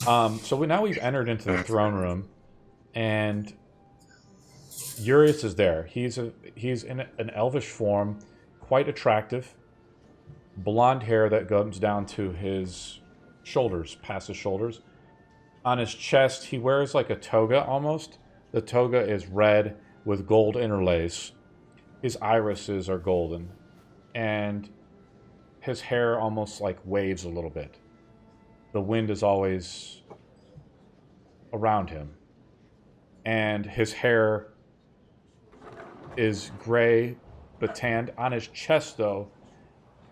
So we've entered into the throne room, and Urius is there. He's in an elvish form, quite attractive. Blonde hair that comes down to his shoulders, past his shoulders. On his chest, he wears like a toga almost. The toga is red with gold interlace. His irises are golden, and his hair almost like waves a little bit. The wind is always around him, and his hair is gray but tanned. On his chest, though,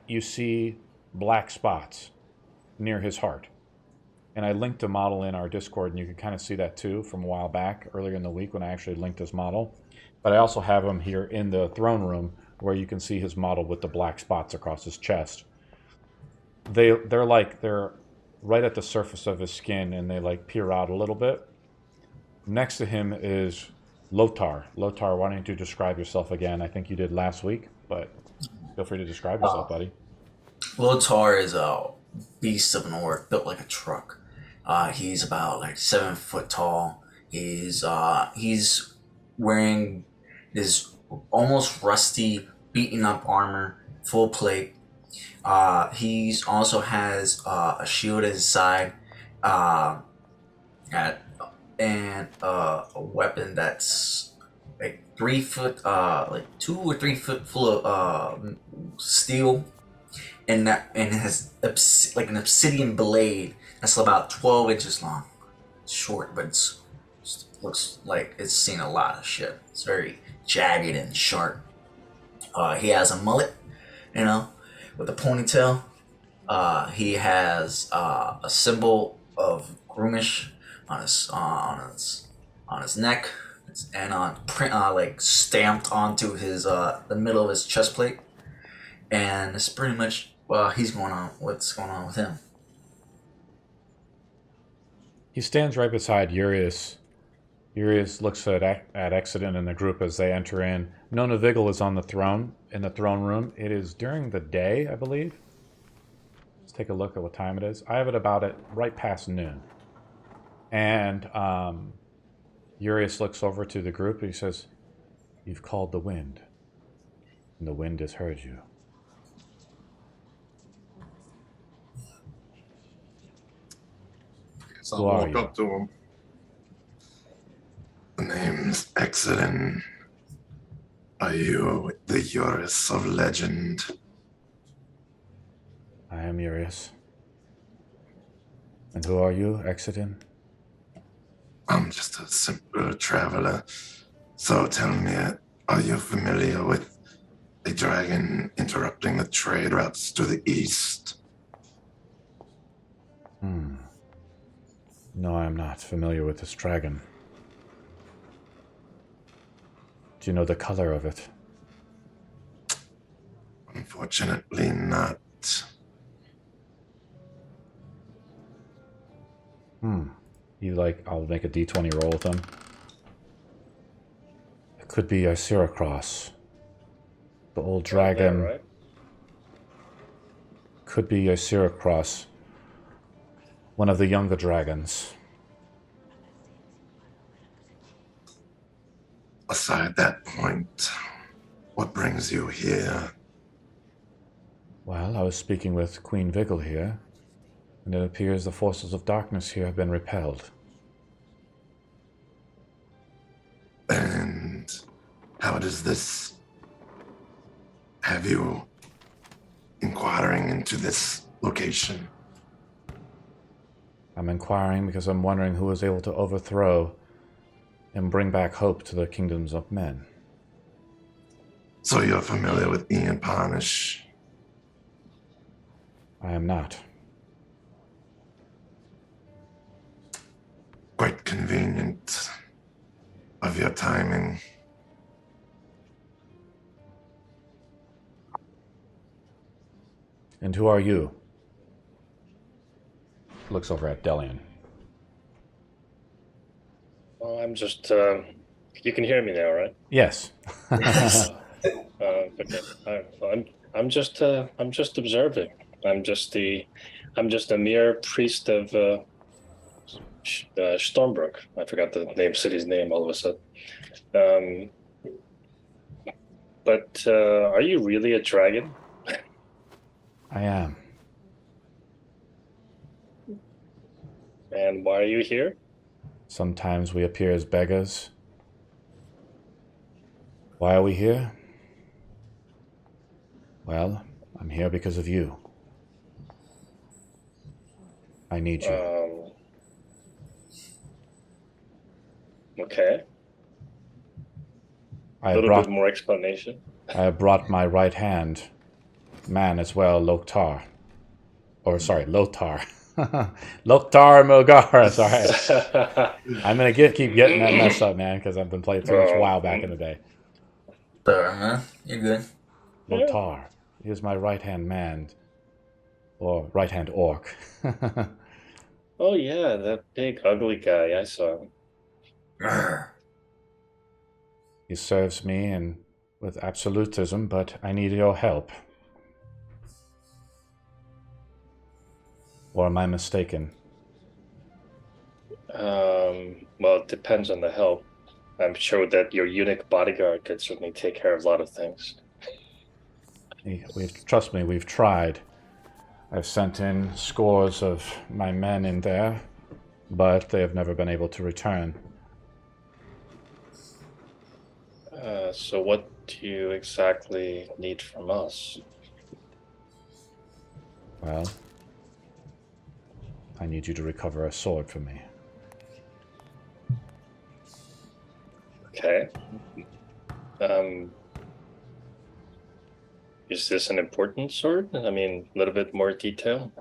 you see black spots near his heart. And I linked a model in our Discord, and you can kind of see that too from a while back, earlier in the week when I actually linked his model. But I also have him here in the throne room where you can see his model with the black spots across his chest. They're right at the surface of his skin, and they like peer out a little bit. Next to him is Lotar. Lotar, why don't you describe yourself again? I think you did last week, but feel free to describe yourself, buddy. Lotar is a beast of an orc, built like a truck. He's about like 7 foot tall. He's wearing this almost rusty, beaten up armor, full plate. He's also has a shield at his side, at and a weapon that's like 3 foot, like 2 or 3 foot full of steel, and it has like an obsidian blade that's about 12 inches long. It's short, but it looks like it's seen a lot of shit. It's very jagged and sharp. He has a mullet, you know, with a ponytail. He has a symbol of Groomish on his neck, and on print like stamped onto his the middle of his chest plate. And it's pretty much what's going on with him. He stands right beside Urius. Urius looks at Exodus and the group as they enter in. Nona Vigil is on the throne, in the throne room. It is during the day, I believe. Let's take a look at what time it is. I have it about at right past noon. And Urius looks over to the group and he says, "You've called the wind, and the wind has heard you." So Who I are walk you? up to him. The name's Exodus. Are you the Urius of legend? I am Urius. And who are you, Exodus? I'm just a simple traveler. So tell me, are you familiar with a dragon interrupting the trade routes to the east? No, I am not familiar with this dragon. Do you know the color of it? Unfortunately not. I'll make a d20 roll with him. It could be a Syracross. The old dragon. There, right? Could be a Syracross. One of the younger dragons. Aside that point, what brings you here? Well, I was speaking with Queen Vigil here, and it appears the forces of darkness here have been repelled. And how does this have you inquiring into this location? I'm inquiring because I'm wondering who was able to overthrow and bring back hope to the kingdoms of men. So you're familiar with Ian Parnish? I am not. Quite convenient of your timing. And who are you? Looks over at Delian. Well, I'm just. You can hear me now, right? Yes. Okay. I'm just. I'm just observing. I'm just a mere priest of Stormbrook. I forgot the city's name all of a sudden. Um, but are you really a dragon? I am. And why are you here? Sometimes we appear as beggars. Why are we here? Well, I'm here because of you. I need you. Okay. I A little bit more explanation. I have brought my right hand man as well, Loktar. Or, sorry, Lothar. Loktar Mogar, sorry. I'm going to keep getting that messed up, man, because I've been playing too much WoW back in the day. Sorry, man. You're good. Lothar. He is my right-hand man. Or right-hand orc. Oh, yeah, that big, ugly guy. I saw him. He serves me with absolutism, but I need your help. Or am I mistaken? Well, it depends on the help. I'm sure that your eunuch bodyguard could certainly take care of a lot of things. Trust me, we've tried. I've sent in scores of my men in there, but they have never been able to return. So what do you exactly need from us? Well, I need you to recover a sword for me. Okay. Is this an important sword? I mean, a little bit more detail?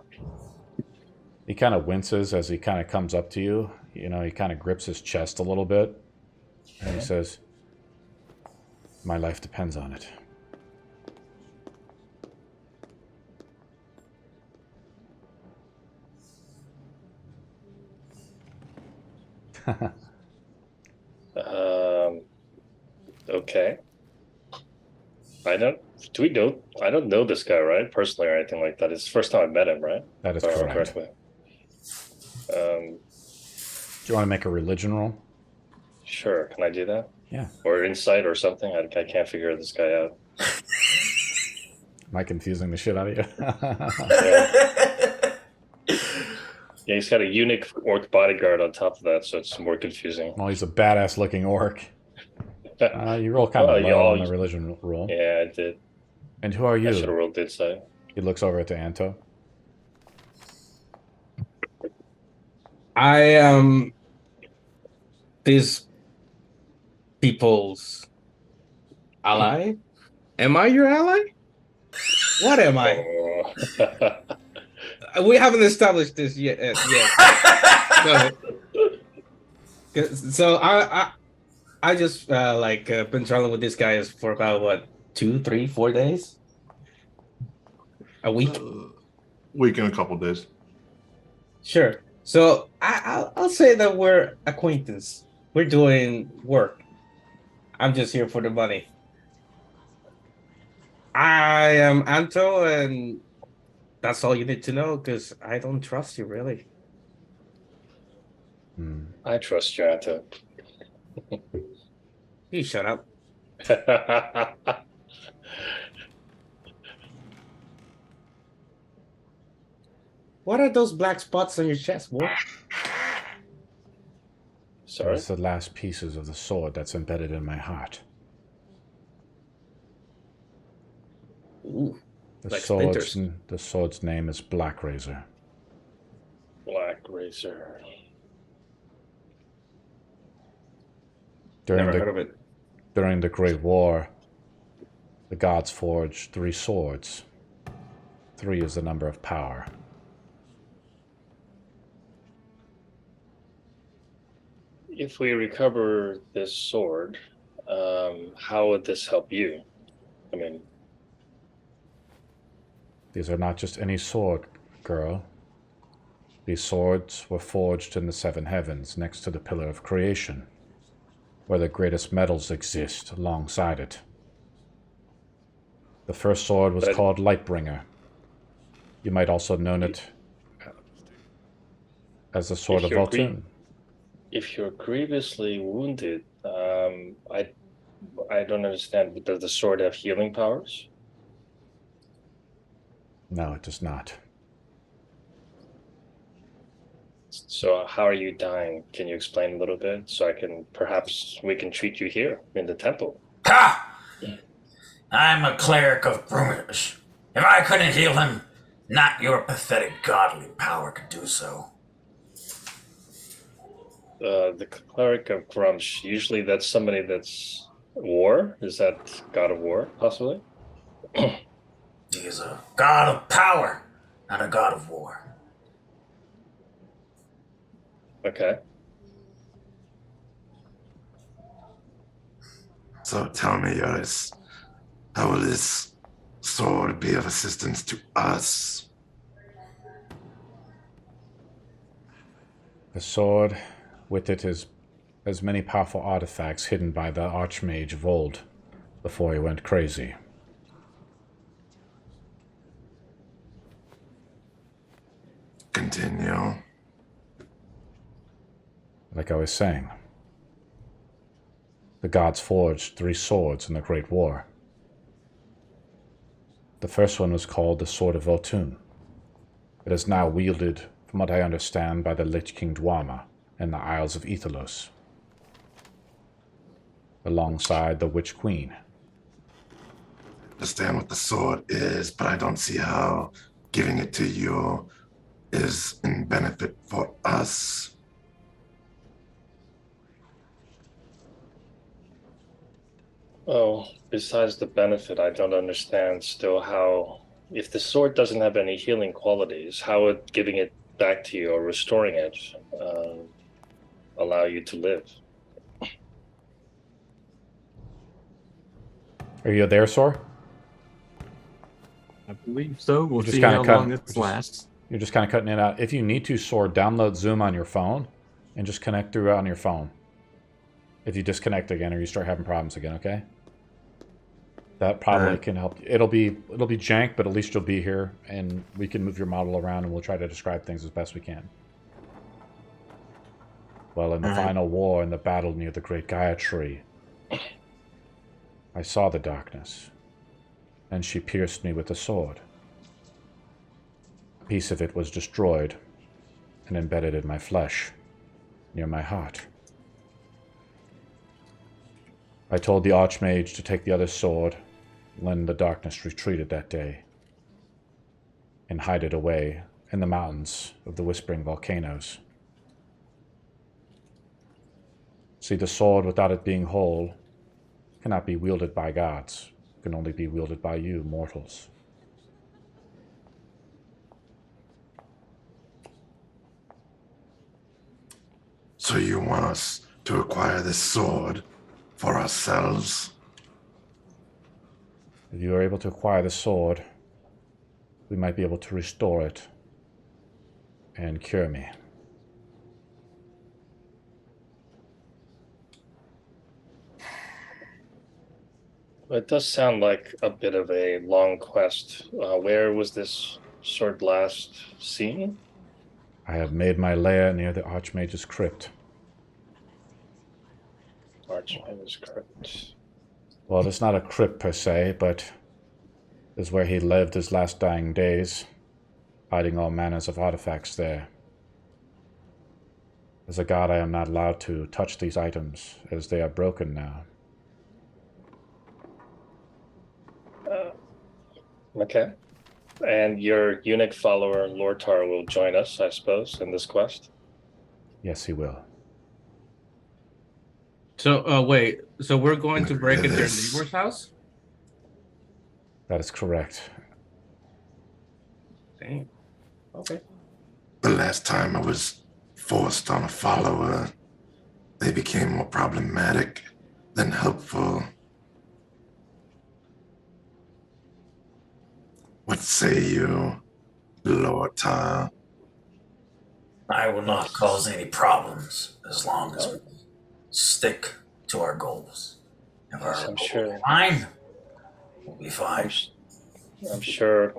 He kind of winces as he kind of comes up to you. You know, he kind of grips his chest a little bit. And he says, my life depends on it. Okay. I don't know this guy, right? Personally or anything like that. It's the first time I met him, right? That is If I remember correct. correctly. Do you want to make a religion roll? Sure. Can I do that? Yeah. Or insight or something? I can't figure this guy out. Am I confusing the shit out of you? Yeah, he's got a eunuch orc bodyguard on top of that, so it's more confusing. Well, he's a badass looking orc. You roll kind of low on the religion roll. Yeah, I did. And who are you? I should have rolled insight. He looks over at the Anto. I am these people's ally. Am I your ally? What am I? We haven't established this yet. Go ahead. So I just been traveling with these guys for about what 2, 3, 4 days, a week. Week and a couple days. Sure. So I'll say that we're acquaintance. We're doing work. I'm just here for the money. I am Anto, and that's all you need to know, because I don't trust you, really. I trust you, Anto. You shut up. What are those black spots on your chest, boy? Sorry? It's the last pieces of the sword that's embedded in my heart. Ooh, The like sword's splinters. name is Blackrazor. Blackrazor. Never heard of it. During the Great War, the gods forged 3 swords. 3 is the number of power. If we recover this sword, how would this help you? I mean, These are not just any sword, girl. These swords were forged in the 7 heavens next to the Pillar of Creation, where the greatest metals exist alongside it. The first sword was called Lightbringer. You might also know it as the Sword of Voltun. if you're grievously wounded, I don't understand. Does the sword have healing powers? No, it does not. So how are you dying? Can you explain a little bit so perhaps we can treat you here in the temple? Ha! I'm a cleric of Brumish. If I couldn't heal him, not your pathetic godly power could do so. The cleric of Grumsh, usually that's somebody that's war. Is that god of war, possibly? He is a god of power, not a god of war. Okay. So tell me, Yoris, how will this sword be of assistance to us? The sword, with it is as many powerful artifacts hidden by the Archmage of old before he went crazy. Continue. Like I was saying, the gods forged 3 swords in the Great War. The first one was called the Sword of Votun. It is now wielded, from what I understand, by the Lich King Dwarma and the Isles of Aethelos, alongside the Witch Queen. Understand what the sword is, but I don't see how giving it to you is in benefit for us. Oh, besides the benefit, I don't understand still how, if the sword doesn't have any healing qualities, how would giving it back to you or restoring it allow you to live? Are you there, Sor? I believe so. We'll just see kinda how cut- long this just- lasts. You're just kind of cutting it out. If you need to, Sor, download Zoom on your phone and just connect through on your phone. If you disconnect again or you start having problems again, okay? That probably Alright. can help. It'll be jank, but at least you'll be here, and we can move your model around, and we'll try to describe things as best we can. Well, in the Alright. final war, in the battle near the Great Gaia Tree, I saw the darkness, and she pierced me with a sword. A piece of it was destroyed and embedded in my flesh, near my heart. I told the Archmage to take the other sword when the darkness retreated that day, and hide it away in the mountains of the Whispering Volcanoes. See, the sword, without it being whole, cannot be wielded by gods. It can only be wielded by you, mortals. So you want us to acquire this sword for ourselves? If you are able to acquire the sword, we might be able to restore it and cure me. It does sound like a bit of a long quest. Where was this sword last seen? I have made my lair near the Archmage's crypt. Archmage's crypt. Well, it's not a crypt per se, but is where he lived his last dying days, hiding all manners of artifacts there. As a god, I am not allowed to touch these items, as they are broken now. Okay. And your eunuch follower, Lortar, will join us, I suppose, in this quest? Yes, he will. So, wait. So we're going to break into their Yes. neighbor's house? That is correct. Damn. Okay. The last time I was forced on a follower, they became more problematic than helpful. What say you, Lord Tar? I will not cause any problems as long as we stick to our goals. If our Yes, I'm goals sure. are fine, we'll be I'm, fine. s- I'm sure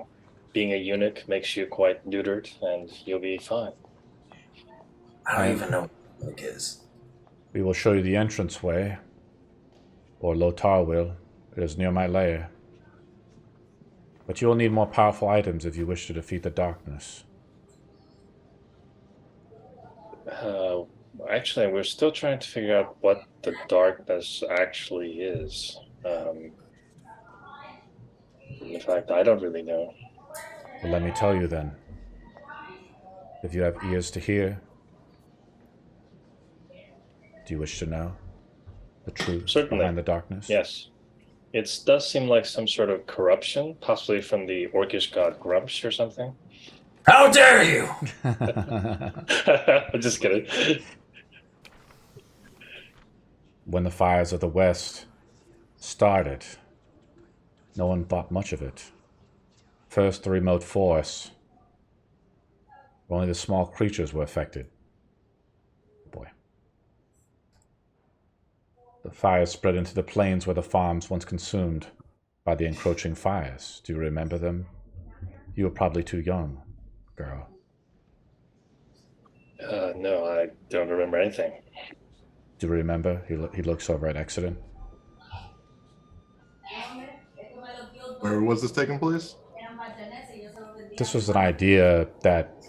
being a eunuch makes you quite neutered, and you'll be fine. I don't even know what it is. We will show you the entranceway, or Lothar will. It is near my lair. But you will need more powerful items if you wish to defeat the darkness. Actually, we're still trying to figure out what the darkness actually is. In fact, I don't really know. Well, let me tell you then. If you have ears to hear, do you wish to know the truth Certainly. behind the darkness? Yes. It does seem like some sort of corruption, possibly from the orcish god Grumps or something. How dare you! I'm just kidding. When the fires of the West started, no one thought much of it. First, the remote forests. Only the small creatures were affected. Boy. The fires spread into the plains where the farms once consumed by the encroaching fires. Do you remember them? You were probably too young, girl. No, I don't remember anything. Do you remember? He looks over at Exodus. Where was this taking place? This was an idea that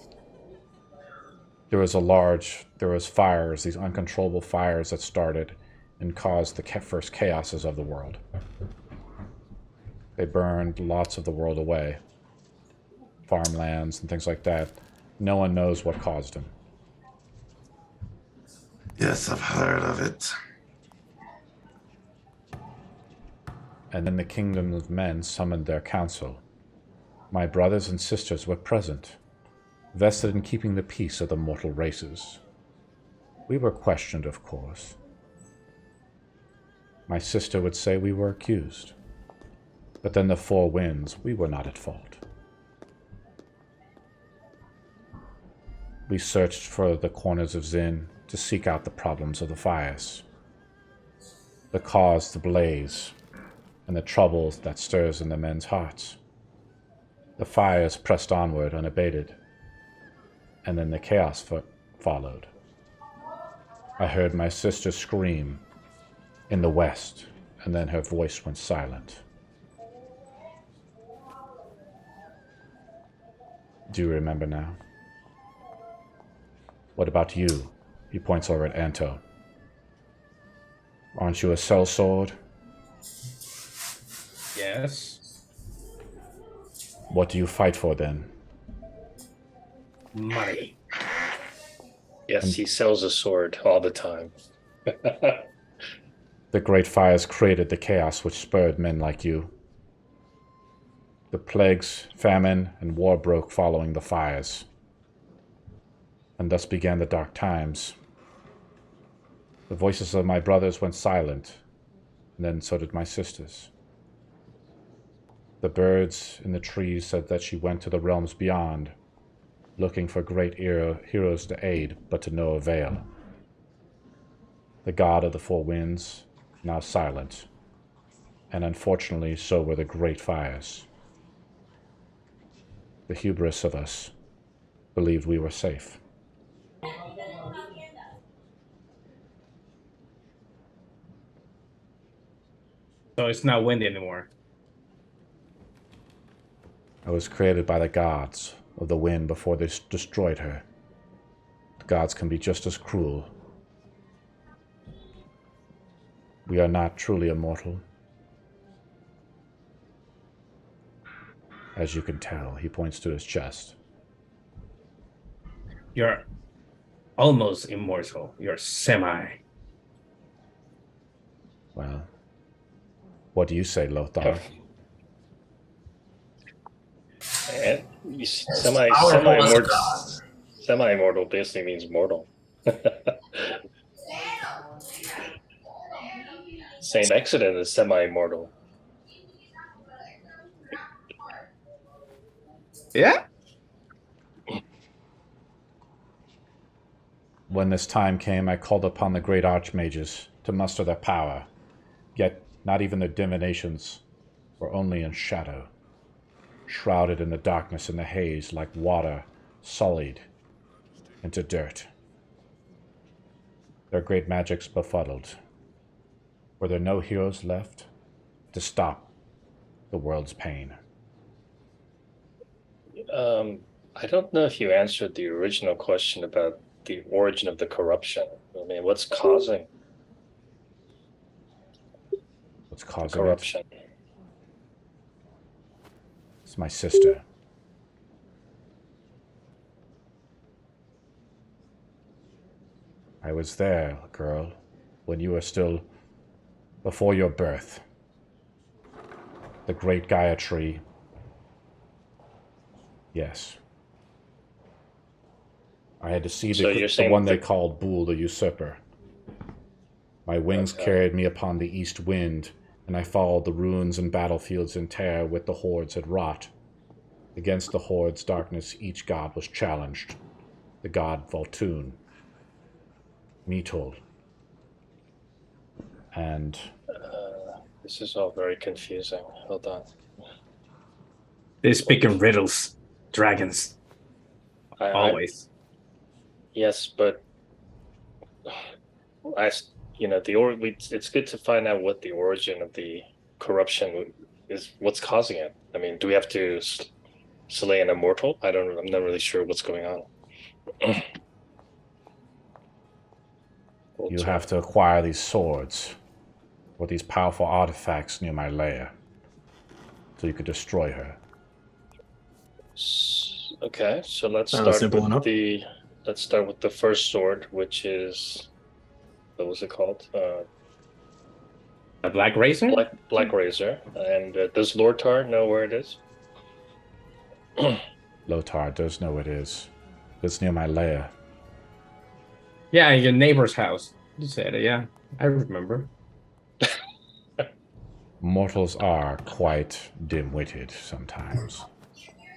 there was fires, these uncontrollable fires that started and caused the first chaoses of the world. They burned lots of the world away, farmlands and things like that. No one knows what caused them. Yes, I've heard of it. And then the kingdom of men summoned their council. My brothers and sisters were present, vested in keeping the peace of the mortal races. We were questioned, of course. My sister would say we were accused. But then the four winds, we were not at fault. We searched for the corners of Zin to seek out the problems of the fires, the cause to blaze, and the troubles that stirs in the men's hearts. The fires pressed onward unabated, and then the chaos followed. I heard my sister scream in the west, and then her voice went silent. Do you remember now? What about you? He points over at Anto. Aren't you a sellsword? Yes. What do you fight for then? Money. Yes, he sells a sword all the time. The great fires created the chaos which spurred men like you. The plagues, famine, and war broke following the fires. And thus began the dark times. The voices of my brothers went silent, and then so did my sisters. The birds in the trees said that she went to the realms beyond, looking for great heroes to aid, but to no avail. The god of the four winds, now silent, and unfortunately so were the great fires. The hubris of us believed we were safe. So it's not windy anymore. I was created by the gods of the wind before they destroyed her. The gods can be just as cruel. We are not truly immortal. As you can tell, he points to his chest. You're almost immortal. You're semi. Well, what do you say, Lothar? And Powerful as God. semi-immortal basically means mortal. Saint Exodus is semi-immortal. Yeah? When this time came, I called upon the great archmages to muster their power. Yet not even their divinations were only in shadow, shrouded in the darkness and the haze like water sullied into dirt. Their great magic's befuddled. Were there no heroes left to stop the world's pain? I don't know if you answered the original question about the origin of the corruption. I mean, what's causing What's causing corruption? it? It's my sister. I was there, girl, when you were still before your birth. The great Gaia tree. Yes. I had to see So you're the saying one they the- called Bool the Usurper. My wings carried me upon the east wind, and I followed the ruins and battlefields in terror with the hordes had wrought. Against the horde's darkness each god was challenged. The god Voltun, Metol, and This is all very confusing. Hold on. They speak in riddles. Dragons. Always. Yes, but it's good to find out what the origin of the corruption is. What's causing it? I mean, do we have to slay an immortal? I'm not really sure what's going on. you have to acquire these swords, or these powerful artifacts near my lair, so you could destroy her. Okay, so let's Sounds start simple with enough. let's start with the first sword, which is what was it called? A Blackrazor? Blackrazor. And does Lortar know where it is? Lothar does know it is. It's near my lair. Yeah, your neighbor's house. You said it, yeah. I remember. Mortals are quite dim-witted sometimes.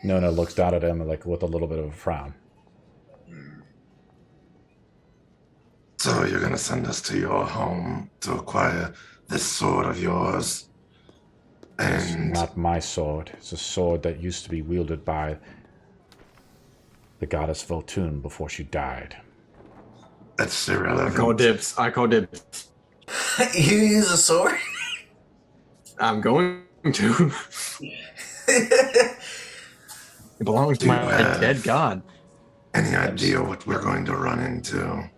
Nona looks down at him like with a little bit of a frown. So you're gonna send us to your home to acquire this sword of yours? It's And not my sword. It's a sword that used to be wielded by the goddess Voltun before she died. that's I irrelevant. call dibs. I call dibs. You use a sword? I'm going to. It belongs to Do my you have dead god. Any idea what we're going to run into?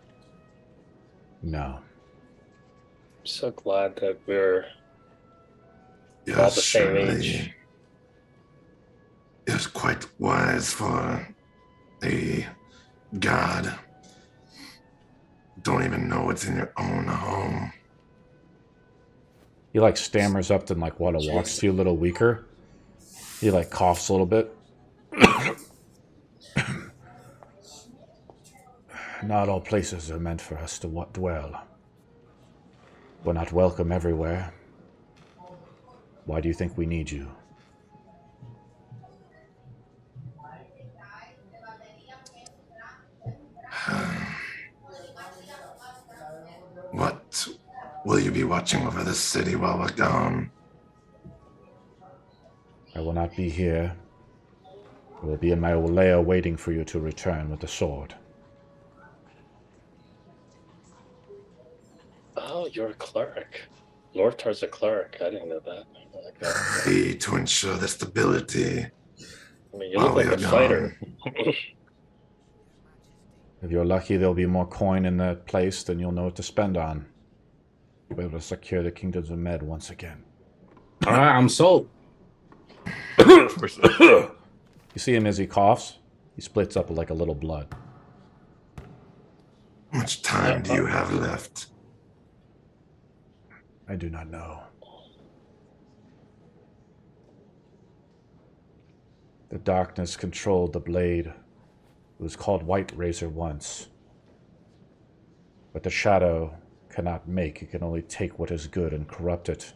No. I'm so glad that we're Yes, all the same surely. age. It's quite wise for a god. Don't even know what's in your own home. He like stammers up and like walks to you a little weaker. He like coughs a little bit. Not all places are meant for us to dwell. We're not welcome everywhere. Why do you think we need you? What will you be watching over this city while we're gone? I will not be here. I will be in my lair waiting for you to return with the sword. Oh, you're a cleric. Lortar's a cleric. I didn't know that. I like that. Be to ensure the stability. I mean, you while look like we a are fighter. If you're lucky, there'll be more coin in that place than you'll know what to spend on. You'll be able to secure the kingdoms of Med once again. All right, I'm sold. You see him as he coughs. He splits up like a little blood. How much time do you have left? I do not know. The darkness controlled the blade. It was called White Razor once. But the shadow cannot make. It can only take what is good and corrupt it.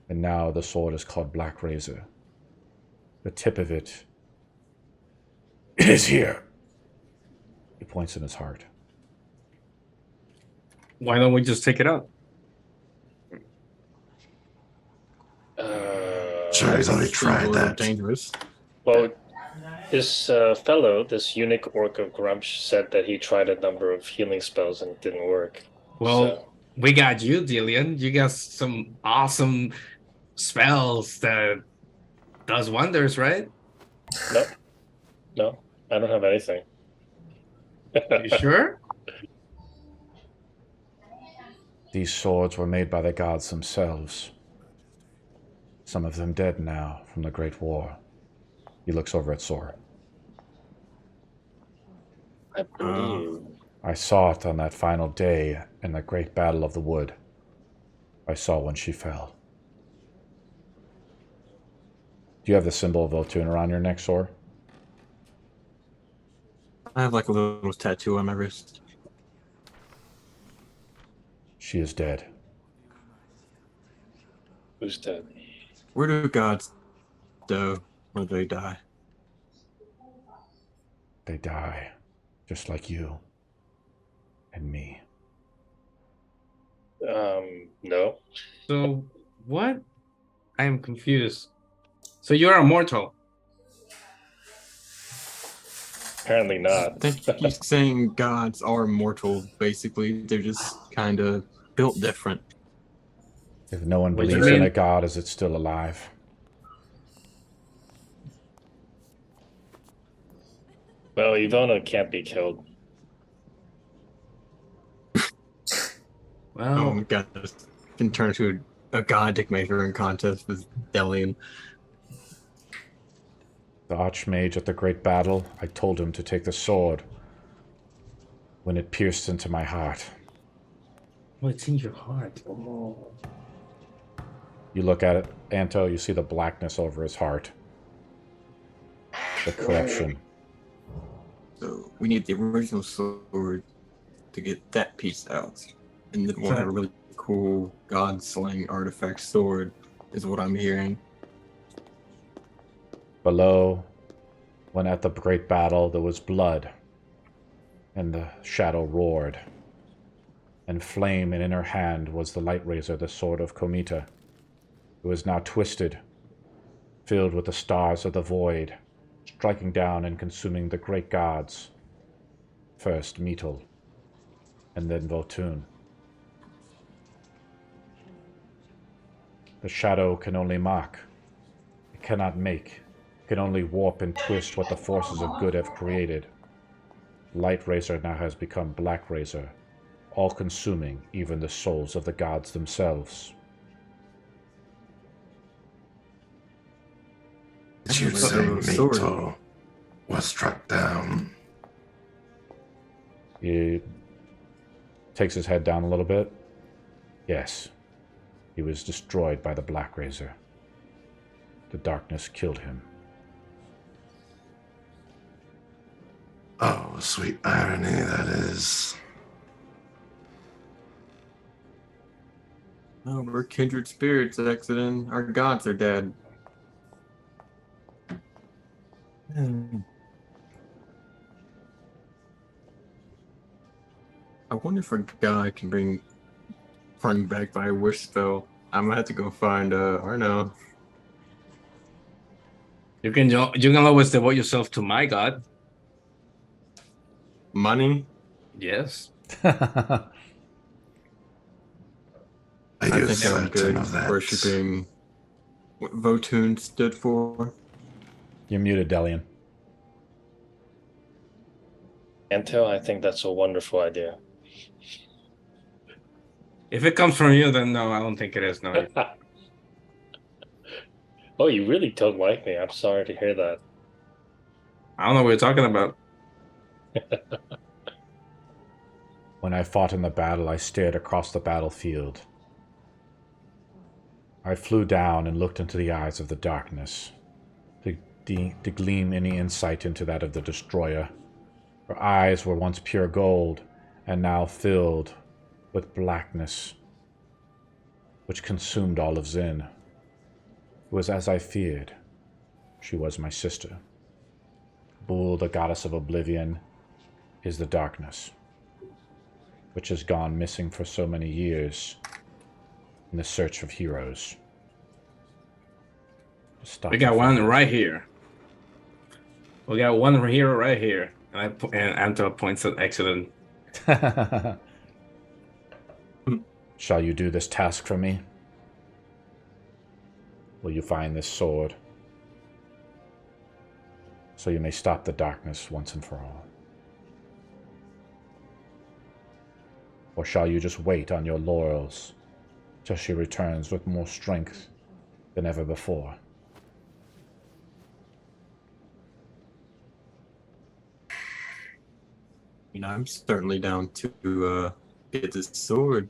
And now the sword is called Black Razor. The tip of it is here. He points in his heart. Why don't we just take it out? Sure, he's already Seems a tried little that. dangerous. Well, This fellow, this eunuch orc of Grumsh, said that he tried a number of healing spells and it didn't work. Well, So, we got you, Dillian. You got some awesome spells that does wonders, right? no, I don't have anything. You sure? These swords were made by the gods themselves. Some of them dead now from the Great War. He looks over at Sora. I believe. I saw it on that final day in the great battle of the wood. I saw when she fell. Do you have the symbol of Votun around your neck, Sora? I have like a little tattoo on my wrist. She is dead. Who's dead? Where do gods go when they die? They die, just like you and me. No. So what? I am confused. So you're immortal. Apparently I not. think he's saying gods are mortal, basically. They're just kind of built different. If no one What do you believes in mean? a god, is it still alive? Well, Ivona can't be killed. Well, Oh my god, can turn to a god dick maker in contest with Delian. The Archmage at the great battle, I told him to take the sword when it pierced into my heart. what's in your heart? Oh. You look at it, Anto, you see the blackness over his heart. The corruption. So we need the original sword to get that piece out. And then we'll have a really cool god slaying artifact sword, is what I'm hearing. Below, when at the great battle, there was blood, and the shadow roared. And flame in her hand was the light razor, the sword of Komita. It was now twisted, filled with the stars of the void, striking down and consuming the great gods. First Metal, and then Votun. The shadow can only mock. It cannot make. It can only warp and twist what the forces of good have created. Light Razor now has become Blackrazor, all-consuming even the souls of the gods themselves. Did you say Mito was struck down? He takes his head down a little bit. Yes. He was destroyed by the Blackrazor. The darkness killed him. Oh, sweet irony that is. Oh, we're kindred spirits exiting. Our gods are dead. I wonder if a guy can bring back by a wish spell. I'm gonna have to go find Arno. You can always devote yourself to my god. Money? Yes. Are I you think I'm certain good of that? worshipping what Votun stood for. You're muted, Delian. Anto, I think that's a wonderful idea. If it comes from you, then no, I don't think it is. No. Oh, you really don't like me. I'm sorry to hear that. I don't know what you're talking about. When I fought in the battle, I stared across the battlefield. I flew down and looked into the eyes of the darkness, to glean any insight into that of the destroyer. Her eyes were once pure gold, and now filled with blackness, which consumed all of Zin. It was as I feared. She was my sister. Bul, the goddess of oblivion, is the darkness, which has gone missing for so many years in the search of heroes. We got one right here. We got one hero right here. And Anto points at excellent. Shall you do this task for me? Will you find this sword? So you may stop the darkness once and for all. Or shall you just wait on your laurels till she returns with more strength than ever before? I'm certainly down to get this sword,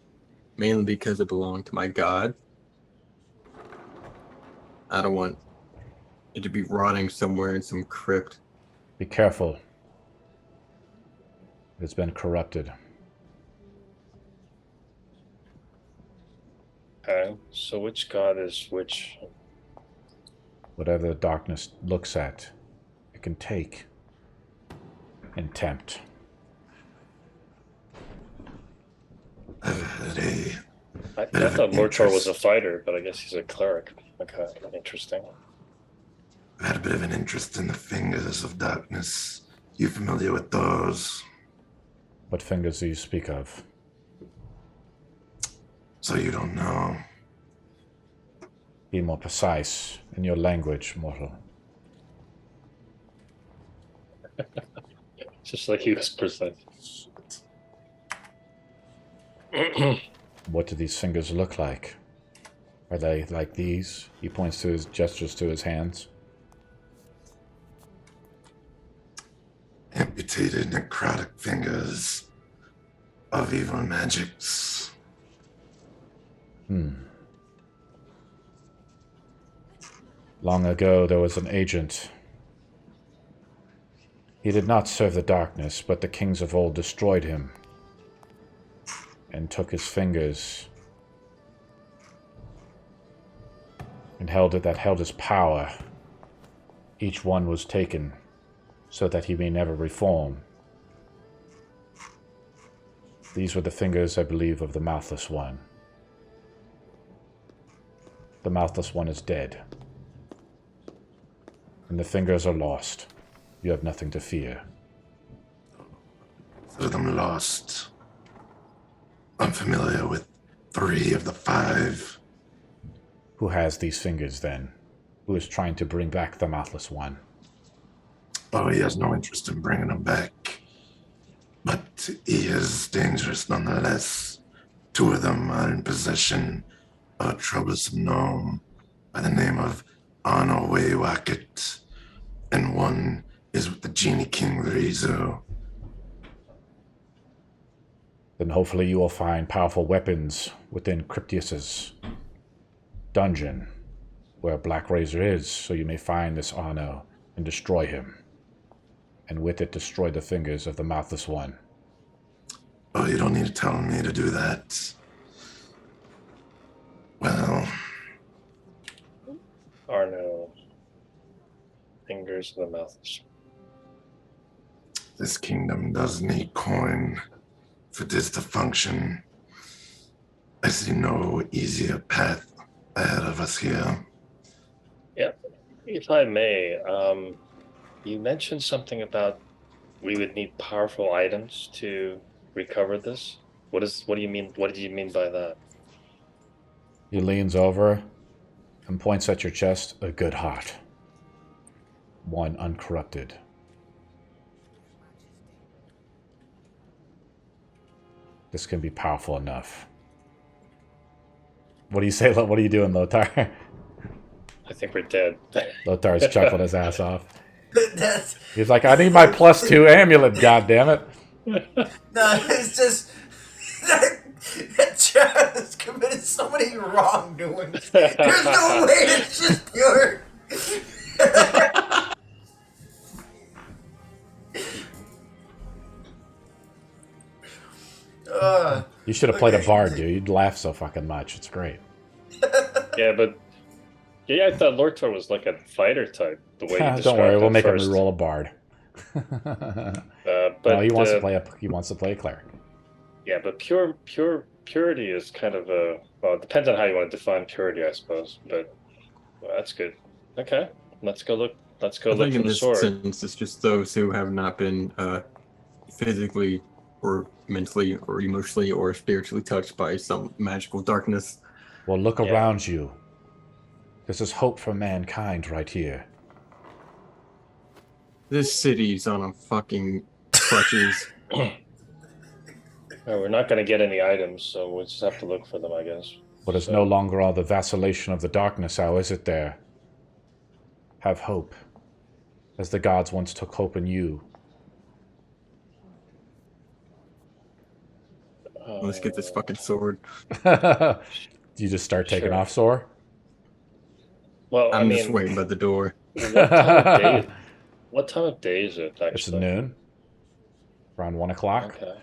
mainly because it belonged to my god. I don't want it to be rotting somewhere in some crypt. Be careful. It's been corrupted. Okay, so which god is which? Whatever the darkness looks at, it can take and tempt. I've had I thought Lortor was a fighter, but I guess he's a cleric. Okay, interesting. I've had a bit of an interest in the fingers of darkness. You familiar with those? What fingers do you speak of? So you don't know. Be more precise in your language, mortal. Just like he was precise. What do these fingers look like? Are they like these? He points to his gestures to his hands. Amputated necrotic fingers of evil magics. Long ago, there was an agent. He did not serve the darkness, but the kings of old destroyed him and took his fingers and held his power. Each one was taken so that he may never reform. These were the fingers, I believe, of the Mouthless One. The Mouthless One is dead, and the fingers are lost. You have nothing to fear. So them lost. I'm familiar with 3 of the 5. Who has these fingers, then? Who is trying to bring back the Mouthless One? Oh, he has no interest in bringing them back. But he is dangerous nonetheless. 2 of them are in possession of a troublesome gnome by the name of Arno Waywacket, and 1 is with the Genie King Rizo. Then hopefully you will find powerful weapons within Cryptius's dungeon, where Blackrazor is, so you may find this Arno and destroy him, and with it destroy the fingers of the Mouthless One. Oh, you don't need to tell me to do that. Well, Arno. Fingers of the Mouthless. this kingdom does need coin for this to function. I see no easier path ahead of us here. Yeah, if I may, you mentioned something about we would need powerful items to recover this. What do you mean? What did you mean by that? He leans over and points at your chest. A good heart. One uncorrupted. This can be powerful enough. What do you say? What are you doing, Lothar? I think we're dead. Lothar's chuckling his ass off. That's He's like, I need my +2 amulet, goddammit. no, it's just that child has committed so many wrongdoings. There's no way it's just pure. You should have played a bard, dude. You'd laugh so fucking much. It's great. Yeah, but yeah, I thought Lortor was like a fighter type. The way you described Don't worry, we'll him make him first. reroll a bard. But No, he wants to play a cleric. Yeah, but purity is kind of a well. It depends on how you want to define purity, I suppose. But well, that's good. Okay, let's go look Let's go I look think for in the this sword. sense, it's just those who have not been physically or mentally or emotionally or spiritually touched by some magical darkness. Well, look Yeah. around you. This is hope for mankind right here. This city's on a fucking crutches. No, we're not going to get any items, so we'll just have to look for them, I guess. But it's So- no longer all the vacillation of the darkness, how is it there? Have hope, as the gods once took hope in you. Let's get this fucking sword. You just start taking Sure. off, Sore? Well, I'm I just mean, waiting by the door. what time of day is it, actually? It's noon. Around 1 o'clock. Okay.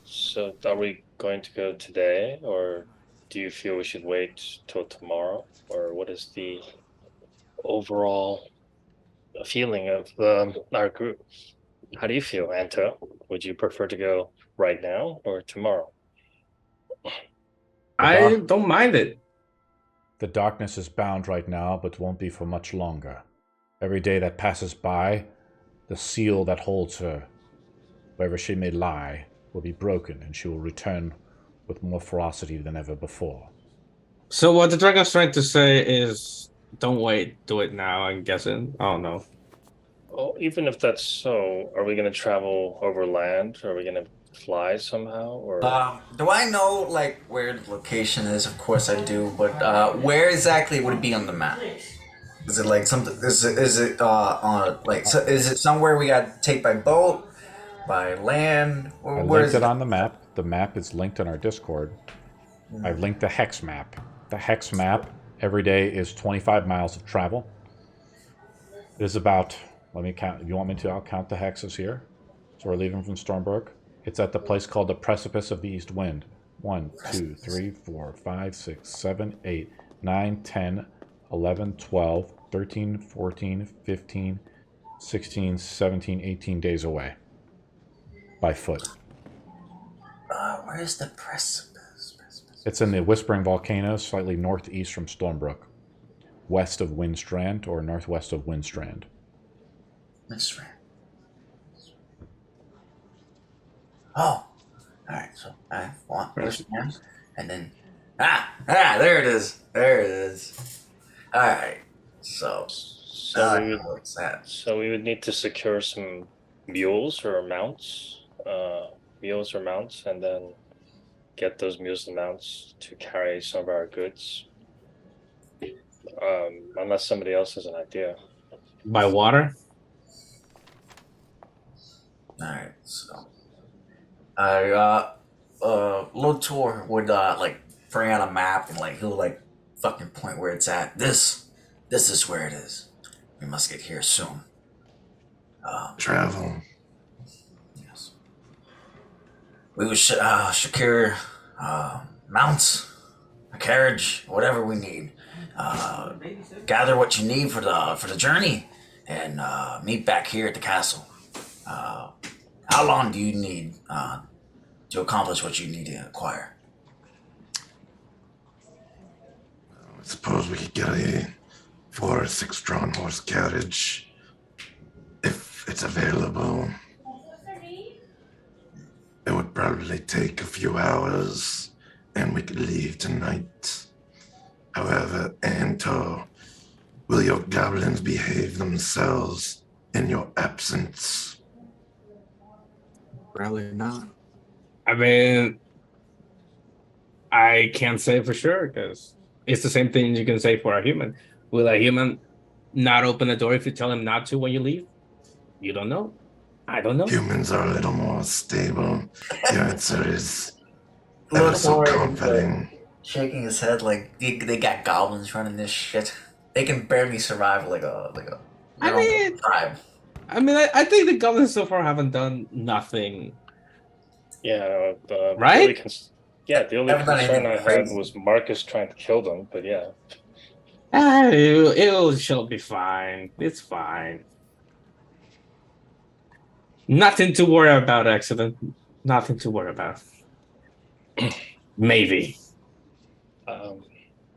So are we going to go today, or do you feel we should wait till tomorrow? Or what is the overall feeling of our group? How do you feel, Anto? Would you prefer to go right now or tomorrow? I don't mind it. The darkness is bound right now, but won't be for much longer. Every day that passes by, the seal that holds her, wherever she may lie, will be broken, and she will return with more ferocity than ever before. So what the dragon's trying to say is, don't wait, do it now. I'm guessing. I don't know. Well, even if that's so, are we going to travel over land? Are we going to fly somehow? Or Do I know like where the location is? Of course I do, but where exactly would it be on the map? Is it like something? Is it on like? So is it somewhere we got to take by boat, by land? I Where linked is it on the map. The map is linked in our Discord. I've linked the hex map. The hex map every day is 25 miles of travel. It is about, let me count. You want me to? I'll count the hexes here. So we're leaving from Stormbrook. It's at the place called the Precipice of the East Wind. 1, 2, 3, 4, 5, 6, 7, 8, 9, 10, 11, 12, 13, 14, 15, 16, 17, 18 days away. By foot. where is the precipice? It's in the Whispering Volcanoes, slightly northeast from Stormbrook. West of Windstrand, or northwest of Windstrand. That's right. Oh, all right. So I want this one, and then there it is. There it is. All right. So what's that? So we would need to secure some mules or mounts, and then get those mules and mounts to carry some of our goods. Unless somebody else has an idea. By water? All right. So Lotor would like bring out a map and like he'll like fucking point where it's at. This is where it is. We must get here soon. Travel. Yes. We would secure mounts, a carriage, whatever we need. Gather what you need for the journey, and meet back here at the castle. How long do you need to accomplish what you need to acquire? I suppose we could get a 4 or 6 drawn horse carriage if it's available. It would probably take a few hours, and we could leave tonight. However, Anto, will your goblins behave themselves in your absence? Probably not. I mean, I can't say for sure because it's the same thing you can say for a human. Will a human not open the door if you tell him not to when you leave? You don't know. I don't know. Humans are a little more stable. Your answer is ever so Lotor is, comforting. shaking his head like they got goblins running this shit. They can barely survive like a I mean- tribe. I think the goblins so far haven't done nothing. Yeah, Right? The only Haven't done concern I anything had crazy. was Marcus trying to kill them, but yeah. It shall be fine. It's fine. Nothing to worry about, accident. Nothing to worry about. Maybe.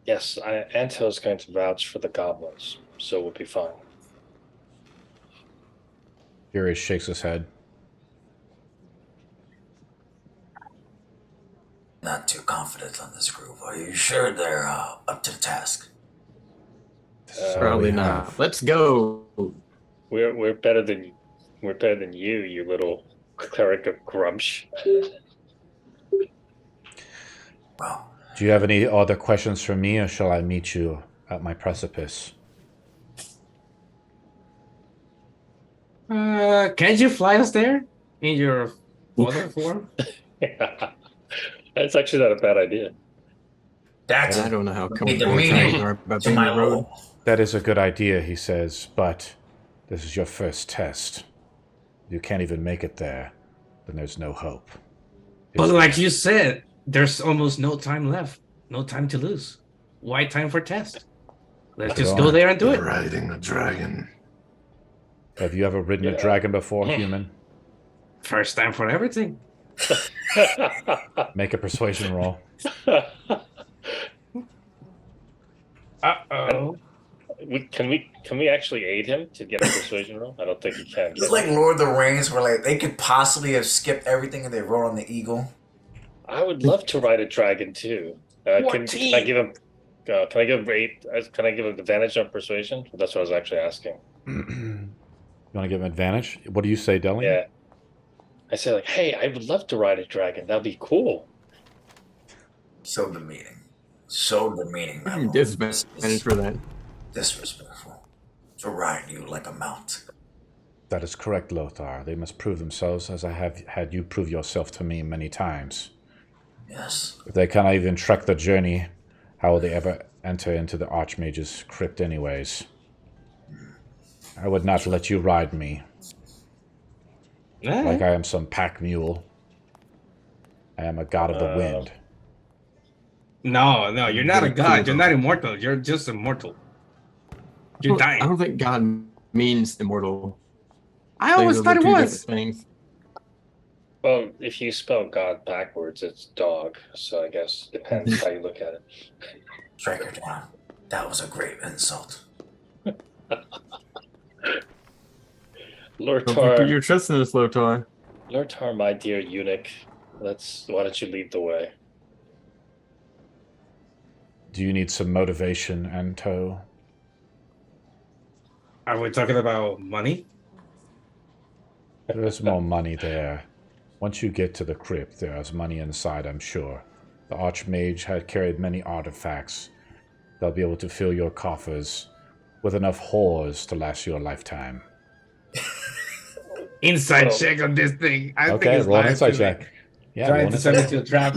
Yes, Anto's going to vouch for the goblins. so we'll be fine. Furious shakes his head. Not too confident on this group. Are you sure they're up to the task? So Probably we not. have- Let's go. We're better than you, you little cleric of Grumsh. Well, Do you have any other questions for me, or shall I meet you at my precipice? Can't you fly us there in your other form? That's actually not a bad idea. that's I don't know how be the comfortable Italians meaning are about to being my on the road. role. That is a good idea, he says, but this is your first test. You can't even make it there, then there's no hope. But Is like there? you said, there's almost no time left. No time to lose. Why time for test? Let's just Sure. go there and do You're it. riding a dragon. Have you ever ridden a Yeah. dragon before, human? First time for everything. Make a persuasion roll. Uh-oh. Can we actually aid him to get a persuasion roll? I don't think we can. It's like Lord of the Rings, where like they could possibly have skipped everything and they rode on the eagle. I would love to ride a dragon too. Can I 14. give him? Can I give him Can I give him advantage on persuasion? That's what I was actually asking. You want to give him advantage? What do you say, Deli? Yeah. I said like, hey, I would love to ride a dragon. That'd be cool. So demeaning. So demeaning. my lord. Disadvantage for that. Disrespectful. To ride you like a mount. That is correct, Lothar. They must prove themselves, as I have had you prove yourself to me many times. Yes. If they cannot even trek the journey, how will they ever enter into the Archmage's crypt anyways? I would not let you ride me like I am some pack mule. I am a god of the wind. No, you're not a Very god. cool, You're though. not immortal. You're just immortal. You're I dying. don't think God means immortal. I always Those are thought it two was. different things. Well, if you spell God backwards, it's dog. So I guess depends how you look at it. Strike her down. That was a great insult. Don't put Lurtar, your trust in this, Lotar. Lurtar, my dear eunuch. Why don't you lead the way? Do you need some motivation, Anto? Are we talking about money? There's more money there. Once you get to the crypt, there is money inside, I'm sure. The Archmage had carried many artifacts. They'll be able to fill your coffers with enough whores to last you a lifetime. Inside Well- check on this thing. I think Okay, it's roll an lying insight to check. me. Yeah, roll Trying an to send insight me to a trap.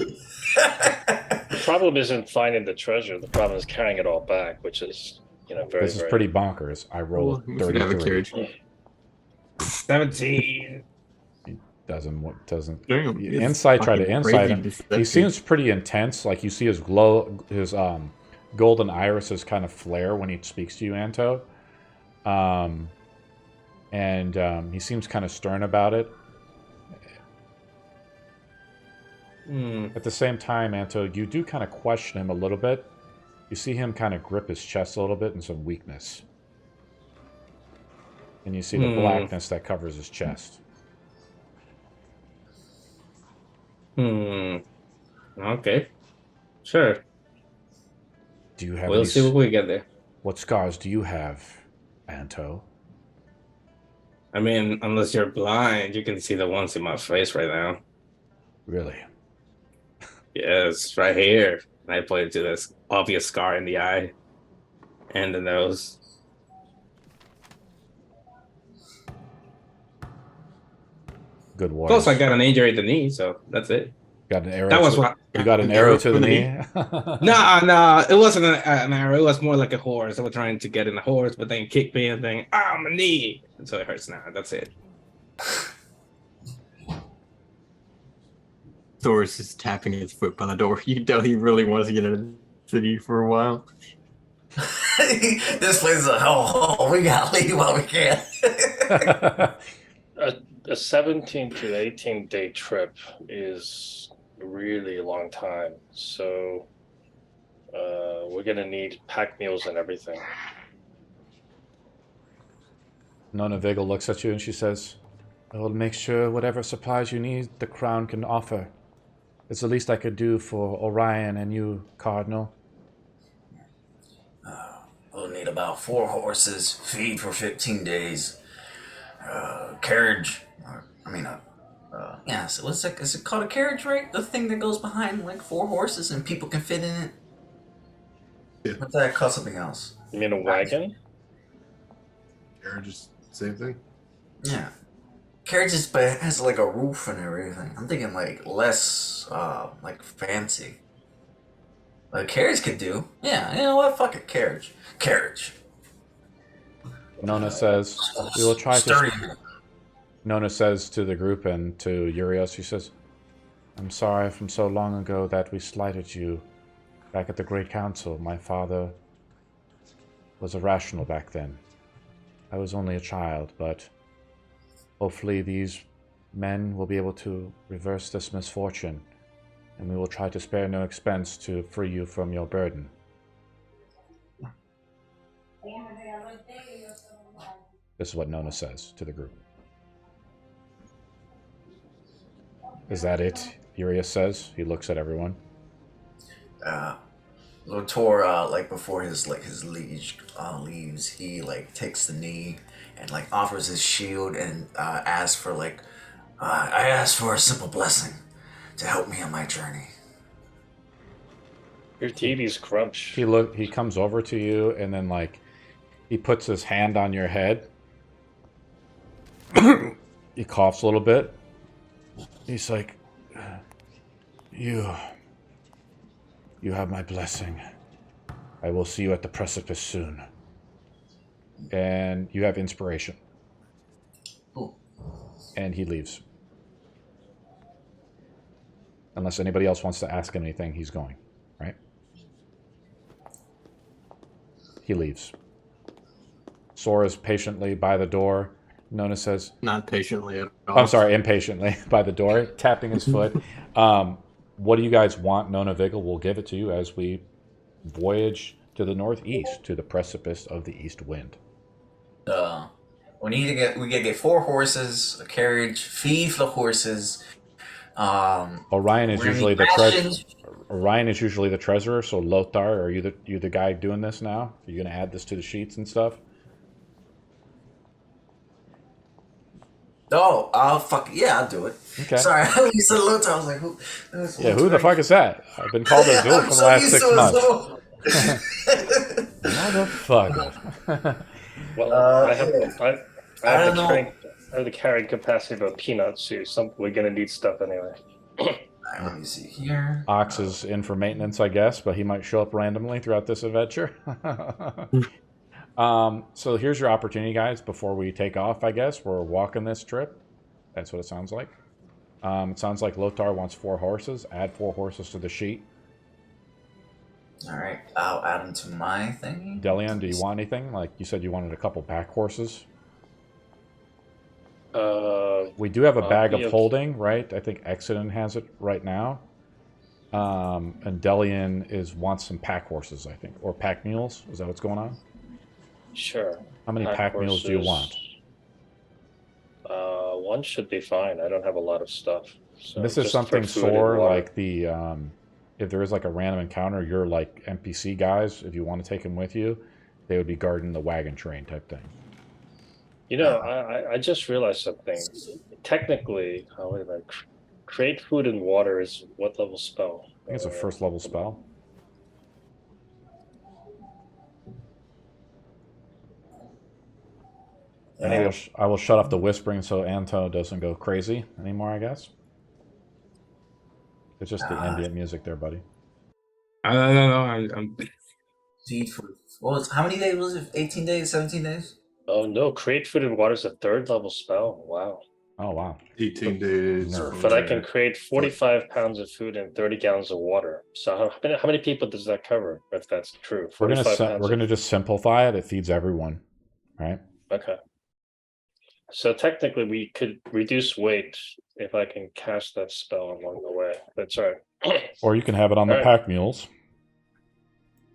The problem isn't finding the treasure. The problem is carrying it all back, which is, very, This is very. pretty bonkers. I rolled We should have a 33. carriage. 17. Doesn't. Damn, it's Insight, try to fucking insight crazy him. He deceptive. seems pretty intense. Like you see his golden irises kind of flare when he speaks to you, Anto. And he seems kind of stern about it. At the same time, Anto, you do kind of question him a little bit. You see him kind of grip his chest a little bit in some weakness. And you see the blackness that covers his chest. Okay. Sure. Do you have We'll any see what we get there. What scars do you have, Anto? I mean, unless you're blind, you can see the ones in my face right now. Really? Yes, right here. And I pointed to this obvious scar in the eye and the nose. Good warriors. Plus, I got an injury at the knee, so that's it. Got an arrow. That was what. You got an arrow to the knee. No, it wasn't an arrow. It was more like a horse. I was trying to get in the horse, but then kicked me and then, my knee. And so it hurts now. That's it. Thor is just tapping his foot by the door. You can tell he really wants to get out of the city for a while. This place is a hellhole. We gotta leave while we can. A 17 to 18 day trip is a really long time. So we're gonna need pack meals and everything. Nona Vigil looks at you and she says, I will make sure whatever supplies you need, the crown can offer. It's the least I could do for Orion and you, Cardinal. We'll need about 4 horses, feed for 15 days, carriage. Yeah. So what's that? Is it called a carriage, right? The thing that goes behind like 4 horses and people can fit in it. Yeah. What's that called? Something else. You mean a wagon? Carriage is same thing. Yeah. Carriages, but it has like a roof and everything. I'm thinking like less, like fancy. But a carriage could do. Yeah, you know what? Fuck it, carriage. Carriage. Nona says, we will try Sturdy. to... Nona says to the group and to Urios, she says, I'm sorry from so long ago that we slighted you back at the Great Council. My father was irrational back then. I was only a child, but hopefully these men will be able to reverse this misfortune, and we will try to spare no expense to free you from your burden. This is what Nona says to the group. Is that it? Urias says. He looks at everyone. Lotor, like before his liege leaves, he like takes the knee and like offers his shield and asks for I ask for a simple blessing to help me on my journey. Your TV's crunch. He comes over to you and then like he puts his hand on your head. He coughs a little bit. He's like, you have my blessing. I will see you at the precipice soon. And you have inspiration. Cool. And he leaves. Unless anybody else wants to ask him anything, he's going, right? He leaves. Sora's patiently by the door. Nona says... Not patiently at all. I'm sorry, impatiently by the door, tapping his foot. What do you guys want? Nona Vigil will give it to you as we voyage to the northeast, to the precipice of the east wind. We gotta get 4 horses, a carriage, feed for the horses. Orion is we're gonna usually need the rations. Orion is usually the treasurer. So Lothar, are you the guy doing this now? Are you gonna add this to the sheets and stuff? Oh, fuck yeah, I'll do it. Okay. Sorry, you said Lothar. I was like, who? Yeah, who the fuck is that? I've been called a dude for the last 6 months. Motherfucker. Well, I have the carrying capacity of a peanut, so we're gonna need stuff anyway. Alright, let me see here. Ox is in for maintenance, I guess, but he might show up randomly throughout this adventure. So here's your opportunity, guys, before we take off, I guess. We're walking this trip. That's what it sounds like. It sounds like Lothar wants 4 horses. Add 4 horses to the sheet. Alright, I'll add them to my thing. Delian, do you want anything? Like you said you wanted a couple pack horses. We do have a bag of holding, right? I think Exodus has it right now. And Delian wants some pack horses, I think. Or pack mules. Is that what's going on? Sure. How many pack mules do you want? 1 should be fine. I don't have a lot of stuff. So This is just something for food and sore, water. like the if there is like a random encounter, your like NPC guys, if you want to take them with you, they would be guarding the wagon train type thing. You know, I just realized something. Technically, wait a minute. Create food and water is what level spell? I think it's a first level spell. And I will shut off the whispering so Anto doesn't go crazy anymore, I guess. It's just the ambient music there, buddy. I don't know. I'm Feed for how many days was it? 18 days, 17 days? Oh no, create food and water is a 3rd level spell. Wow. Oh, wow. 18 days. But I can create 45 pounds of food and 30 gallons of water. So how many people does that cover, if that's true? We're gonna just simplify it. It feeds everyone, right? Okay. So technically we could reduce weight if I can cast that spell along the way. That's right. Or you can have it on the All right. pack mules.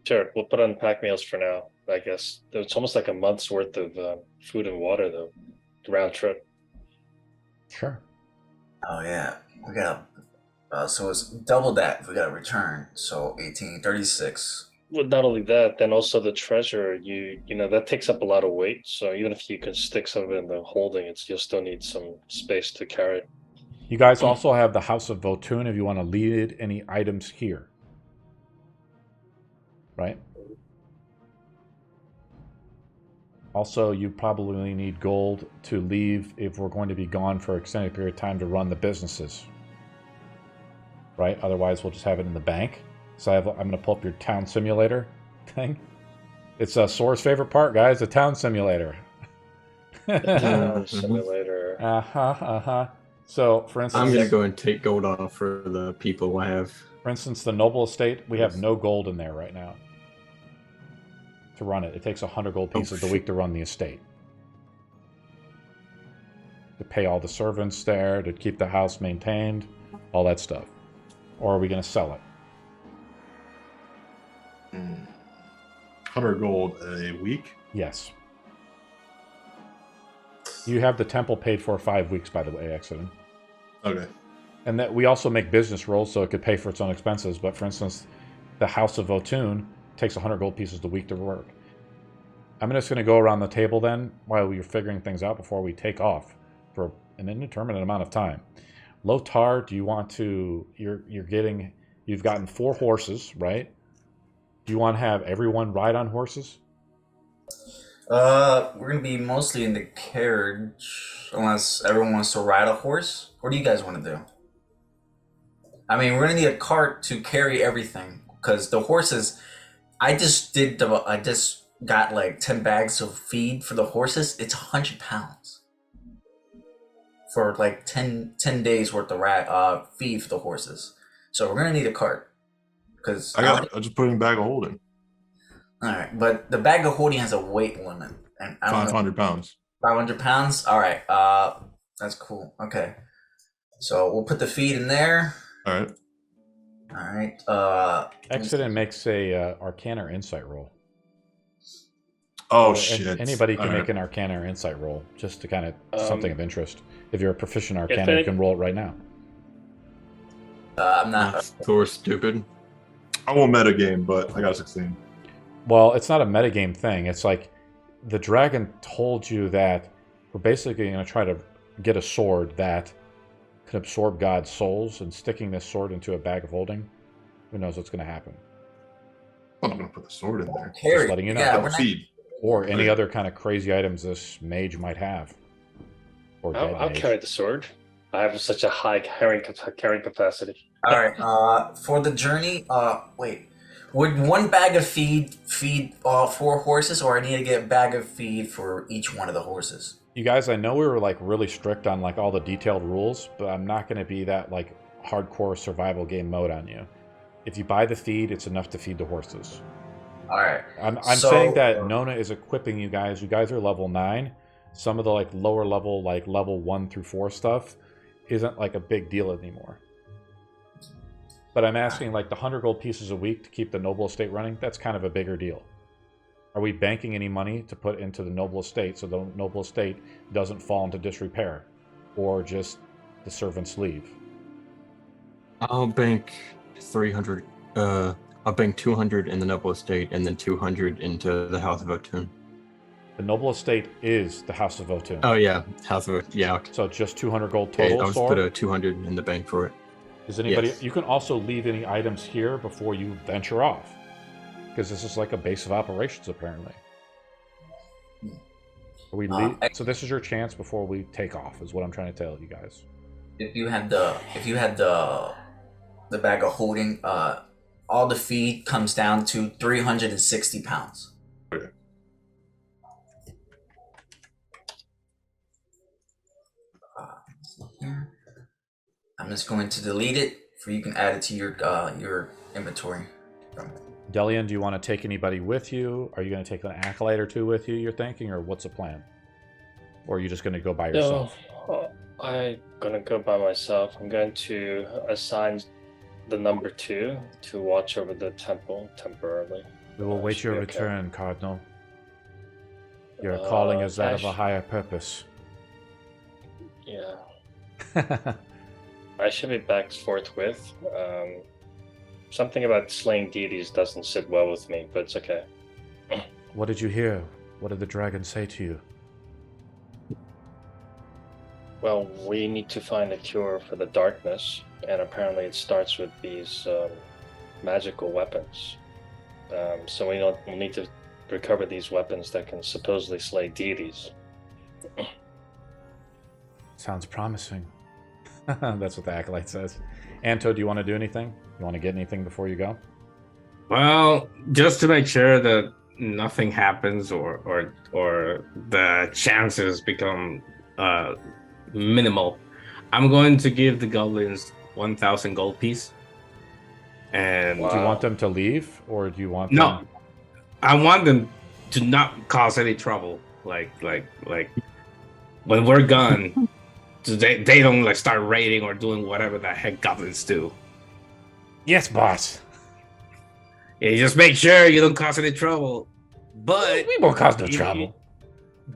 Sure, we'll put on pack meals for now. I guess it's almost like a month's worth of food and water, though, round trip. Sure. Oh yeah, we got. So it's double that if we got to return. So 1836. Well, not only that, then also the treasure. You know that takes up a lot of weight. So even if you can stick some of it in the holding, you'll still need some space to carry it. You guys also have the House of Votun if you want to lead any items here. Right? Also, you probably need gold to leave if we're going to be gone for an extended period of time to run the businesses. Right? Otherwise, we'll just have it in the bank. So I'm going to pull up your town simulator thing. It's Sora's favorite part, guys, the town simulator. Simulator. So, for instance, I'm gonna go and take gold off for the people I have. For instance, the noble estate, we have no gold in there right now to run it. It takes 100 gold pieces a week to run the estate. To pay all the servants there, to keep the house maintained, all that stuff. Or are we going to sell it? 100 gold a week? Yes. You have the temple paid for 5 weeks, by the way, Exodus. Okay. And that we also make business rolls so it could pay for its own expenses. But for instance, the House of Votun takes 100 gold pieces a week to work. I'm just going to go around the table then while we're figuring things out before we take off for an indeterminate amount of time. Lotar, do you want to? You've gotten 4 horses, right? Do you want to have everyone ride on horses? We're gonna be mostly in the carriage, unless everyone wants to ride a horse. What do you guys want to do? I mean, we're gonna need a cart to carry everything because the horses. I just got like 10 bags of feed for the horses. It's 100 pounds for like 10 days worth of feed for the horses. So we're gonna need a cart because I just put it in a bag of holding. All right, but the bag of holding has a weight limit, and I don't 500 pounds. 500 pounds. All right, that's cool. Okay, so we'll put the feed in there. All right. All right. Exodus makes a Arcana or Insight roll. Oh And shit! anybody can All make right. an Arcana or Insight roll, just to kind of something of interest. If you're a proficient If Arcana, any- you can roll it right now. I'm not. Thor's stupid. I won't metagame, but I got a 16. Well, it's not a metagame thing. It's like the dragon told you that we're basically going to try to get a sword that can absorb God's souls, and sticking this sword into a bag of holding, who knows what's going to happen. Well, I'm gonna put the sword in there. Carry. Just letting you know. Yeah, Put we're the not. feed. Or any Okay. other kind of crazy items this mage might have. Or dead I'll mage. carry the sword. I have such a high carrying capacity. All right. For the journey. Wait. Would one bag of feed all 4 horses, or I need to get a bag of feed for each one of the horses? You guys, I know we were like really strict on like all the detailed rules, but I'm not going to be that like hardcore survival game mode on you. If you buy the feed, it's enough to feed the horses. All right. I'm So- saying that Nona is equipping you guys. You guys are level 9. Some of the like lower level, like level 1 through 4 stuff isn't like a big deal anymore. But I'm asking like the 100 gold pieces a week to keep the noble estate running. That's kind of a bigger deal. Are we banking any money to put into the noble estate so the noble estate doesn't fall into disrepair, or just the servants leave? I'll bank 300. I'll bank 200 in the noble estate and then 200 into the House of Otun. The noble estate is the House of Votun. Oh yeah, House of yeah. Okay. So just 200 gold Okay, total. I'll just Sor? put a 200 in the bank for it. Does anybody? Yes. You can also leave any items here before you venture off, because this is like a base of operations apparently. We leave, so this is your chance before we take off, is what I'm trying to tell you guys. If you had the bag of holding, all the feed comes down to 360 pounds. Okay. Here. I'm just going to delete it for you can add it to your inventory. Delian, do you want to take anybody with you? Are you going to take an acolyte or 2 with you, you're thinking, or what's the plan? Or are you just going to go by yourself? No, I'm gonna go by myself. I'm going to assign the number 2 to watch over the temple temporarily. We will wait should your be okay. return, Cardinal. Your calling is that of a Ash- higher purpose. Yeah, I should be back forthwith. Something about slaying deities doesn't sit well with me, but it's okay. What did you hear? What did the dragon say to you? Well, we need to find a cure for the darkness, and apparently it starts with these magical weapons. So we'll need to recover these weapons that can supposedly slay deities. Sounds promising. That's what the acolyte says. Anto, do you want to do anything? You want to get anything before you go? Well, just to make sure that nothing happens or the chances become minimal, I'm going to give the goblins 1,000 gold piece. And Do you want them to leave, or do you want no, them... I want them to not cause any trouble. Like when we're gone, so they don't like start raiding or doing whatever the heck goblins do. Yes, boss. Yeah, you just make sure you don't cause any trouble. But We won't cause no if trouble.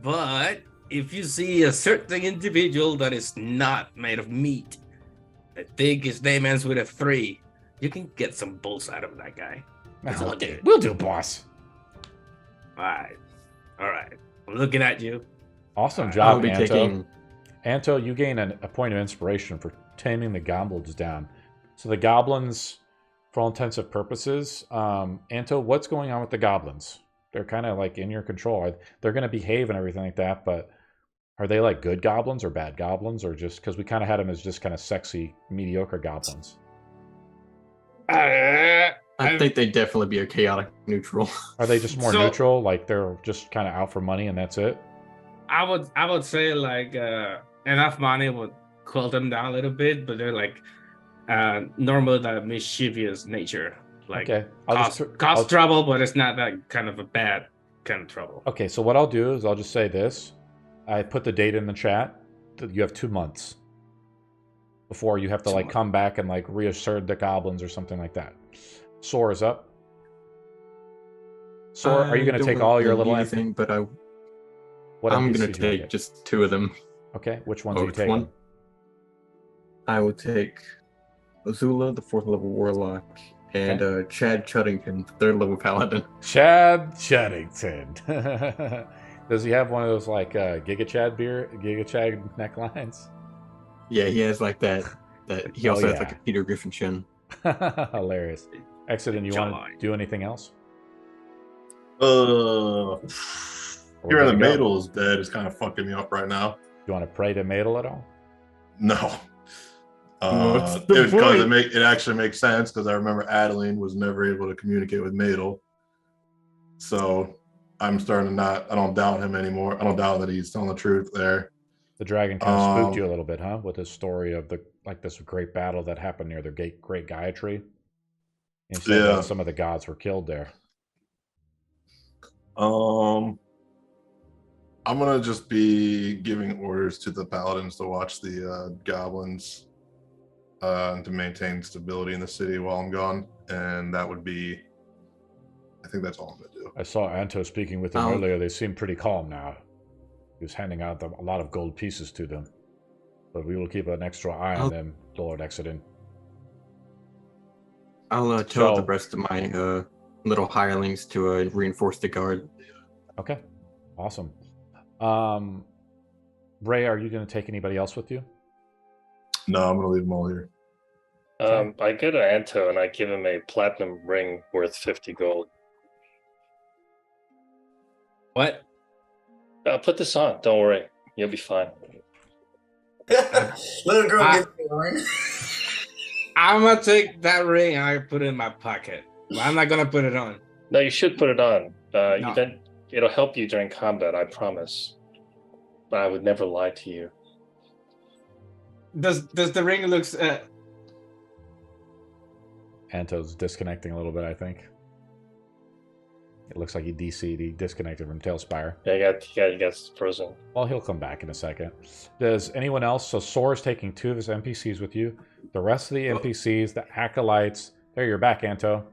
But if you see a certain individual that is not made of meat, I think his name ends with a 3, you can get some bolts out of that guy. It's all good. We'll do, boss. All right. I'm looking at you. Awesome I'll job, be Anto. taking. Anto, you gain a point of inspiration for taming the goblins down. So the goblins, for all intensive purposes, Anto, what's going on with the goblins? They're kind of like in your control. They're going to behave and everything like that, but are they like good goblins or bad goblins, or just because we kind of had them as just kind of sexy, mediocre goblins? I think they'd definitely be a chaotic neutral. Are they just more neutral, like they're just kind of out for money and that's it? I would say like enough money would cool them down a little bit, but they're like normally the mischievous nature. Like Okay, cause trouble, but it's not that kind of a bad kind of trouble. Okay, so what I'll do is I'll just say this. I put the date in the chat. You have 2 months before you have to like come back and like reassert the goblins or something like that. Soar is up. Soar, are you going to take all your little anything? But I'm NPCs going to you take get? just 2 of them. Okay, which ones are you Which taking? one? I will take Azula, the 4th level warlock, and Chad Chuddington, 3rd level paladin. Chad Chuddington. Does he have one of those like Giga Chad necklines? Yeah, he has like that. He also has yeah. like a Peter Griffin chin. Hilarious. Exodus, you want to do anything else? Hearing Or the good to go? Madel is dead is kind of fucking me up right now. You want to pray to Madel at all? No. What's It the was because point? it actually makes sense because I remember Adeline was never able to communicate with Madel. So I'm starting to I don't doubt him anymore. I don't doubt that he's telling the truth there. The dragon kind of spooked you a little bit, huh? With his story of this great battle that happened near the Great Gaia Tree. And said that some of the gods were killed there. I'm gonna just be giving orders to the paladins to watch the goblins and to maintain stability in the city while I'm gone, and that would be. I think that's all I'm gonna do. I saw Anto speaking with them earlier. They seem pretty calm now. He was handing out a lot of gold pieces to them. But we will keep an extra eye on them, Lord Exodin. I'll tell the rest of my little hirelings to reinforce the guard. Okay, awesome. Ray, are you going to take anybody else with you? No, I'm gonna leave them all here. I go to Anto and I give him a platinum ring worth 50 gold. What? Put this on. Don't worry. You'll be fine. Little girl gets the ring. I'm gonna take that ring and I put it in my pocket. But I'm not gonna put it on. No, you should put it on. No. Then it'll help you during combat, I promise. But I would never lie to you. Does the ring looks? Anto's disconnecting a little bit, I think. It looks like he disconnected from Tailspire. Yeah, he got frozen. Well, he'll come back in a second. Does anyone else? So Sora's taking 2 of his NPCs with you. The rest of the NPCs, the acolytes. There, you're back, Anto.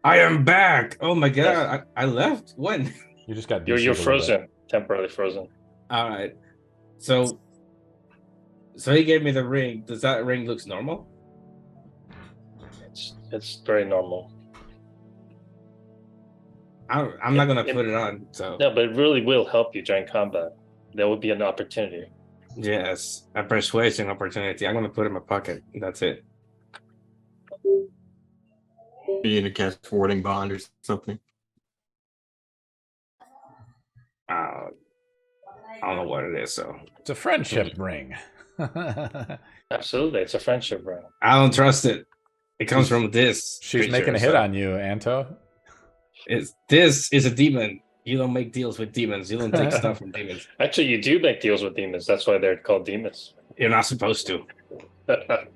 I am back. Oh my god! I left. When? You just got You're DC'd a little frozen. bit. temporarily frozen. All right. So he gave me the ring. Does that ring looks normal? It's very normal. I'm not gonna put it on. So No, but it really will help you during combat. There will be an opportunity. yes, a persuasion opportunity. I'm gonna put it in my pocket. That's it. Are you gonna cast warding bond or something? I don't know what it is. So It's a friendship ring. Absolutely, it's a friendship ring. I don't trust it. It comes from this. She's making a hit on you, Anto. This is a demon. You don't make deals with demons. You don't take stuff from demons. Actually, you do make deals with demons. That's why they're called demons. You're not supposed to. Let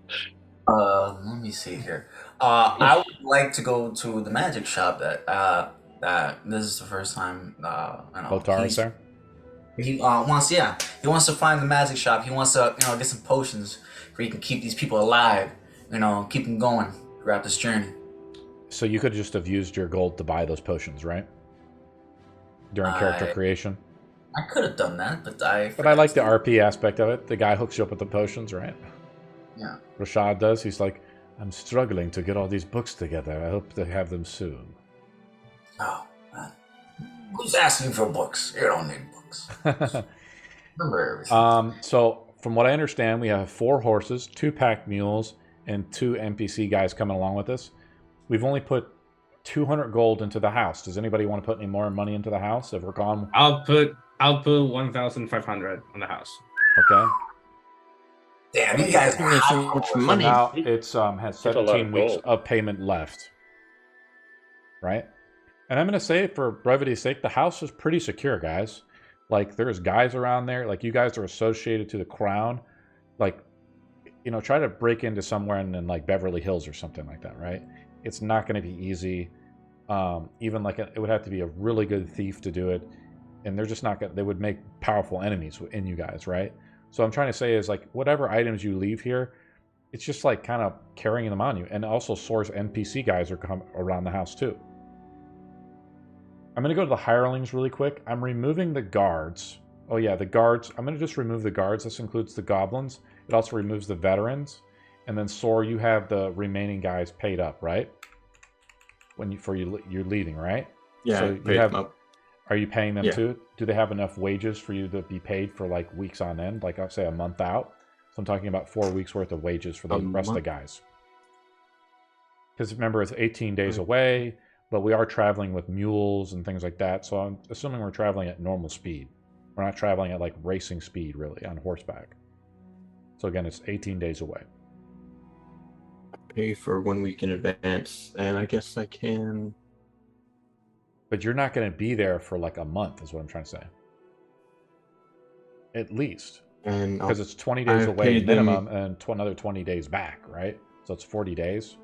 me see here. I would like to go to the magic shop. That this is the first time. Lotar's there. He wants to find the magic shop. He wants to get some potions where he can keep these people alive. Keep them going throughout this journey. So you could just have used your gold to buy those potions, right? During character creation. I could have done that, but I like the RP aspect of it. The guy hooks you up with the potions, right? Yeah. Rashad does. He's like, I'm struggling to get all these books together. I hope to have them soon. Oh, man. Who's asking for books? You don't need books. Remember everything. So from what I understand, we have 4 horses, 2 pack mules, and 2 NPC guys coming along with us. We've only put 200 gold into the house. Does anybody want to put any more money into the house? If we're gone, I'll put 1,500 on the house. Okay. Damn, you guys have so much So money. now it's has That's a lot 17 of weeks gold. of payment left. Right? And I'm going to say, for brevity's sake, the house is pretty secure, guys. Like, there's guys around there. Like, you guys are associated to the crown. Like, try to break into somewhere in like Beverly Hills or something like that, right? It's not going to be easy. Even like it would have to be a really good thief to do it. And they're just not going to, they would make powerful enemies in you guys, right? So I'm trying to say is like, whatever items you leave here, it's just like kind of carrying them on you. And also Source NPC guys are come around the house too. I'm going to go to the hirelings really quick. I'm removing the guards. Oh yeah, the guards. I'm going to just remove the guards. This includes the goblins. It also removes the veterans. And then Sor, you have the remaining guys paid up, right? You're leaving, right? Yeah, So I you paid have. them up. Are you paying them Yeah. too? Do they have enough wages for you to be paid for like weeks on end? Like I'll say a month out. So I'm talking about 4 weeks worth of wages for the A rest of the month? guys. Because remember, it's 18 days away, but we are traveling with mules and things like that. So I'm assuming we're traveling at normal speed. We're not traveling at like racing speed really on horseback. So again, it's 18 days away. Pay for 1 week in advance, and I guess I can. But you're not going to be there for like a month, is what I'm trying to say. At least. And Because it's 20 days I've away paid them- minimum and another 20 days back, right? So it's 40 days.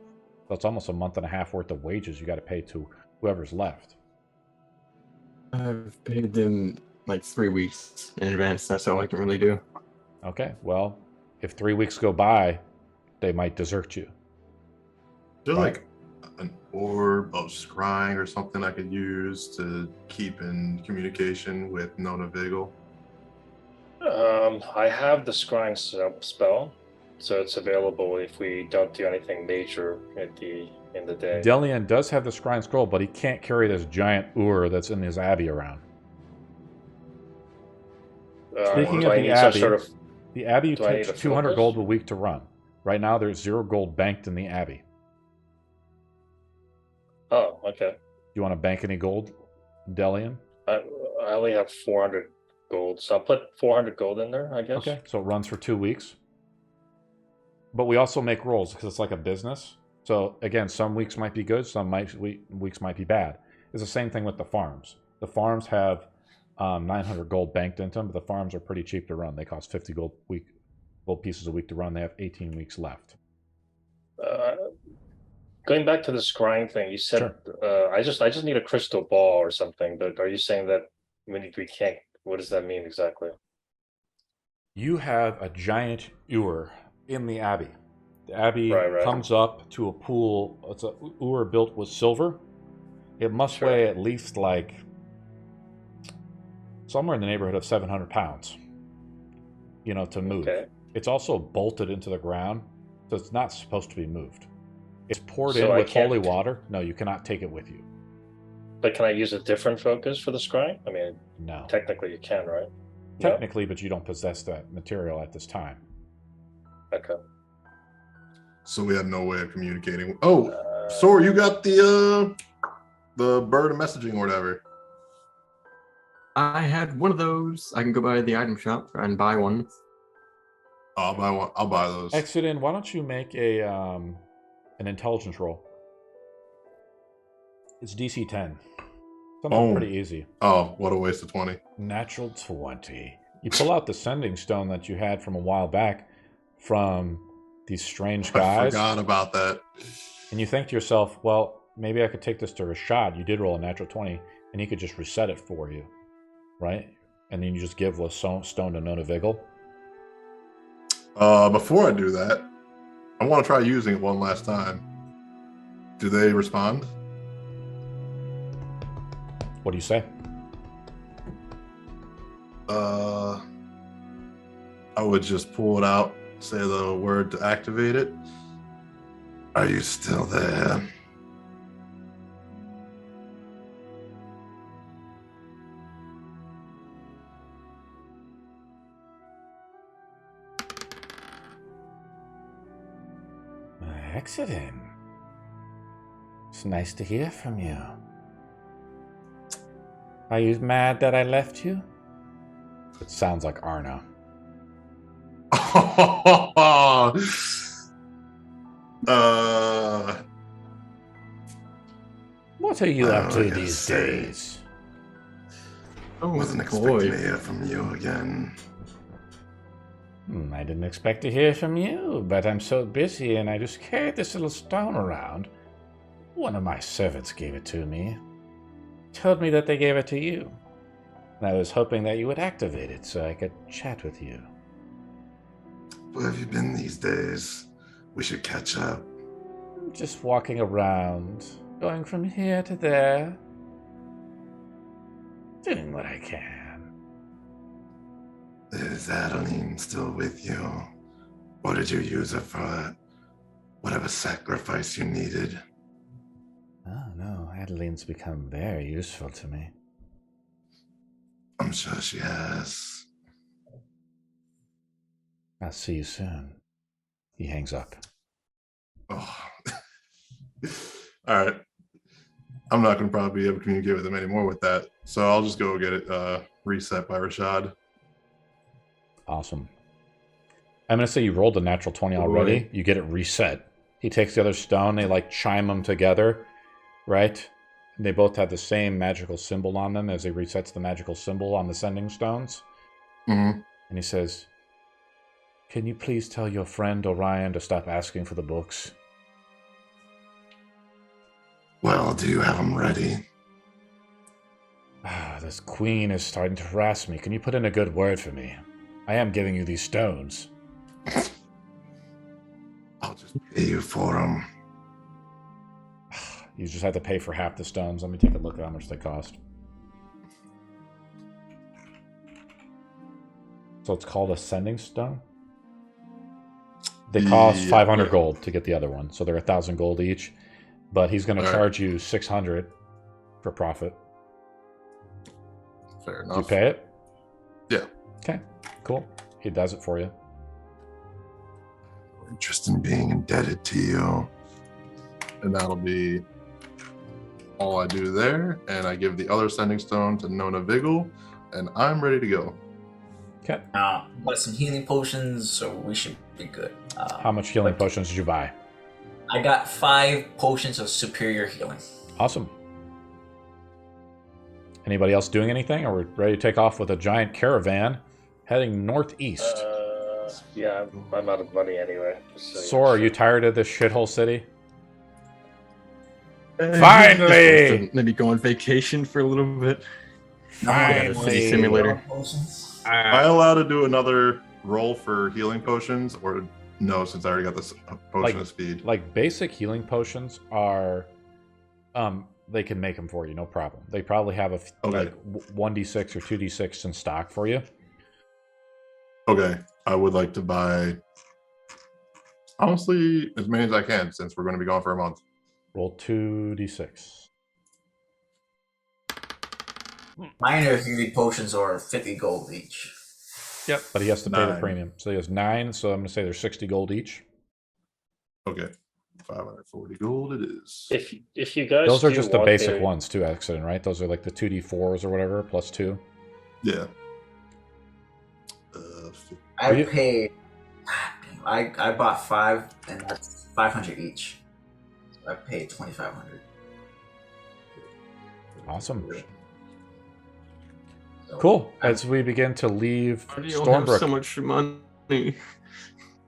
So it's almost a month and a half worth of wages you got to pay to whoever's left. I've paid them like 3 weeks in advance. That's all I can really do. Okay, well, if 3 weeks go by, they might desert you. Is there Right. like an orb of scrying or something I could use to keep in communication with Nona Vigil? I have the scrying spell, so it's available if we don't do anything major in the day. Delian does have the scrying scroll, but he can't carry this giant ur that's in his abbey around. Speaking do of I the need some abbey, sort of the abbey do I takes need a 200 focus? gold a week to run. Right now, there's 0 gold banked in the abbey. Oh, okay. You want to bank any gold, Delian? I only have 400 gold, so I'll put 400 gold in there, I guess. Okay, so it runs for 2 weeks. But we also make rolls because it's like a business. So again, some weeks might be good, some weeks might be bad. It's the same thing with the farms. The farms have 900 gold banked into them, but the farms are pretty cheap to run. They cost 50 gold pieces a week to run. They have 18 weeks left. Going back to the scrying thing, you said I just need a crystal ball or something. But are you saying that we can't? What does that mean exactly? You have a giant ewer in the abbey. The abbey Right. comes up to a pool. It's a ewer built with silver. It must Sure. weigh at least like somewhere in the neighborhood of 700 pounds. To move. Okay. It's also bolted into the ground, so it's not supposed to be moved. It's poured So in I with holy can't- water. No, you cannot take it with you. But can I use a different focus for the scry? I mean, No. technically you can, right? No? Technically, but you don't possess that material at this time. Okay. So we have no way of communicating. Oh, Uh, Sor, you got the bird of messaging or whatever. I had one of those. I can go by the item shop and buy one. I'll buy one. I'll buy those. Exodin, why don't you make an intelligence roll? It's DC 10. Something pretty easy. Oh, what a waste of 20. Natural 20. You pull out the sending stone that you had from a while back from these strange I guys, forgot about that. and you think to yourself, well, maybe I could take this to Rashad. You did roll a natural 20, and he could just reset it for you, right? And then you just give the stone to Nona Vigil. Before I do that, I want to try using it one last time. Do they respond? What do you say? I would just pull it out, say the word to activate it. Are you still there? Excellent. It's nice to hear from you. Are you mad that I left you? It sounds like Arna. What are you up I to gotta these say, days? Oh, Wasn't expecting to hear from you again. I didn't expect to hear from you, but I'm so busy and I just carried this little stone around. One of my servants gave it to me. Told me that they gave it to you. And I was hoping that you would activate it so I could chat with you. Where have you been these days? We should catch up. Just walking around, going from here to there. Doing what I can. Is Adeline still with you? Or did you use her for whatever sacrifice you needed? Oh no, Adeline's become very useful to me. I'm sure she has. I'll see you soon. He hangs up. Oh. All right. I'm not going to probably be able to communicate with him anymore with that. So I'll just go get it reset by Rashad. Awesome. I'm going to say you rolled a natural 20 already. Right. You get it reset. He takes the other stone. They like chime them together, right? And they both have the same magical symbol on them as he resets the magical symbol on the sending stones. Mm-hmm. And he says, "Can you please tell your friend Orion to stop asking for the books?" Well, do you have them ready? This queen is starting to harass me. Can you put in a good word for me? I am giving you these stones. I'll just pay you for them. You just have to pay for half the stones. Let me take a look at how much they cost. So it's called a sending stone? They cost 500 gold to get the other one. So they're 1,000 gold each. But he's going to charge you 600 for profit. Fair Do enough. you pay it? Yeah. Okay, cool. He does it for you. Interest in being indebted to you. And that'll be all I do there. And I give the other sending stone to Nona Vigil. And I'm ready to go. Okay. Got some healing potions, so we should be good. How much healing potions did you buy? I got 5 potions of superior healing. Awesome. Anybody else doing anything? Or we're ready to take off with a giant caravan heading northeast? Yeah, I'm out of money anyway. So, yeah, Sor, are you sure. tired of this shithole city? Finally! Maybe go on vacation for a little bit. Finally! Simulator. Potions. Am I allowed to do another roll for healing potions? Or no, since I already got this potion of speed? Like basic healing potions are they can make them for you, no problem. They probably have Okay. like 1d6 or 2d6 in stock for you. Okay, I would like to buy, honestly, as many as I can, since we're going to be gone for a month. Roll 2d6. Minor healing potions are 50 gold each. Yep. But he has to pay the 9. premium. So he has 9, so I'm going to say there's 60 gold each. Okay, 540 gold it is. If you guys Those are do just the want basic to- ones too, accident, right? Those are like the 2d4s or whatever, plus 2. Yeah. I paid. I bought 5, and that's 500 each. So I paid 2,500. Awesome. So Cool. As we begin to leave Why do you all have Stormbrook, so much money?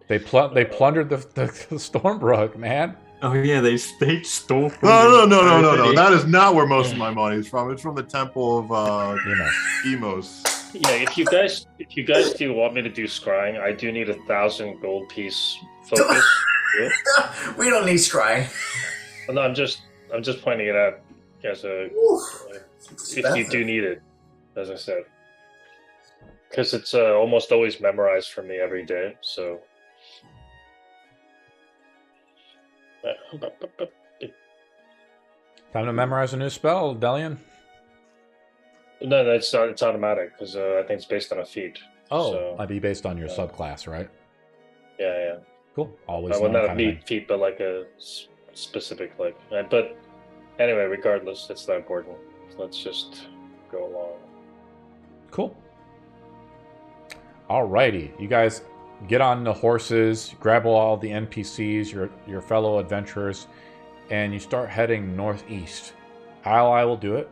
they plundered the Stormbrook, man. Oh yeah, they stole. From No. the That is not where most of my money is from. It's from the Temple of Emos. Yeah, if you guys do want me to do scrying, I do need 1,000 gold piece focus. Yeah. we don't need scrying. No, I'm just pointing it out as a if you do need it, as I said, because it's almost always memorized for me every day. So. Time to memorize a new spell, Delian. No, it's automatic because I think it's based on a feat. Oh, So, might be based on your yeah. subclass, right? yeah. Cool. Always Well, learn not a kind of thing. feat, but like a specific like. But anyway, regardless, it's not important. Let's just go along. Cool. Alrighty, you guys get on the horses, grab all the NPCs, your fellow adventurers, and you start heading northeast. How I will do it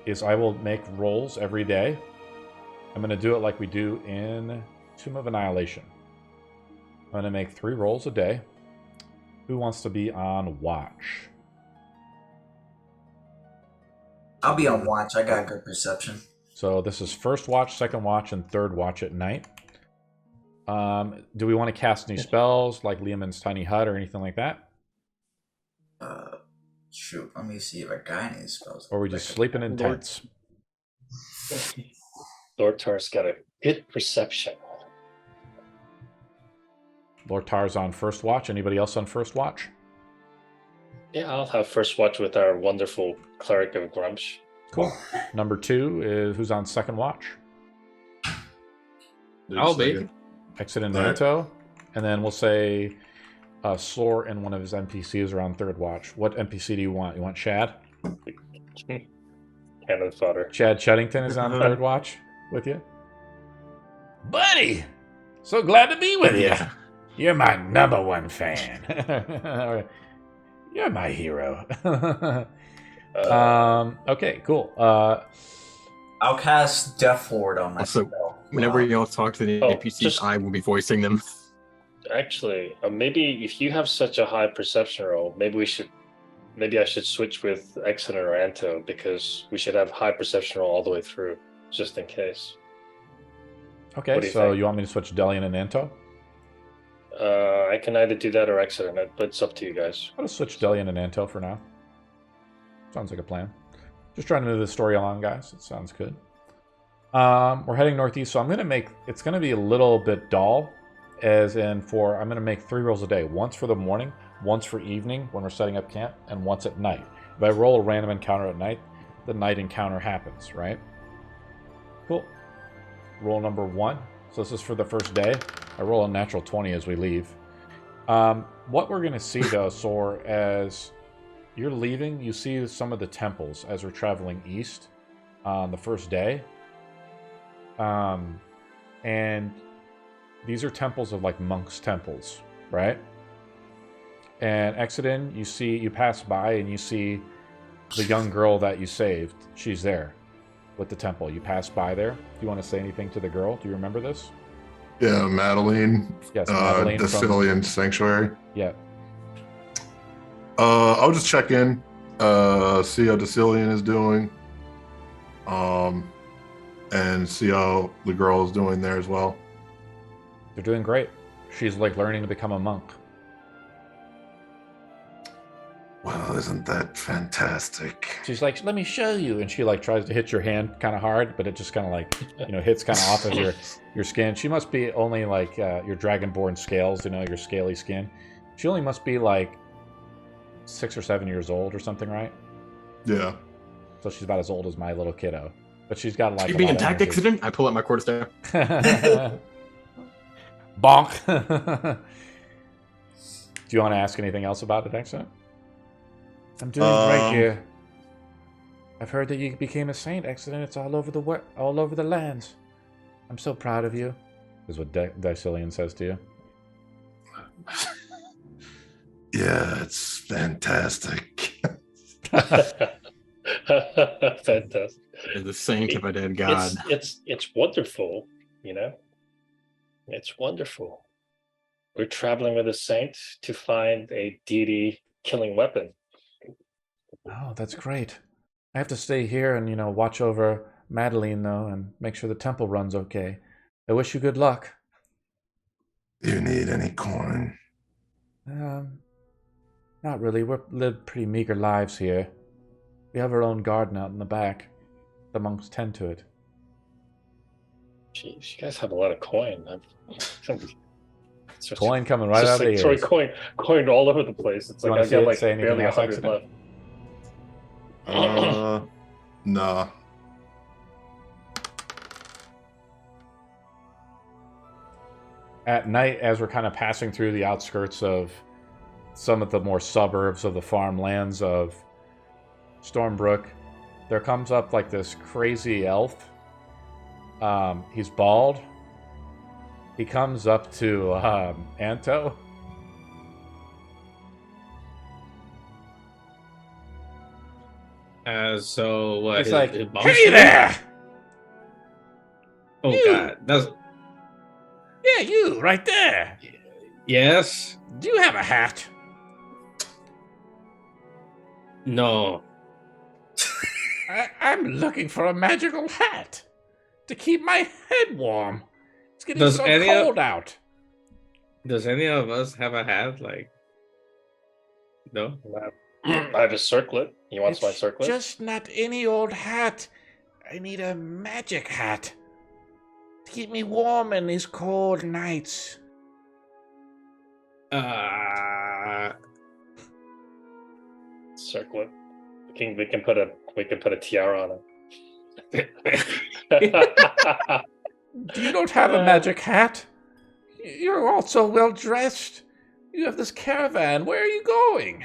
is I will make rolls every day. I'm going to do it like we do in Tomb of Annihilation. I'm going to make 3 rolls a day. Who wants to be on watch? I'll be on watch. I got good perception. So this is first watch, second watch, and third watch at night. Do we want to cast any spells like Leomund's Tiny Hut or anything like that? Shoot, let me see if I got any spells. Or are we just sleeping in tents? Lord Tar's got a good perception. Lord Tar's on first watch. Anybody else on first watch? Yeah, I'll have first watch with our wonderful cleric of Grumsh. Cool. Number 2 is who's on second watch? I'll be. Exit and All right. Nanto. And then we'll say Soar and one of his NPCs are on third watch. What NPC do you want? You want Chad? Cannon fodder. Chad Cheddington is on third watch with you? Buddy! So glad to be with you. You're my number 1 fan. You're my hero. Okay, cool. I'll cast Death Ward on my Also, spell. Whenever y'all talk to the Oh, NPCs, just- I will be voicing them. Actually, maybe if you have such a high perception roll, maybe I should switch with Exeter or Anto because we should have high perception roll all the way through, just in case. Okay, What do you so think? you want me to switch Delian and Nanto? I can either do that or Exeter, but it's up to you guys. I'll just switch Delian and Nanto for now. Sounds like a plan. Just trying to move the story along, guys. It sounds good. We're heading northeast, so I'm going to make... It's going to be a little bit dull, as in for... I'm going to make 3 rolls a day. Once for the morning, once for evening when we're setting up camp, and once at night. If I roll a random encounter at night, the night encounter happens, right? Cool. Roll number 1. So this is for the first day. I roll a natural 20 as we leave. What we're going to see, though, Soar, as you're leaving, you see some of the temples as we're traveling east on the first day. And these are temples of like monks' temples, right? And Exodin, you pass by and you see the young girl that you saved. She's there with the temple. You pass by there. Do you want to say anything to the girl? Do you remember this? Yeah, Madeline. Yes, Madeline the from- Cillian Sanctuary. Yeah. I'll just check in, see how Decillian is doing, and see how the girl is doing there as well. They're doing great. She's like learning to become a monk. Well, isn't that fantastic? She's like, let me show you. And she like tries to hit your hand kind of hard, but it just kind of like, hits kind of off of your skin. She must be only like your dragonborn scales, your scaly skin. She only must be like 6 or 7 years old or something, right? Yeah. So she's about as old as my little kiddo. But she's got like You a being lot a of tactic energy. accident? I pull out my quarterstaff. Bonk. Do you want to ask anything else about it, Excellent? I'm doing great here. I've heard that you became a saint, Excellent. It's all over the lands. I'm so proud of you. Is what Dicillion says to you. Yeah, it's fantastic. Fantastic. You're the saint of a dead god. It's wonderful, It's wonderful. We're traveling with a saint to find a deity killing weapon. Oh, that's great. I have to stay here and, watch over Madeline, though, and make sure the temple runs okay. I wish you good luck. Do you need any corn? Not really. We live pretty meager lives here. We have our own garden out in the back. The monks tend to it. Jeez, you guys have a lot of coin. Coin coming right out of the ears. Sorry, coin all over the place. It's You like wanna I've got like say anything barely else, 100 Accident? left. Nah. At night, as we're kind of passing through the outskirts of some of the more suburbs of the farmlands of Stormbrook, there comes up like this crazy elf. He's bald. He comes up to Anto. So what? He's his- like, his boss- "Hey there! Oh You. God, that's Yeah, you right there. yes. Do you have a hat?" No. I'm looking for a magical hat to keep my head warm. It's getting Does so any cold out. Does any of us have a hat? Like, no. I have a circlet. He wants my circlet. Just not any old hat. I need a magic hat to keep me warm in these cold nights. Circlet. We can put a tiara on it. You don't have a magic hat. You're all so well dressed. You have this caravan. Where are you going?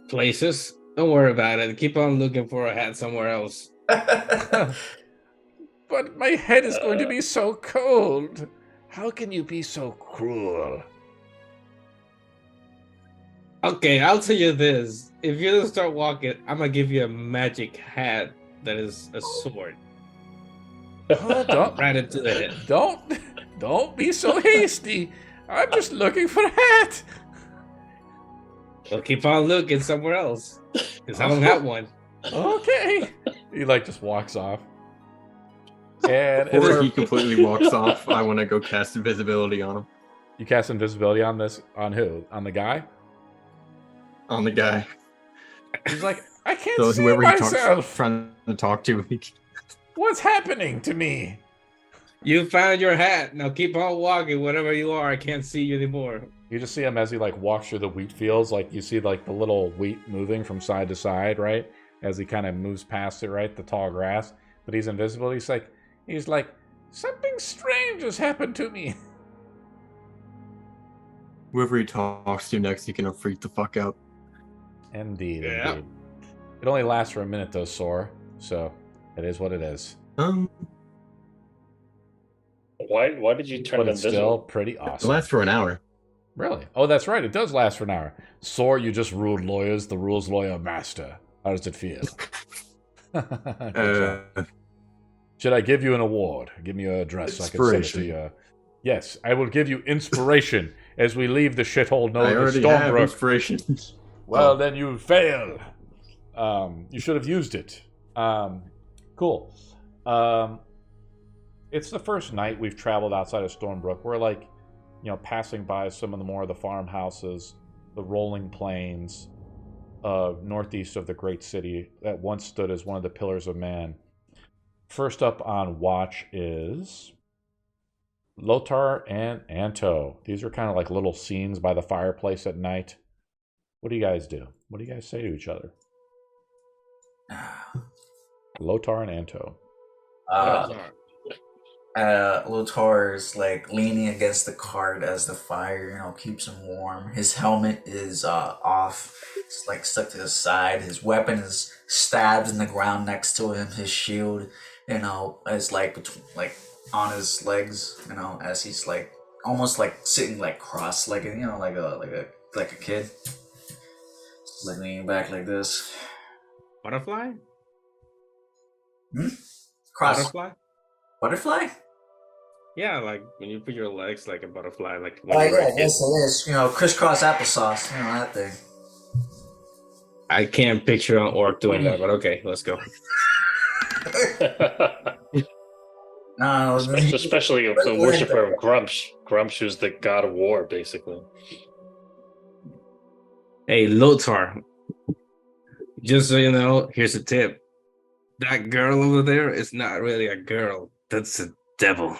Places. Don't worry about it. Keep on looking for a hat somewhere else. But my head is going to be so cold. How can you be so cruel? Okay, I'll tell you this. If you don't start walking, I'm gonna give you a magic hat that is a sword. Don't, Right into the head. don't be so hasty. I'm just looking for a hat. Well, keep on looking somewhere else. Because I don't have one. Okay. He just walks off. And Before he completely walks off, I want to go cast invisibility on him. you cast invisibility on who? On the guy? On the guy. He's like, I can't So see whoever he myself. talks, trying to talk to, What's happening to me? You found your hat. Now keep on walking. Whatever you are, I can't see you anymore. You just see him as he walks through the wheat fields. You see the little wheat moving from side to side, right? As he kind of moves past it, right? The tall grass. But he's invisible. He's like, something strange has happened to me. whoever he talks to next, he can freak the fuck out. Indeed, Yeah. indeed. It only lasts for a minute though, Sor. So it is what it is. Why did you turn But it it's still invisible? pretty It awesome. lasts for an hour. Really? Oh, that's right. It does last for an hour. Sor, you just ruled lawyers, the rules lawyer master. How does it feel? Good job. Should I give you an award? Give me your address so I can send it to Inspiration. you. Yes, I will give you inspiration as we leave the shithole I known as already have Stormbrook. inspiration. Well, then you fail. You should have used it. Cool. It's the first night we've traveled outside of Stormbrook. We're passing by some of the more of the farmhouses. the rolling plains northeast of the great city that once stood as one of the pillars of man. First up on watch is Lotar and Anto. These are kind of like little scenes by the fireplace at night. What do you guys do? What do you guys say to each other? Lotar and Anto. Lotar's like leaning against the cart as the fire, keeps him warm. His helmet is off. It's like stuck to the side. His weapon is stabbed in the ground next to him. His shield, is like on his legs, as he's like almost like sitting like cross-legged, like a kid. Just like leaning back like this. Butterfly? Butterfly? Butterfly? Yeah, like when you put your legs like a butterfly, like Oh yeah, yes it is. Crisscross applesauce, that thing. I can't picture an orc doing that, but okay, let's go. No, especially the worshiper of Grumsh. Grumsh is the god of war, basically. Hey, Lothar, just so you know, here's a tip. That girl over there is not really a girl. That's a devil.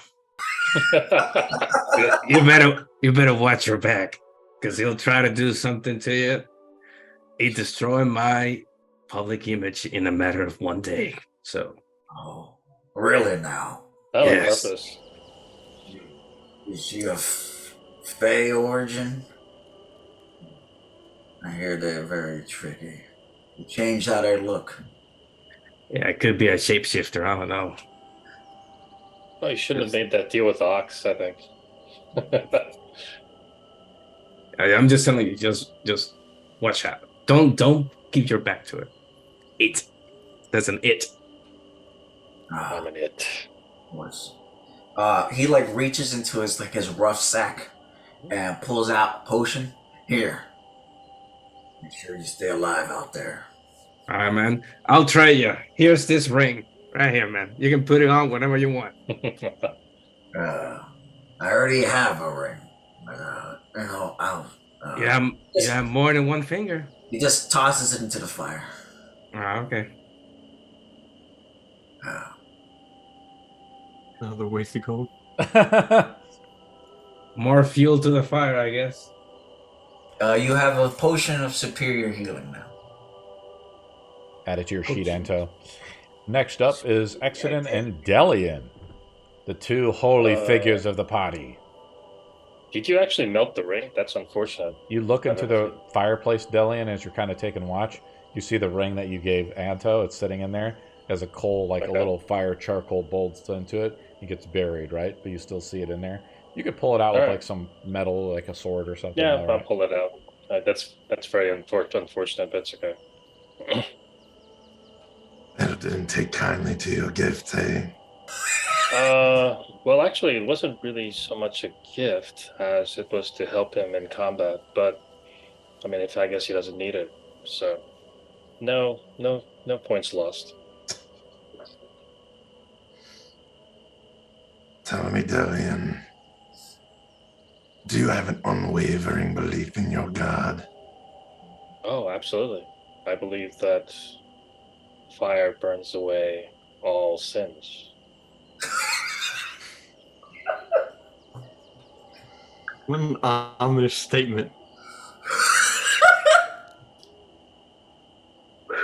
You better watch your back, because he'll try to do something to you. He destroyed my public image in a matter of one day. So. Oh, really now? Oh, yes. On purpose. Is she of Fey origin? I hear they're very tricky. You change how they look. Yeah, it could be a shapeshifter. I don't know. Oh, you shouldn't have made that deal with Ox, I think. I'm just telling you, just watch out. Don't keep your back to it. It. That's an it. I'm an it. He like reaches into his rough sack and pulls out a potion. Here. Make sure you stay alive out there. All right, man. I'll try you. Here's this ring right here, man. You can put it on whenever you want. I already have a ring. I'll. You have more than one finger. He just tosses it into the fire. Okay. Another wasted gold. More fuel to the fire, I guess. You have a potion of superior healing now. Add it to your sheet, Anto. Next up is Exodin and Delian, the two holy figures of the party. Did you actually melt the ring? That's unfortunate. You look into the fireplace, Delian, as you're kind of taking watch. You see the ring that you gave Anto. It's sitting in there. There's a coal, like a little fire charcoal bolts into it. It gets buried, right? But you still see it in there. You could pull it out with like some metal, like a sword or something. Yeah, I'll pull it out. That's very unfortunate, but it's okay. And it didn't take kindly to your gift, eh? Well, actually, it wasn't really so much a gift as it was to help him in combat. But I mean, I guess he doesn't need it, so no points lost. Tell me, Delian, do you have an unwavering belief in your God? Oh, absolutely. I believe that fire burns away all sins. What an ominous statement.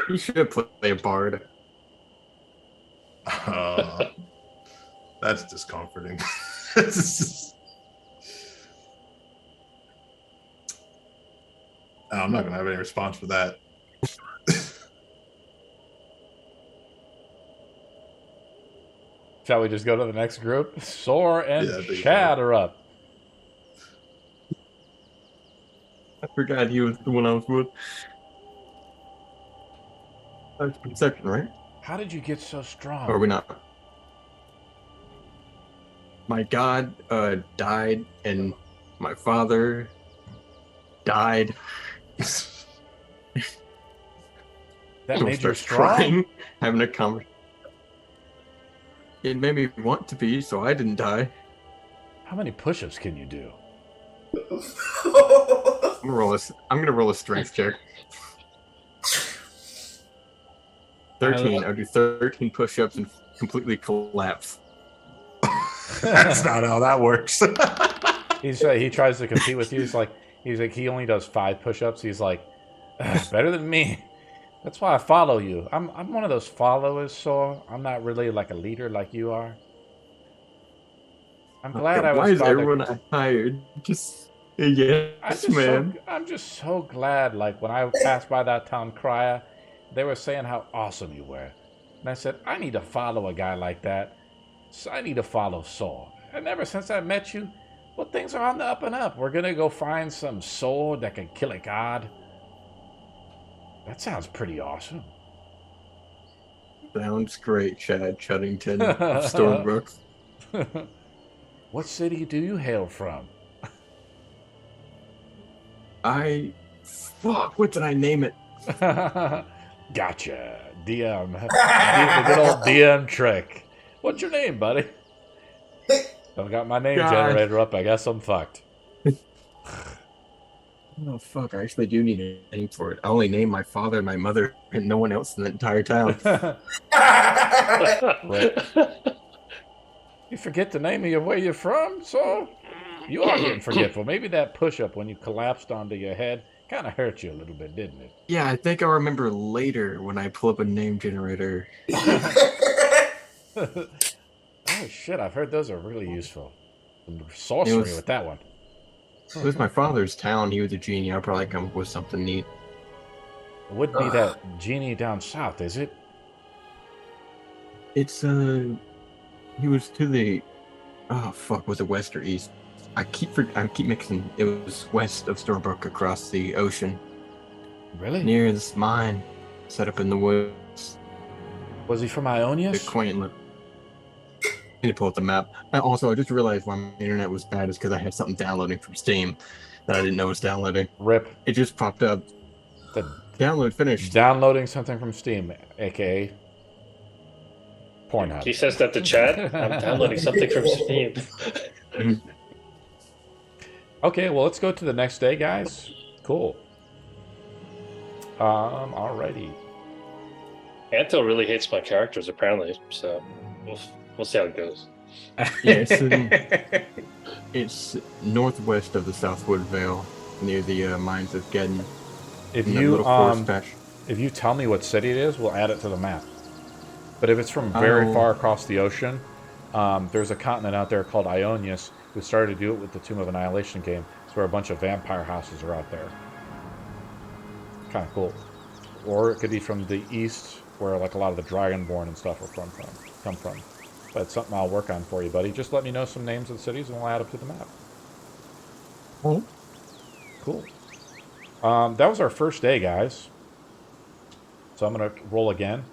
You should play a bard. That's discomforting. I'm not going to have any response for that. Shall we just go to the next group? Soar and Yeah, Chad are up. I forgot he was the one I was with. That's perception, right? How did you get so strong? Or are we not? My god died, and my father died. That made you strong? Crying, having a conversation. It made me want to be, so I didn't die. How many push-ups can you do? I'm gonna roll a strength check. 13. I'll do 13 push-ups and completely collapse. That's not how that works. He tries to compete with you. He's like he only does 5 push-ups. He's like, better than me. That's why I follow you. I'm one of those followers, so I'm not really like a leader like you are. I'm glad I was. Why is about to- everyone I hired just yes, man? I'm just so glad. Like when I passed by that town crier, they were saying how awesome you were, and I said I need to follow a guy like that. So I need to follow Saul. And ever since I met you, well, things are on the up and up. We're gonna go find some sword that can kill a god. That sounds pretty awesome. Sounds great, Chad Chuddington of Stormbrook. What city do you hail from? What did I name it? Gotcha. DM. The good old DM trick. What's your name, buddy? Don't got my name generator up. I guess I'm fucked. Oh, fuck. I actually do need a name for it. I only named my father and my mother and no one else in the entire town. You forget the name of where you're from, so you are getting forgetful. Maybe that push-up when you collapsed onto your head kind of hurt you a little bit, didn't it? Yeah, I think I'll remember later when I pull up a name generator. Oh, shit. I've heard those are really useful. Some sorcery with that one. It was my father's town. He was a genie. I'll probably come up with something neat. It wouldn't be that genie down south, is it? It's, he was to the, was it west or east? I keep mixing. It was west of Storebrook across the ocean. Really? Near this mine, set up in the woods. Was he from The Ionius? quaint look. I need to pull up the map. I just realized why my internet was bad is because I had something downloading from Steam that I didn't know was downloading. Rip. It just popped up. The Download finished. downloading something from Steam, aka Pornhub. He says that to Chad. I'm downloading something from Steam. Okay, well, let's go to the next day, guys. Cool. Alrighty. Antil really hates my characters, apparently. So we'll see how it goes. Yeah, it's northwest of the Southwood Vale, near the mines of Gedden. If in that you little forest patch. if you tell me what city it is, we'll add it to the map. But if it's from very far across the ocean, there's a continent out there called Ionius who started to do it with the Tomb of Annihilation game. It's where a bunch of vampire houses are out there. Kind of cool. Or it could be from the east, where like a lot of the Dragonborn and stuff are come from. But it's something I'll work on for you, buddy. Just let me know some names of the cities, and we'll add them to the map. Oh. Cool. That was our first day, guys. So I'm going to roll again.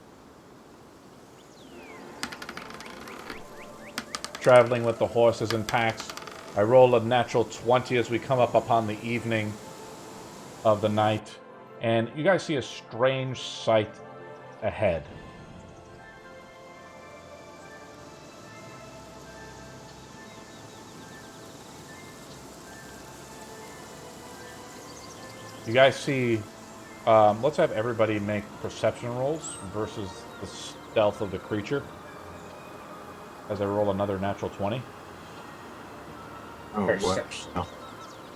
Traveling with the horses and packs. I roll a natural 20 as we come up upon the evening of the night. And you guys see a strange sight ahead. You guys see, let's have everybody make perception rolls versus the stealth of the creature. As I roll another natural 20. Oh, Perception. what?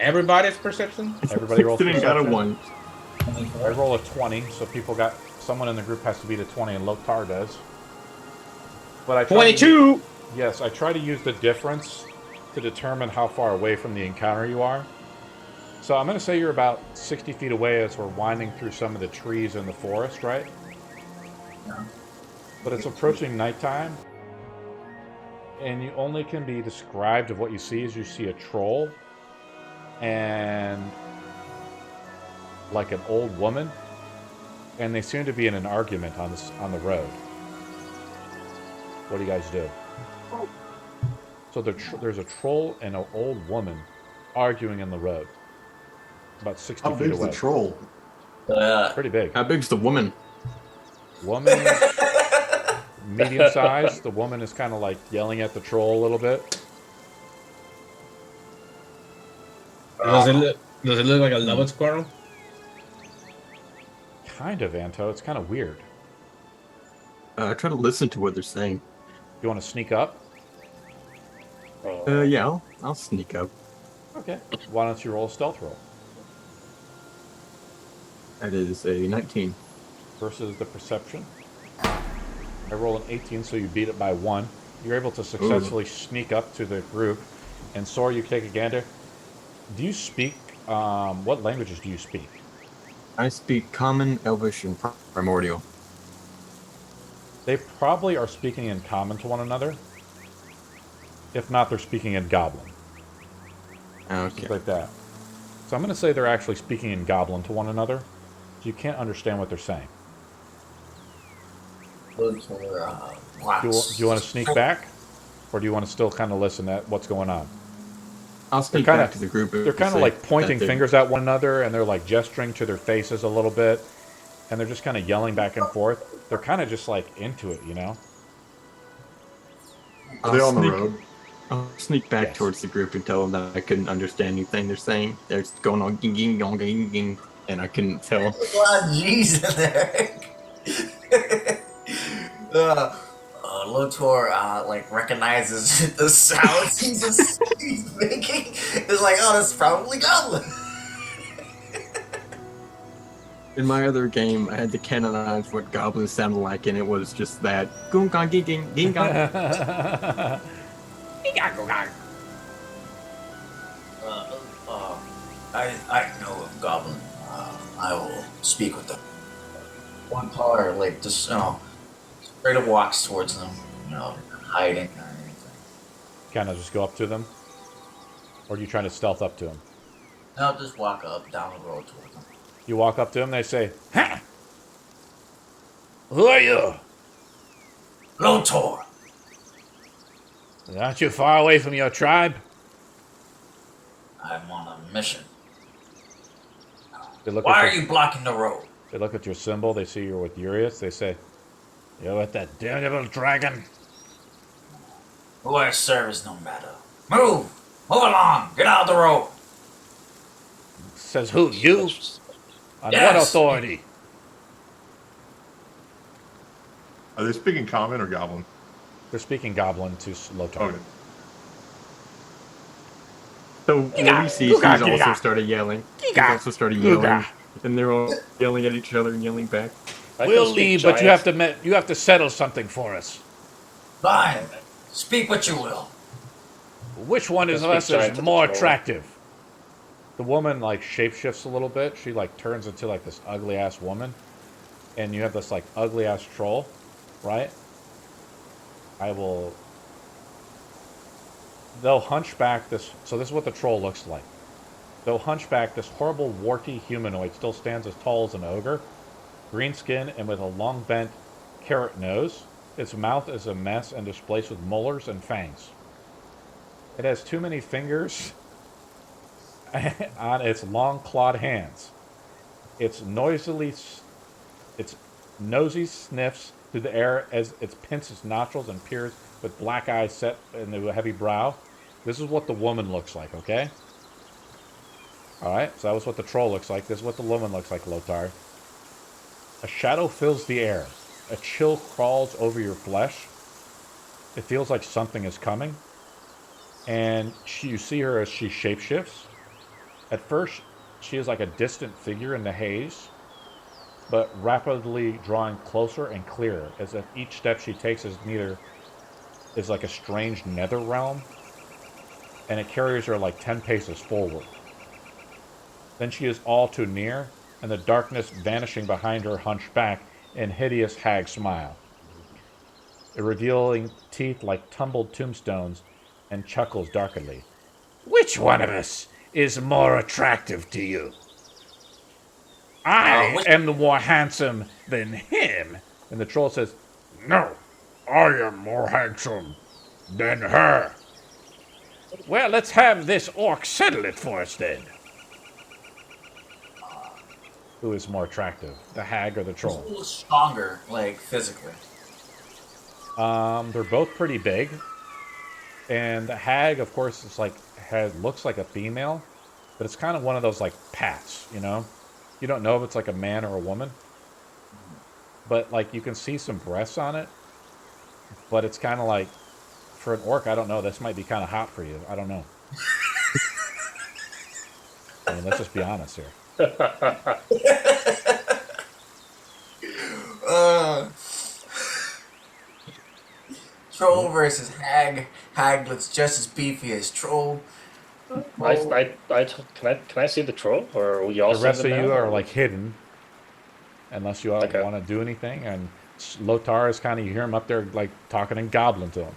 Everybody's perception? Everybody rolls Didn't got a perception. 1. I roll a 20, so someone in the group has to beat a 20, and Loktar does. But I try 22! Yes, I try to use the difference to determine how far away from the encounter you are. So I'm going to say you're about 60 feet away as we're winding through some of the trees in the forest, right? Yeah. But it's approaching nighttime, and you only can be described of what you see as you see a troll and like an old woman, and they seem to be in an argument on the road. What do you guys do? So there's a troll and an old woman arguing in the road, about 60 How feet big's away. the troll? Pretty big. How big's the woman? Woman, medium sized. The woman is kind of like yelling at the troll a little bit. Does it look like a lava squirrel? Kind of, Anto. It's kind of weird. I try to listen to what they're saying. You want to sneak up? Yeah, I'll sneak up. Okay. Why don't you roll a stealth roll That is a 19. versus the perception? I roll an 18, so you beat it by 1. You're able to successfully sneak up to the group. And Sora, you take a gander. Do you speak, what languages do you speak? I speak Common, Elvish, and Primordial. They probably are speaking in common to one another. If not, they're speaking in Goblin. Okay. Just like that. So I'm going to say they're actually speaking in Goblin to one another. So you can't understand what they're saying. Look for Do you want to sneak back? Or do you want to still kind of listen at what's going on? I'll sneak kinda- back to the group. They're kind of like pointing fingers at one another, and they're like gesturing to their faces a little bit. And they're just kind of yelling back and forth. They're kind of just like into it, you know? Are they on the road? I'll sneak back Yes. towards the group and tell them that I couldn't understand anything they're saying. They're just going on ging ging gong ging ging, and I couldn't tell. There's a lot of G's in there. Lotor like recognizes the sounds he's making. It's like, oh, that's probably Goblin. In my other game, I had to canonize what goblins sounded like, and it was just that gung gong ging ging ging gong. I know of Goblin. I will speak with them. One part, like just straight up walks towards them, hiding or anything. Kind of just go up to them? Or are you trying to stealth up to them? No, just walk up down the road towards them. You walk up to them, they say, "Ha! Who are you? Lotor, Aren't you far away from your tribe?" I'm on a mission. They look Why at are you blocking the road? They look at your symbol, they see you're with Urius, they say, "You're with that daredevil dragon?" Who I serve is no matter. Move! Move along! Get out of the road! Says who, you? On what Yes. authority? Are they speaking common or goblin? They're speaking Goblin to Lotar. Okay. So when we see, he's also started yelling. He's also started yelling, and they're all yelling at each other and yelling back. I can We'll speak leave, giant. but you have to settle something for us. Fine. Speak what you will. Which one of Speak us giant is to the more troll. attractive? The woman like shapeshifts a little bit. She like turns into like this ugly ass woman, and you have this like ugly ass troll, right? They'll hunchback this. So this is what the troll looks like. They'll hunchback this horrible warty humanoid. Still stands as tall as an ogre, green skin and with a long bent carrot nose. Its mouth is a mess and displaced with molars and fangs. It has too many fingers on its long clawed hands. Its nosy sniffs through the air as it pinches its nostrils and peers with black eyes set into a heavy brow. This is what the woman looks like, okay? Alright, so that was what the troll looks like. This is what the woman looks like, Lotar. A shadow fills the air. A chill crawls over your flesh. It feels like something is coming. And you see her as she shapeshifts. At first, she is like a distant figure in the haze, but rapidly drawing closer and clearer, as if each step she takes is like a strange nether realm, and it carries her like 10 paces forward. Then she is all too near, and the darkness vanishing behind her hunchback in hideous hag smile, revealing teeth like tumbled tombstones, and chuckles darkly. Which one of us is more attractive to you? I am the more handsome than him. And the troll says, No, I am more handsome than her. Well, let's have this orc settle it for us then. Who is more attractive, the hag or the troll? Who's stronger, like physically? They're both pretty big. And the hag, of course, is looks like a female. but it's kind of one of those like pats, you know? You don't know if it's like a man or a woman, but like you can see some breasts on it, but it's kind of like, for an orc, I don't know, this might be kind of hot for you. I don't know. I mean, let's just be honest here. Troll versus hag. Hag looks just as beefy as troll. Can I see the troll, or will y'all The see rest of them you now, are or- like hidden, unless you Okay. want to do anything. And Lotar is kind of, you hear him up there like talking in Goblin to him.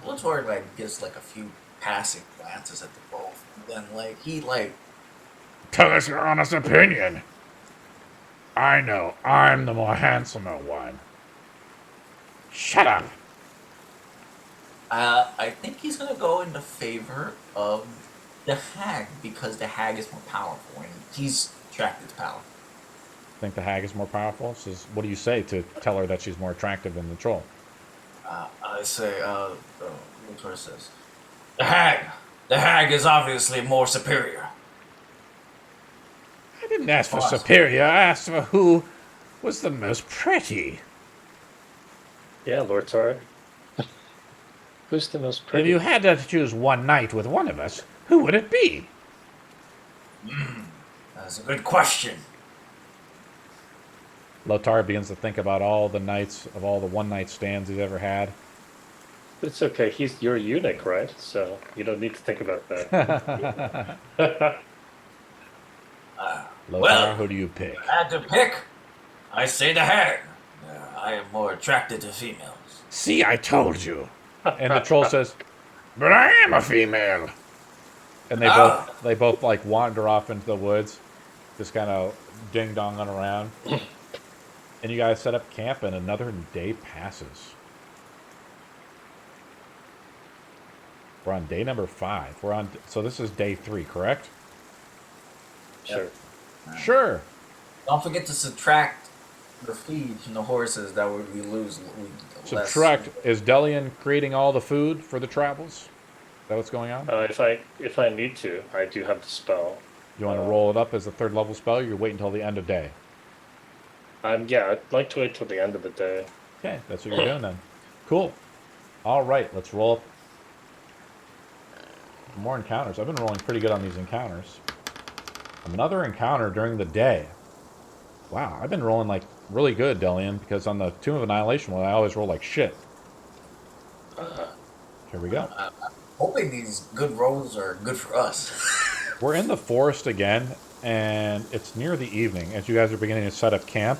Lotor like gives like a few passing glances at the both. Then like he like Tell us your honest opinion. I know I'm the more handsomer one. Shut up. I think he's gonna go in the favor of the hag because the hag is more powerful and he's attracted to power. Think the hag is more powerful? Says, what do you say to tell her that she's more attractive than the troll? I say, Lotor says, the hag is obviously more superior. I didn't ask for superior. I asked for who was the most pretty. Yeah, Lord Tar. Who's the most If pretty? you had to choose one night with one of us, who would it be? That's a good question. Lotar begins to think about all the nights of all the one-night stands he's ever had. But it's okay. You're a eunuch, right? So you don't need to think about that. Lotar, Well, who do you pick? I had to pick. I say the hag. I am more attracted to females. See, I told you. And the troll says, but I am a female. And they both like wander off into the woods, just kind of ding-donging around. And you guys set up camp, and another day passes. We're on day number 5. So this is day 3, correct? Sure. Sure. Don't forget to subtract the feed from the horses. That would we lose. Subtract. Is Delian creating all the food for the travels? Is that what's going on? If I need to, I do have the spell. You want to roll it up as a 3rd level spell? Or you wait until the end of day. Yeah, I'd like to wait till the end of the day. Okay, that's what you're doing then. Cool. All right, let's roll up more encounters. I've been rolling pretty good on these encounters. Another encounter during the day. Wow, I've been rolling like really good, Delian, because on the Tomb of Annihilation one, I always roll like shit. Here we go. Hoping these good rolls are good for us. We're in the forest again, and it's near the evening as you guys are beginning to set up camp.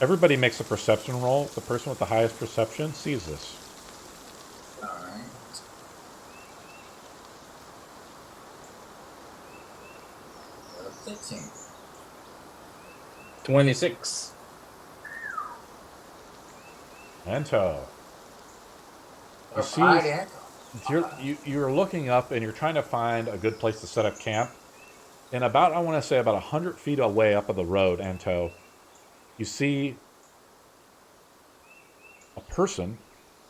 Everybody makes a perception roll. The person with the highest perception sees this. Alright. 15. 26. Anto. You see, Alright, you're looking up and you're trying to find a good place to set up camp. And about, I want to say about 100 feet away up of the road, Anto, you see a person,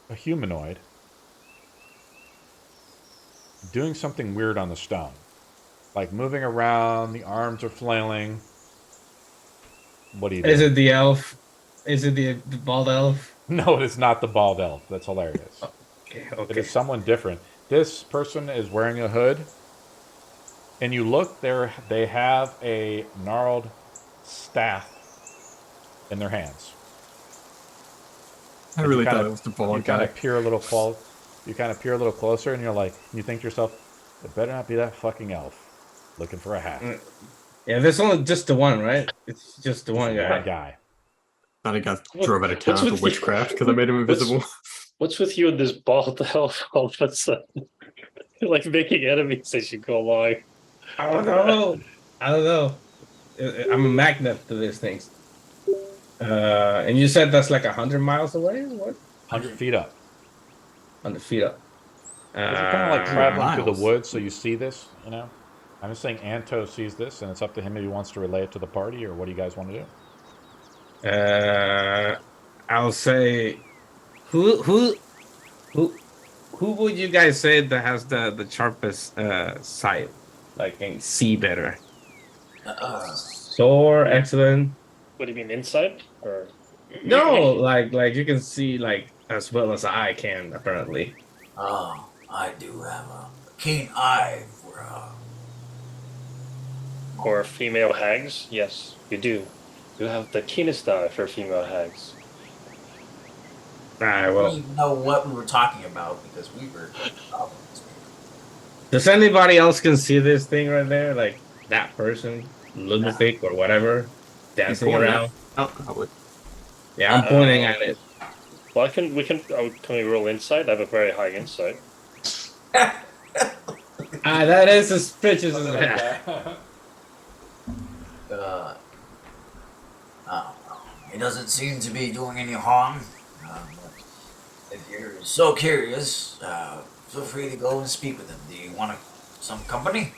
a humanoid, doing something weird on the stone. Like moving around, the arms are flailing. What do you do? Is it the elf? Is it the bald elf? No, it is not the bald elf. That's hilarious. Okay, It okay. is someone different. This person is wearing a hood. And you look there, they have a gnarled staff in their hands. I And really you thought kinda- it was the bald You kind guy. of peer a little closer, and you're like, you think to yourself, it better not be that fucking elf looking for a hat. Yeah, there's only just the one, right? It's just the one That guy. guy. Thought I got drove out of town What's for with you? witchcraft because I made him invisible. What's with you and this bald elf all of a sudden? You're like making enemies as you go along. I don't know. I'm a magnet to these things. And you said that's like 100 miles away? What? 100 feet up. 100 feet up. You're kind of like traveling through the miles. woods, so you see this, you know? I'm just saying Anto sees this, and it's up to him if he wants to relay it to the party, or what do you guys want to do? I'll say, who who would you guys say that has the sharpest sight, like can see better? Sore, excellent. What do you mean, inside or? No, like you can see like as well as I can apparently. Oh, I do have a keen eye for Or female hags? Yes, you do. You have the keenest eye for female hags. Alright, I don't well, even know what we were talking about because we were. does anybody else can see this thing right there? Like that person, lunatic or whatever, dancing Point around? out, I would. Yeah, I'm pointing at it. Well, can we roll insight? I have a very high insight. That is suspicious as hell. I don't know. It doesn't seem to be doing any harm. But if you're so curious, feel free to go and speak with him. Do you want some company?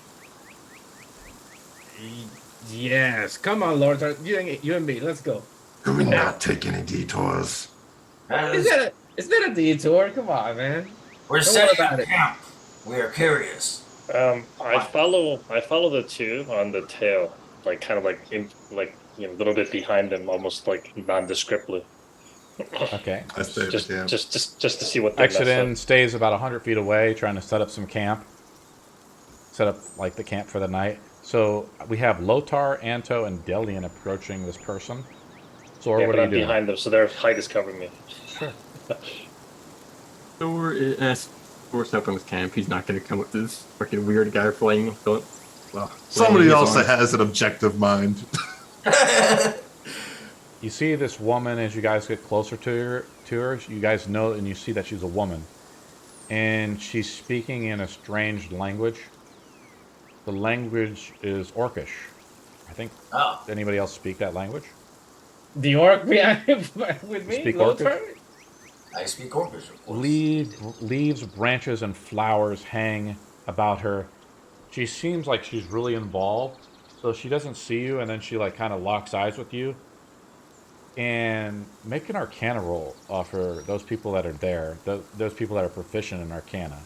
Yes, come on, Lord. You and me, let's go. Could we not take any detours? Is that a detour? Come on, man. We're Don't setting worry about up it. camp. We are curious. I follow the two on the tail, like kind of a little bit behind them, almost like nondescriptly. Okay. I stay at Just the camp. just to see what they mess Exodin stays about 100 feet away, trying to set up some camp. Set up like the camp for the night. So we have Lotar, Anto, and Delian approaching this person. So up. Yeah, what but are you I'm doing? behind them, so their height is covering me. Sure. Thor is forced up on his camp. He's not going to come with this fucking weird guy playing. Well, Somebody else that has. has an objective mind. You see this woman as you guys get closer to her. You guys know and you see that she's a woman. And she's speaking in a strange language. The language is Orcish. I think. Oh, Anybody else speak that language? The orc behind with me, Speak Lothar? I speak Orcish, of course. Leaves, branches, and flowers hang about her. She seems like she's really involved. So she doesn't see you, and then she like kind of locks eyes with you. And make an Arcana roll for those people that are there. Those people that are proficient in Arcana.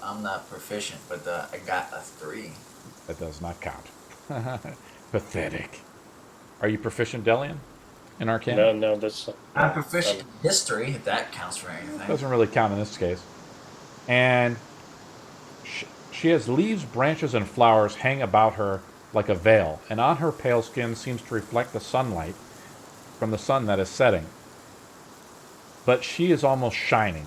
I'm not proficient, but I got a 3. That does not count. Pathetic. Are you proficient, Delian, in Arcana? No, that's. I'm proficient in history, if that counts for anything. Doesn't really count in this case. And she has leaves, branches, and flowers hang about her like a veil, and on her pale skin seems to reflect the sunlight from the sun that is setting. But she is almost shining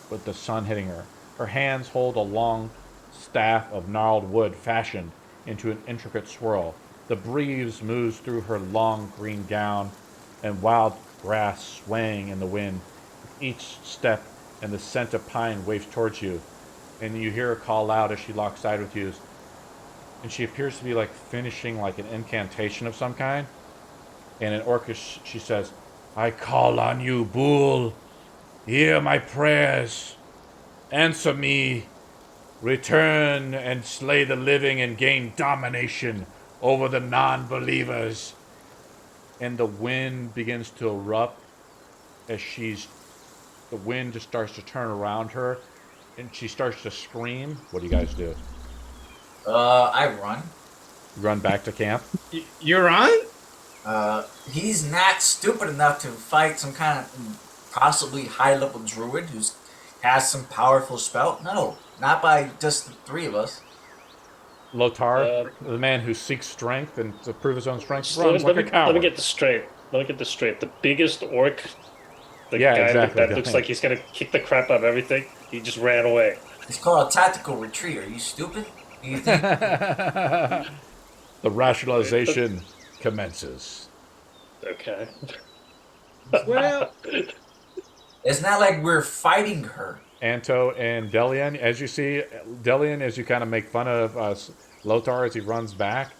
with the sun hitting her. Her hands hold a long staff of gnarled wood fashioned into an intricate swirl. The breeze moves through her long green gown, and wild grass swaying in the wind. Each step and the scent of pine waves towards you, and you hear her call out as she locks eyes with you. And she appears to be like finishing like an incantation of some kind. And in Orcish, she says, "I call on you, Bool. Hear my prayers. Answer me. Return and slay the living and gain domination over the non-believers." And the wind begins to erupt as the wind just starts to turn around her, and she starts to scream. What do you guys do? I run. Run back to camp? You're on? He's not stupid enough to fight some kind of possibly high-level druid who has some powerful spell. No, not by just the 3 of us. Lotar, the man who seeks strength and to prove his own strength, Let runs me, like a coward. let me get this straight. The biggest orc, the Yeah, guy exactly. that looks like he's gonna kick the crap out of everything, he just ran away. It's called a tactical retreat. Are you stupid? Do you think? The rationalization commences. Okay. Well, It's not like we're fighting her. Anto and Delian, as you see, Delian, as you kind of make fun of Lotar as he runs back.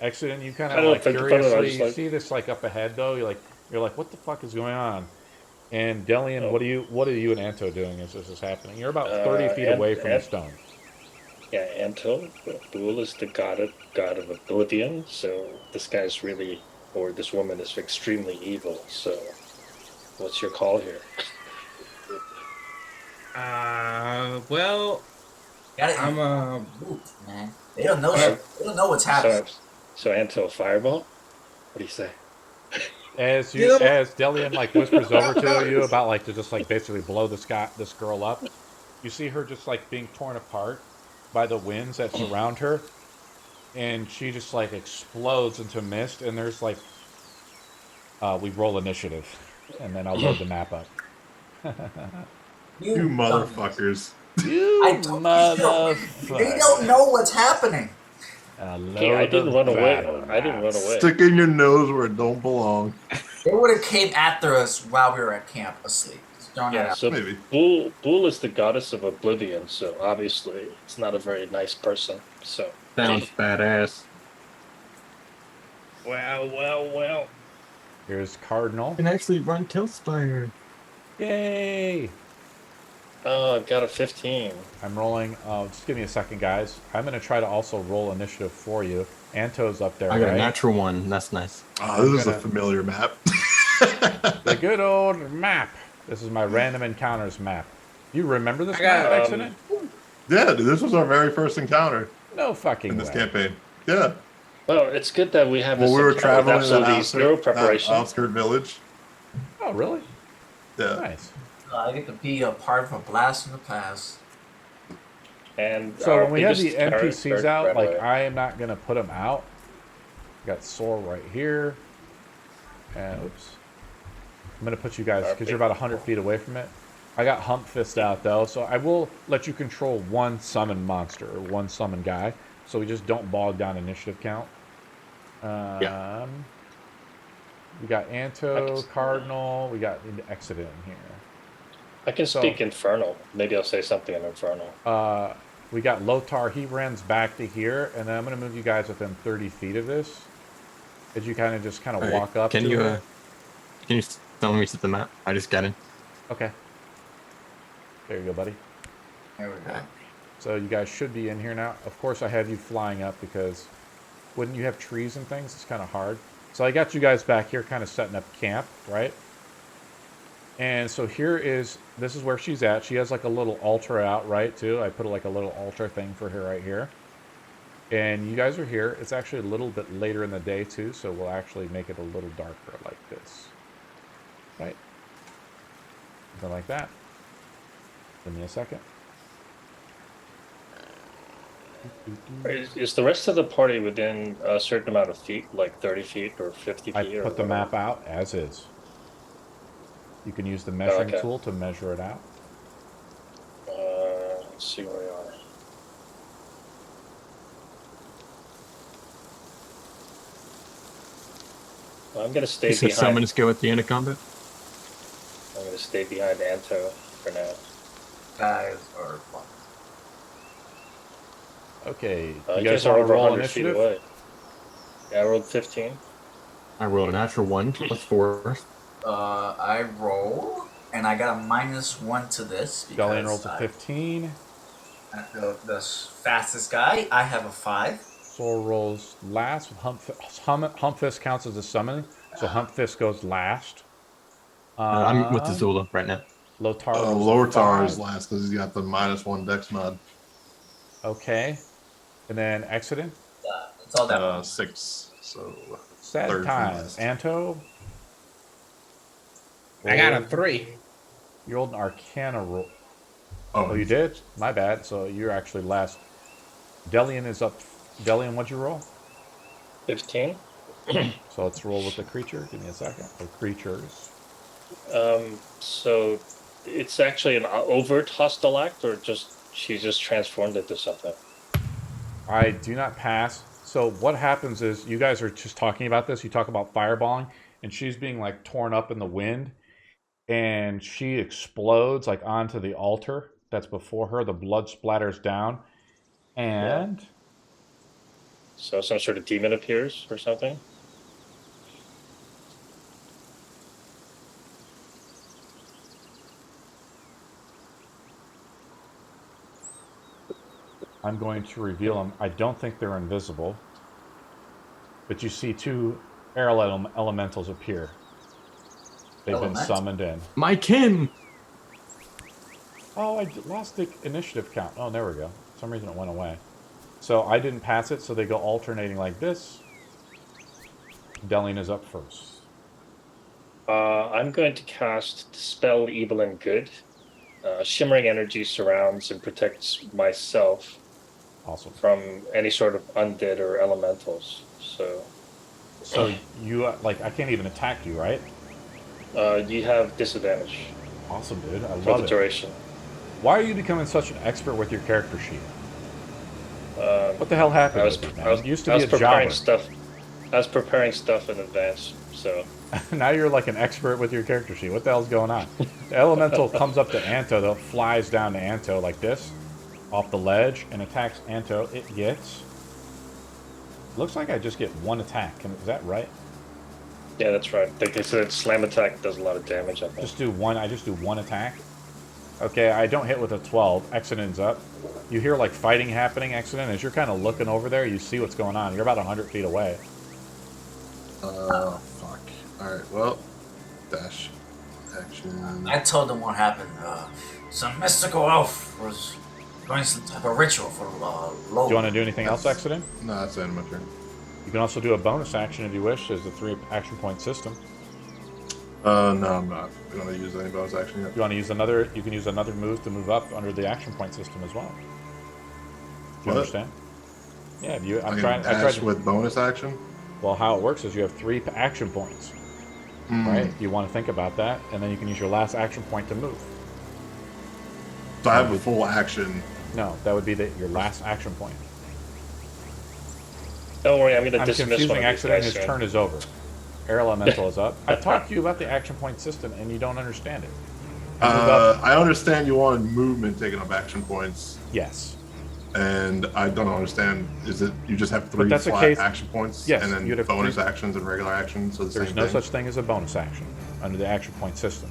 Exodin, you kind I of don't like think- I don't know, curiously just you like- see this like up ahead though. You're like, what the fuck is going on? And Delian, Oh. what are you and Anto doing as this is happening? You're about 30 feet away from the stone. Yeah, Anto, Bool is the god of oblivion, so this guy's really, or this woman is extremely evil. So, what's your call here? Well, Gotta I'm move, man. They don't know Alright. shit. They don't know what's So, happening. so Anto, fireball? What do you say? As Delian like whispers over to you about like to just like basically blow this girl up, you see her just like being torn apart by the winds that surround her, and she just like explodes into mist. And there's like we roll initiative, and then I'll load the map up. You motherfuckers. You I told you, they don't know what's happening. Hey, I didn't run away. I didn't run away. Stick in your nose where it don't belong. They would have came after us while we were at camp asleep. Throwing that Yeah, out. so Maybe. Bull is the goddess of oblivion, so obviously it's not a very nice person. So Sounds badass. well. Here's Cardinal. You can actually run Tailspire. Yay! oh, I've got a 15. I'm rolling. Just give me a second, guys. I'm going to try to also roll initiative for you. Anto's up there, I got right? a natural 1. That's nice. Oh, this is a gonna- familiar map. The good old map. This is my random encounters map. You remember this I got, map, Accident? Yeah, dude, this was our very first encounter No fucking in this way. campaign. Yeah. Well, it's good that we have Well, this we were encounter with traveling in absolutely zero preparation. outskirt village. Oh, really? Yeah. Nice. I get to be a part of a blast from the past. And So our when we have the biggest character NPCs out, ran like away. I am not going to put them out. Got Soar right here. And oops. I'm going to put you guys, because you're about 100 feet away from it. I got Hump Fist out though, so I will let you control one summon monster or one summon guy, so we just don't bog down initiative count. Yeah. We got Anto, Cardinal, we got Exodus in here. I can so- speak Infernal. Maybe I'll say something in Infernal. We got Lothar, he runs back to here, and then I'm going to move you guys within 30 feet of this. As you kind of Alright, walk up Can to you it. can you tell me to the map? I just got in. Okay. There you go, buddy. There we go. So you guys should be in here now. Of course, I have you flying up because wouldn't you have trees and things? It's kind of hard. So I got you guys back here kind of setting up camp, right? And so this is where she's at. She has like a little altar out, right, too. I put like a little altar thing for her right here. And you guys are here. It's actually a little bit later in the day, too, so we'll actually make it a little darker like this. Right? Something like that. Give me a second. Is the rest of the party within a certain amount of feet, like 30 feet or 50 feet? I or put the whatever? map out as is. You can use the measuring okay. tool to measure it out. Let's see where we are. Well, I'm gonna stay You said behind. summons go at the end of combat? I'm gonna stay behind Anto for now. Guys are fun. Okay. You You guys guys are want to over roll 100 feet initiative? away. Yeah, I rolled 15. I rolled a natural 1 plus 4. I roll, and I got a -1 to this Delian because rolls a 15. the fastest guy. I have a 5. Soul rolls last. Hump Fist counts as a summon, so Hump Fist goes last. I'm with the Zula right now. Lothar rolls a Lothar is 5. last because he's got the -1 dex mod. Okay. And then Exodus. It's all that. 6. So Sad third from times. last. Anto. I got a 3. You rolled an Arcana roll. Oh, Oh, you did? My bad. So you're actually last. Delian is up. Delian, what'd you roll? 15. So let's roll with the creature. Give me a second. Or creatures. So it's actually an overt hostile act, or just she just transformed into something. I do not pass. So what happens is you guys are just talking about this. You talk about fireballing, and she's being like torn up in the wind, and she explodes like onto the altar that's before her. The blood splatters down, and So some sort of demon appears or something. I'm going to reveal them. I don't think they're invisible, but you see two air elementals appear. They've been Elemental? summoned in. My kin! Oh, I lost the initiative count. Oh, there we go. For some reason it went away. So I didn't pass it, so they go alternating like this. Delian is up first. I'm going to cast Dispel Evil and Good. Shimmering energy surrounds and protects myself Awesome. from any sort of undead or elementals. So you, like, I can't even attack you, right? You have disadvantage Awesome, dude. I for love the it. duration. Why are you becoming such an expert with your character sheet? What the hell happened with it, man? It used to be a preparing jobber. I was preparing stuff in advance, so Now you're like an expert with your character sheet. What the hell's going on? The elemental comes up to Anto, though, flies down to Anto like this, off the ledge, and attacks Anto. It gets... Looks like I just get one attack. Is that right? yeah, that's right. They said slam attack does a lot of damage. I think. Just do one. I just do one attack. Okay, I don't hit with a 12. Exodent's up. You hear like fighting happening, Exodent. As you're kind of looking over there, you see what's going on. You're about 100 feet away. Fuck. Alright, well, dash. Action. I told them what happened. Some mystical elf was doing some type of ritual for low. Do you want to do anything else, Exodent? No, that's the end of my turn. You can also do a bonus action if you wish. There's a 3 action point system. No, I'm not going to use any bonus action yet. You want to use another? You can use another move to move up under the action point system as well. Do you What? understand? Yeah, if you. I I'm can trying. I tried. dash with bonus action? Well, how it works is you have 3 action points, right? You want to think about that, and then you can use your last action point to move. So I have a full action. No, that would be your last action point. Don't worry, I'm going to I'm dismiss one confusing of these Accident. guys His soon. turn is over. Air Elemental is up. I talked to you about the action point system, and you don't understand it. You move up. I understand you wanted movement taking up action points, Yes. and I don't understand. Is it you just have 3 that's the flat case- action points, Yes, and then you'd have bonus 3 actions and regular actions? So the There's same no thing? such thing as a bonus action under the action point system.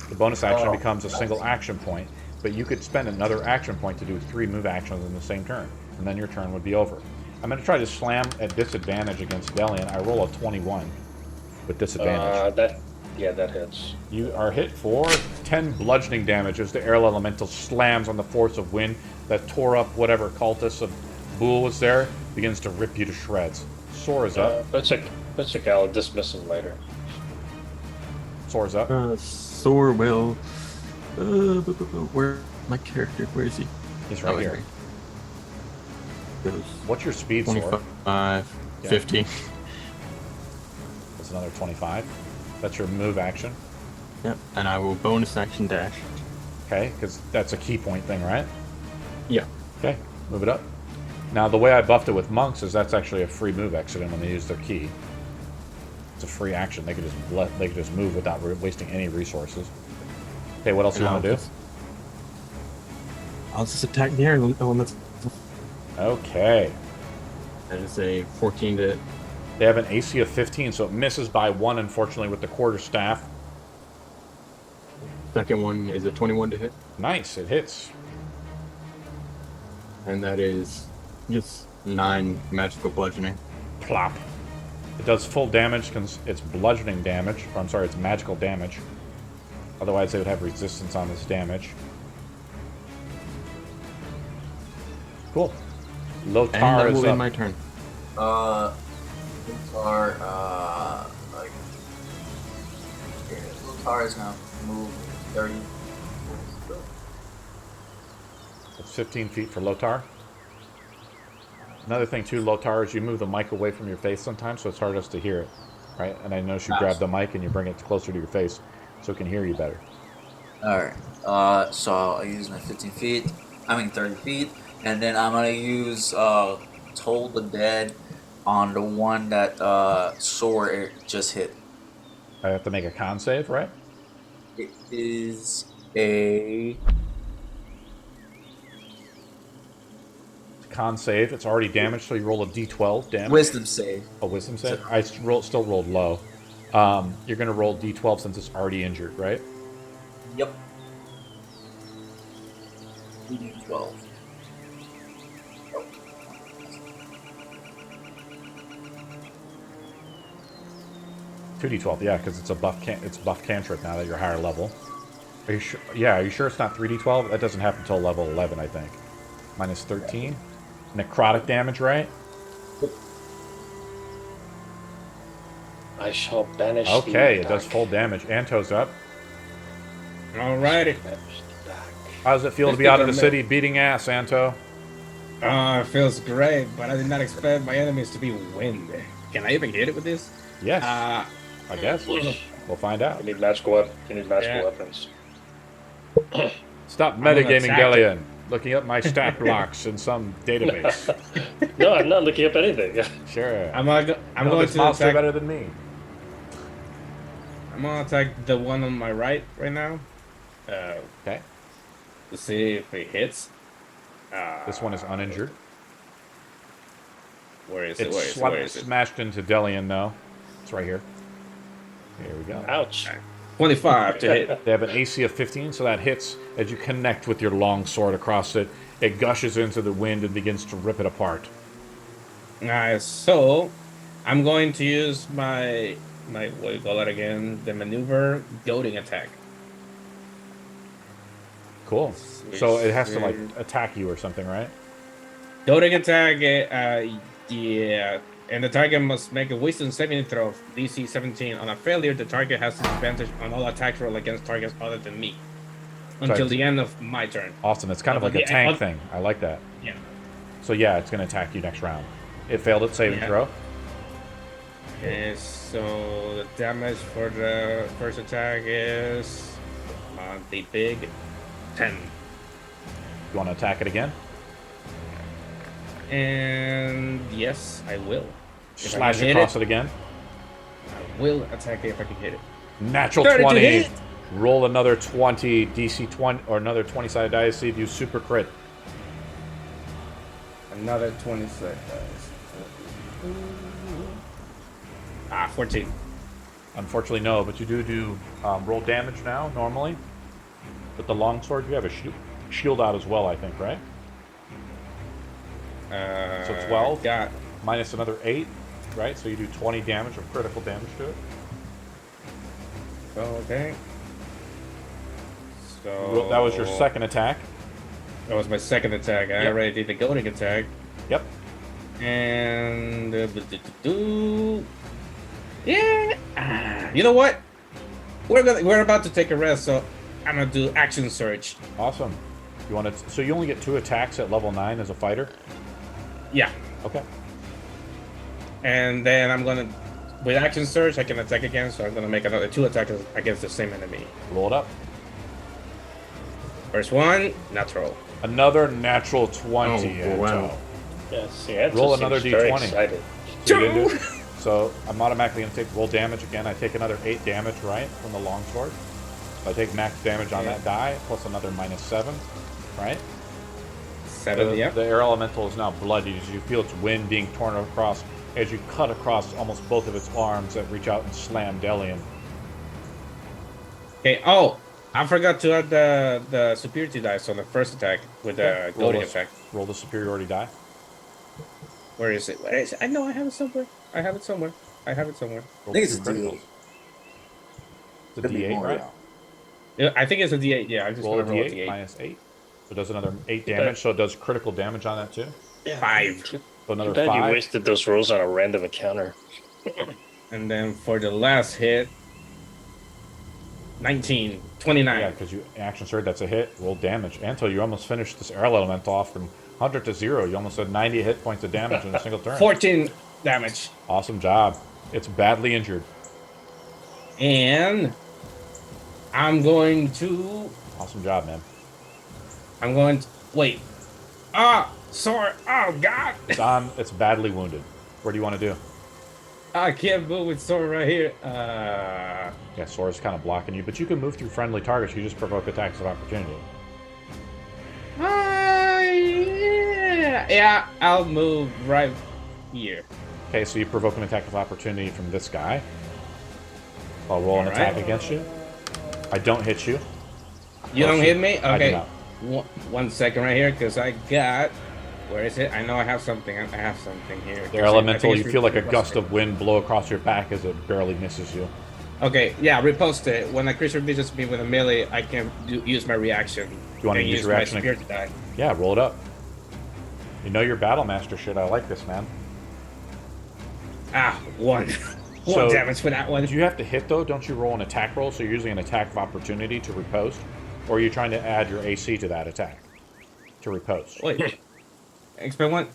The bonus action Oh. becomes a single action point, but you could spend another action point to do 3 move actions in the same turn, and then your turn would be over. I'm going to try to slam at disadvantage against Delian. I roll a 21 with disadvantage. That hits. You are hit for 10 bludgeoning damage as the air elemental slams on the force of wind that tore up whatever cultist of Bool was there, begins to rip you to shreds. Sora's up. That's okay. I'll dismiss him later. Sora's up. Sore will. Where my character? Where is he? He's right Oh, here. Goes What's your speed, Sora? 25, Yeah. 15. That's another 25. That's your move action. Yep, and I will bonus action dash. Okay, because that's a key point thing, right? Yeah. Okay, move it up. Now, the way I buffed it with monks is that's actually a free move action when they use their key. It's a free action. They could just move without wasting any resources. Okay, what else do you want to do? I'll just attack the air elements. Okay. That is a 14 to hit. They have an AC of 15, so it misses by 1, unfortunately, with the quarter staff. Second one is a 21 to hit. Nice, it hits. And that is just 9 magical bludgeoning. Plop. It does full damage because it's bludgeoning damage. Or, I'm sorry, it's magical damage. Otherwise, they would have resistance on this damage. Cool. And Lotar that is will be up. my turn. Lotar, Lotar is gonna move 30. It's 15 feet for Lotar. Another thing, too, Lotar, is you move the mic away from your face sometimes, so it's hard for us to hear it, right? And I notice you grab the mic and you bring it closer to your face so it can hear you better. Alright, so I use my 15 feet, 30 feet, and then I'm gonna use Toll the Dead on the one that Sora just hit. I have to make a con save, right? It is a Con save. It's already damaged, so you roll a d12 damage. wisdom save. A wisdom save? I still rolled low. You're going to roll d12 since it's already injured, right? Yep. 12. 2d12, yeah, because it's a buff. It's buff cantrip now that you're higher level. Are you sure? Yeah, are you sure it's not 3d12? That doesn't happen until level 11, I think. Minus 13. Necrotic damage, right? I shall banish. Okay, thee it does back. full damage. Anto's up. Alrighty. Banish thee back. How does it feel to be out in the city beating ass, Anto? It feels great, but I did not expect my enemies to be wind. Can I even hit it with this? Yes, Uh, I guess. We'll find out. You need magical weapons. Stop gonna metagaming, attack Delian. Looking up my stat blocks in some database. No, I'm not looking up anything. Sure. I'm know going this to monster attack. better than me. I'm gonna attack the one on my right now. Okay. To see if it hits. This one is uninjured. Where is it? It's Where is it? smashed into Delian, though. It's right here. Here we go. Ouch. 25 to hit. They have an AC of 15, so that hits as you connect with your long sword across it. It gushes into the wind and begins to rip it apart. Nice. So I'm going to use my what do you call it again? The maneuver goading attack. Cool. So it has to like attack you or something, right? Goading attack. Yeah. And the target must make a wisdom saving throw of DC 17. On a failure, the target has disadvantage on all attacks roll against targets other than me until the end of my turn. Awesome. It's kind of like a tank thing. I like that. Yeah. So yeah, it's going to attack you next round. It failed its saving throw. And so the damage for the first attack is the big 10. You want to attack it again? And yes, I will. If I Slash can hit across it again. I will attack it if I can hit it. Natural 30 to 20. hit. Roll another 20, DC 20, or another 20-sided dice, see if you super crit. Another 26 dice. 14. Unfortunately, no, but you do roll damage now, normally. With the longsword, you have a shield out as well, I think, right? So 12, Got minus another 8, right? So you do 20 damage of critical damage to it. okay. So That was your second attack. That was my second attack. I already did the goading attack. Yep. And yeah. You know what? We're about to take a rest, so I'm gonna do action surge. Awesome. You want to? So you only get 2 attacks at level 9 as a fighter. Yeah. Okay. And then I'm gonna, with action surge, I can attack again. So I'm gonna make another 2 attacks against the same enemy. Roll it up. First one, natural. Another natural 20. Oh, wow. Anto. Yes. See, Roll another seems very D20. excited. So you didn't do it? So I'm automatically going to take roll damage again. I take another 8 damage, right, from the longsword. So I take max damage on that die, plus another minus 7, right? 7, yeah. The air elemental is now bloodied as you feel its wind being torn across as you cut across almost both of its arms that reach out and slam Delian. Okay. Oh, I forgot to add the superiority dice on the first attack with the goading attack. Roll the superiority die. Where is it? Where is it? I know I have it somewhere. I have it somewhere. Roll I think it's two a criticals. D8. It's a Could be D8, more, right? Yeah, I think it's a D8. Yeah, I just Roll a want to roll a D8, D8. minus 8. So it does another 8 damage, so it does critical damage on that too. 5. So Too another bad you 5. wasted those rolls on a random encounter. And then for the last hit, 19, 29. Yeah, because you action surge, that's a hit. Roll damage. Anto, you almost finished this air elemental off from 100 to 0. You almost had 90 hit points of damage in a single turn. 14 damage. Awesome job. It's badly injured. And I'm going to... Awesome job, man. Wait. Sorry. Oh, God. It's badly wounded. What do you want to do? I can't move with sword right here. Yeah, Sora's kind of blocking you, but you can move through friendly targets. You just provoke attacks of opportunity. Yeah, I'll move right here. Okay, so you provoke an attack of opportunity from this guy. I'll roll an attack against you. I don't hit you. You don't hit me? I do Okay. not. 1 second right here, because I got... Where is it? I know I have something. I have something here. The elemental, you feel like a gust of wind blow across your back as it barely misses you. Okay, yeah, repost it. When a creature visits me with a melee, I can use my reaction. You want to and use your reaction? my spirit to die. Yeah, roll it up. You know your battle master shit. I like this, man. Ah, one. One So, damage for that one. Do you have to hit though? Don't you roll an attack roll? So you're using an attack of opportunity to repost, or are you trying to add your AC to that attack to repost? Wait. Expend one.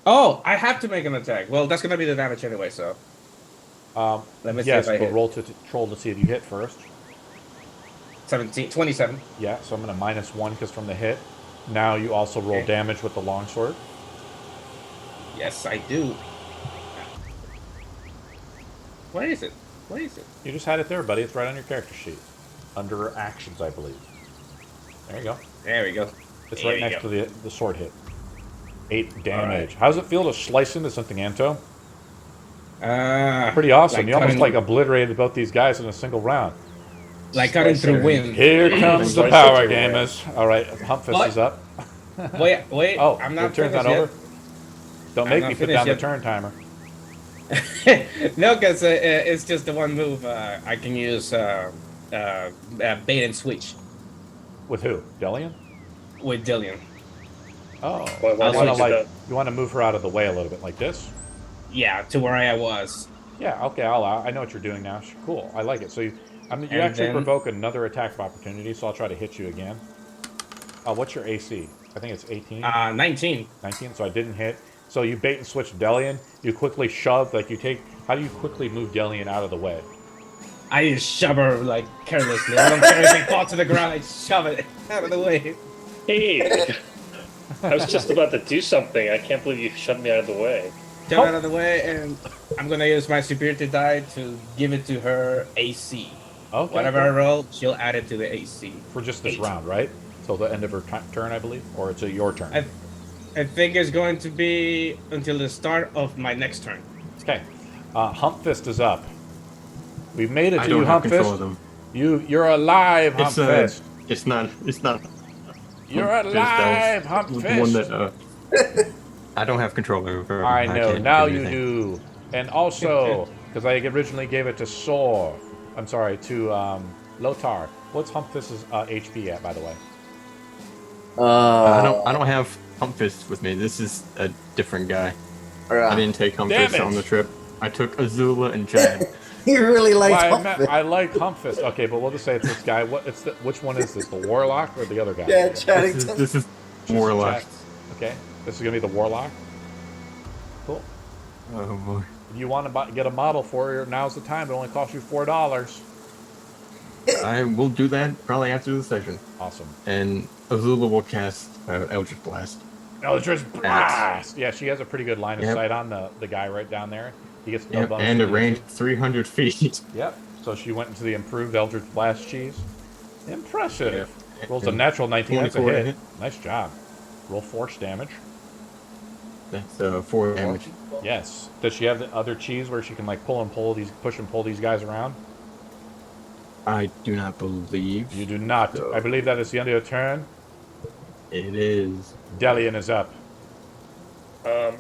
Oh, I have to make an attack. Well, that's gonna be the damage anyway. So. Let me see Yes, if I but hit. roll to see if you hit first. 27. Yeah, so I'm going to -1 because from the hit. Now you also roll Okay. damage with the longsword. Yes, I do. Where is it? You just had it there, buddy. It's right on your character sheet. Under actions, I believe. There you go. There we go. It's There right you next go. to the sword hit. 8 damage. How does it feel to slice into something, Anto? Pretty awesome. Like you almost cutting- obliterated both these guys in a single round. Like cutting through wind. Here comes the Slice power it through gamers. All right, Humpfist What? is up. Wait. Oh, I'm your not turn's not finished over? Don't I'm make not me put finished down the yet. turn timer. yet. No, because it's just the one move. I can use bait and switch With who? Delian? with Dillian. Oh. Why I'll don't you switch do that? You want to move her out of the way a little bit, like this? Yeah, to where I was. Yeah, okay, I know what you're doing now. Cool, I like it. So you And actually then- provoke another attack of opportunity, so I'll try to hit you again. What's your AC? I think it's 18? 19. 19, so I didn't hit. So you bait and switch Delian. You quickly shove, like you take... How do you quickly move Delian out of the way? I just shove her like carelessly. I don't care if it falls to the ground. I shove it out of the way. Hey, I was just about to do something. I can't believe you shoved me out of the way. Shove it out of the way, and I'm gonna use my superiority die to give it to her AC. Okay. Whatever I roll, she'll add it to the AC. For just this 8. round, right? Till the end of her turn, I believe? Or it's your turn? I think it's going to be until the start of my next turn. Okay. Humpfist is up. We've made it I to don't you, have control of Humpfist. them. You're alive, It's Humpfist. it's not. You're Humpfist, alive, that was the one Humpfist. that I don't have control over. I know. can't Now do you anything. do. And also, because I originally gave it to Sor. I'm sorry, to Lotar. What's Humpfist's HP at, by the way? I don't have Humpfist with me. This is a different guy. I didn't take Damn Humpfist it. on the trip. I took Azula and Chad. He really likes Well, I like Humpfist. Okay, but we'll just say it's this guy. Which one is this? The Warlock or the other guy? Yeah, this Chaddington. is Warlock. Okay, this is gonna be the Warlock. Cool. Oh boy. If you want to get a model for her, now's the time. It only costs you $4. I will do that probably after the session. Awesome. And Azula will cast Eldritch Blast. Eldritch Blast. Yeah, she has a pretty good line of Yep. sight on the guy right down there. He gets no Yep, bonus and to a the range AC. 300 feet. Yep. So she went into the improved Eldritch Blast cheese. Impressive. Yep. Rolls a natural 19. That's a 24 to hit. hit. Nice job. Roll force damage. That's 4 damage. Yes. Does she have the other cheese where she can like push and pull these guys around? I do not believe You do not. So- I believe that is the end of your turn. it is. Delian is up.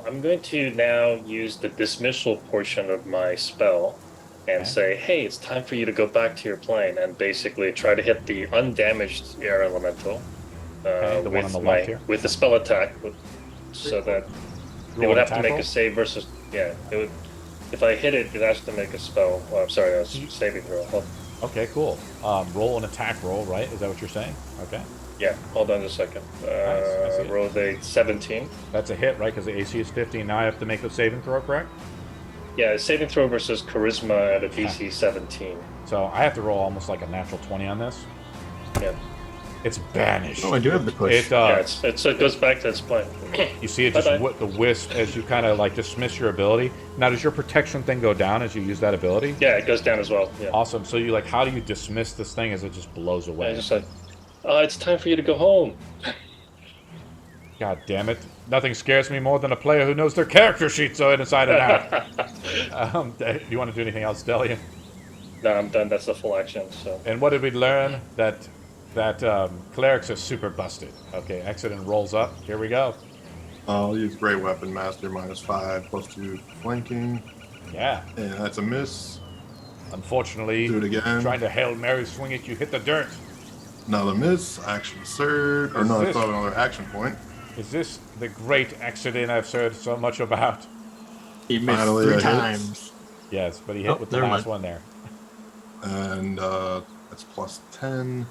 I'm going to now use the dismissal portion of my spell and Okay. say, hey, it's time for you to go back to your plane and basically try to hit the undamaged air elemental Okay, the one on the left here. with the spell attack, so that it Roll would an have to attack make roll. a save versus, yeah, it would, if I hit it, it has to make a spell. Well, I'm sorry, I was saving throw. Okay, cool. Roll an attack roll, right? Is that what you're saying? Okay. Yeah, hold on a second. I see it. Rolled a 17. That's a hit, right? Because the AC is 15. Now I have to make the saving throw, correct? Yeah, saving throw versus charisma at a DC 17. So I have to roll almost like a natural 20 on this. Yeah. It's banished. Oh, I do have the push. It, Yeah, it goes back to its plane. you see it just Bye-bye. the wisp as you kind of like dismiss your ability. Now, does your protection thing go down as you use that ability? Yeah, it goes down as well. Yeah. Awesome. So you like, how do you dismiss this thing as it just blows Yeah, away? just like, it's time for you to go home. God damn it. Nothing scares me more than a player who knows their character sheet so inside and out. Do you want to do anything else, Delian? No, I'm done. That's the full action. So And what did we learn? That clerics are super busted. Okay, exit and rolls up. Here we go. I'll use Great Weapon Master -5 +2 flanking. Yeah. And that's a miss. Unfortunately, Do it again. trying to Hail Mary swing it, you hit the dirt. Another miss. Action surge. Or Is no, I this- thought another action point. Is this the great accident I've heard so much about? He missed Finally, 3 a hit. times. Yes, but he hit Oh, with the never last mind. one there. And that's plus 10,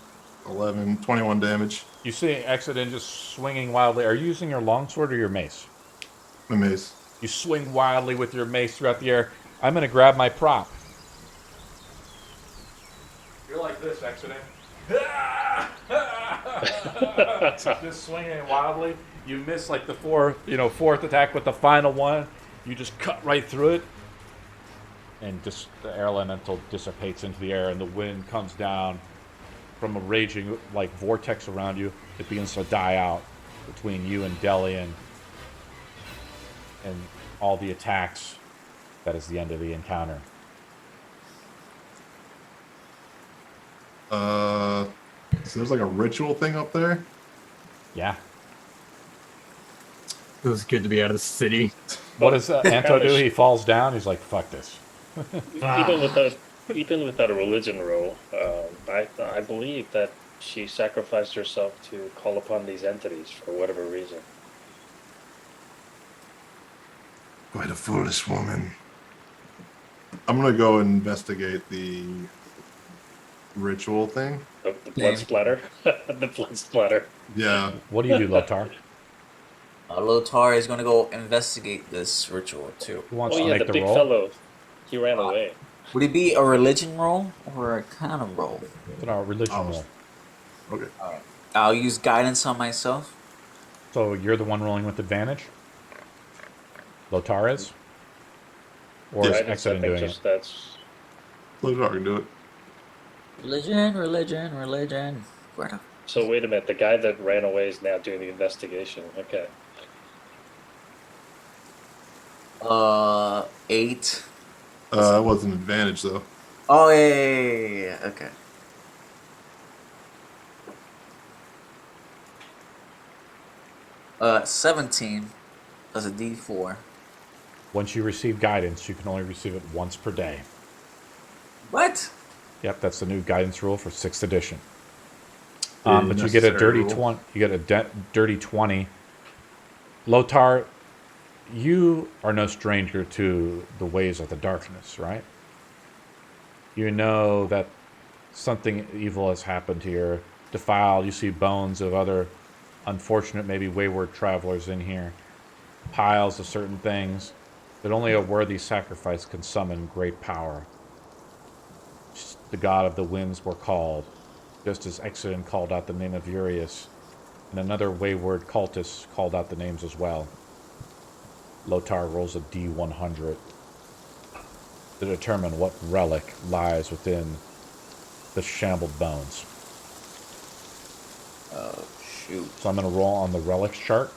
11, 21 damage. You see Exodin just swinging wildly. Are you using your longsword or your mace? My mace. You swing wildly with your mace throughout the air. I'm going to grab my prop. You're like this, Exodin. Just swinging wildly. You miss like the fourth attack with the final one. You just cut right through it. And just the air elemental dissipates into the air, and the wind comes down from a raging like vortex around you. It begins to die out between you and Delian, and all the attacks. That is the end of the encounter. So there's like a ritual thing up there. Yeah. It was good to be out of the city. What does Anto do? He falls down. He's like, "Fuck this." Even without a religion roll, I believe that she sacrificed herself to call upon these entities for whatever reason. Quite a foolish woman. I'm gonna go investigate the ritual thing. The blood splatter, the blood splatter. Yeah. What do you do, Lotar? Lotar is gonna go investigate this ritual too. Who wants Oh to yeah, make the the big roll? fellow. He ran away. Would it be a religion roll or a kind of roll? It's our religion Oh. roll. Okay. I'll use guidance on myself. So you're the one rolling with advantage? Lotar is? Or is Guidance, I Exodin think doing it? just that's Lotar can do it. Religion. Where the so. Wait a minute. The guy that ran away is now doing the investigation. Okay. 8. It was an advantage though. Oh yeah. Okay. Uh, 17 plus a D4. Once you receive guidance, you can only receive it once per day. What? Yep, that's the new guidance rule for 6th edition. Very But you get a necessary dirty rule. 20. You get a dirty 20. Lotar, you are no stranger to the ways of the darkness, right? You know that something evil has happened here. Defiled, you see bones of other unfortunate, maybe wayward travelers in here. Piles of certain things that only a worthy sacrifice can summon great power. The god of the winds were called, just as Exodin called out the name of Urius, and another wayward cultist called out the names as well. Lotar rolls a D100 to determine what relic lies within the shambled bones. Oh shoot. So I'm going to roll on the relics chart.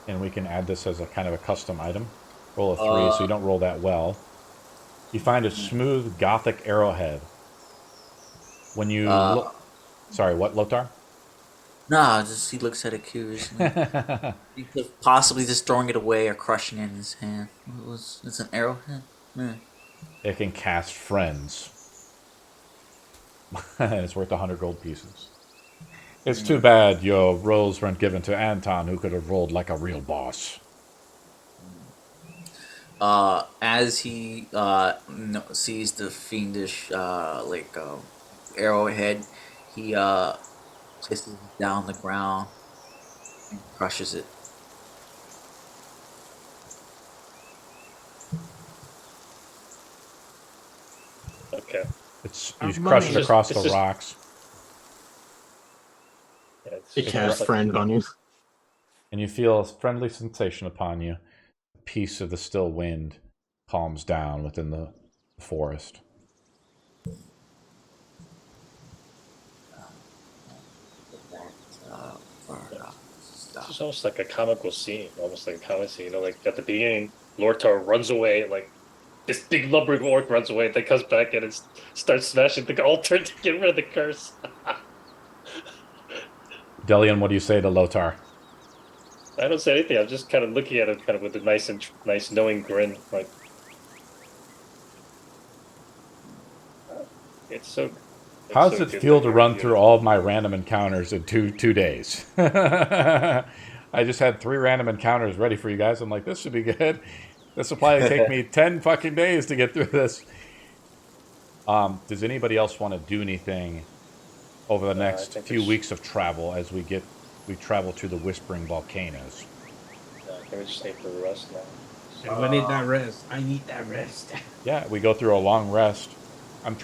And we can add this as a kind of a custom item. Roll a 3, so you don't roll that well. You find a smooth gothic arrowhead. When you look... Sorry, what, Lotar? Nah, just he looks at it curiously. He could possibly just throwing it away or crushing it in his hand. It's an arrowhead? Yeah. It can cast friends. It's worth 100 gold pieces. It's too bad your rolls weren't given to Anton, who could have rolled like a real boss. As he sees the fiendish arrowhead, he places it down on the ground and crushes it. Okay. You Money. crush it across It's the just- rocks, Yeah, It casts like- friends on you. and you feel a friendly sensation upon you. A piece of the still wind calms down within the forest. It's almost like a comical scene, almost like a comic scene. You know, like at the beginning, Lortar runs away, like this big lumbering orc runs away, then comes back and starts smashing the altar to get rid of the curse. Delian, what do you say to Lotar? I don't say anything. I'm just kind of looking at him, kind of with a nice knowing grin. Like, it's so. How So does it good feel that to you're run here. through all of my random encounters in two days? I just had 3 random encounters ready for you guys. I'm like, this should be good. This will probably take me 10 fucking days to get through this. Does anybody else want to do anything over the I next think few weeks of travel as we travel to the Whispering Volcanoes? I think we just need to rest now. I need that rest. I need that rest. Yeah, we go through a long rest. I'm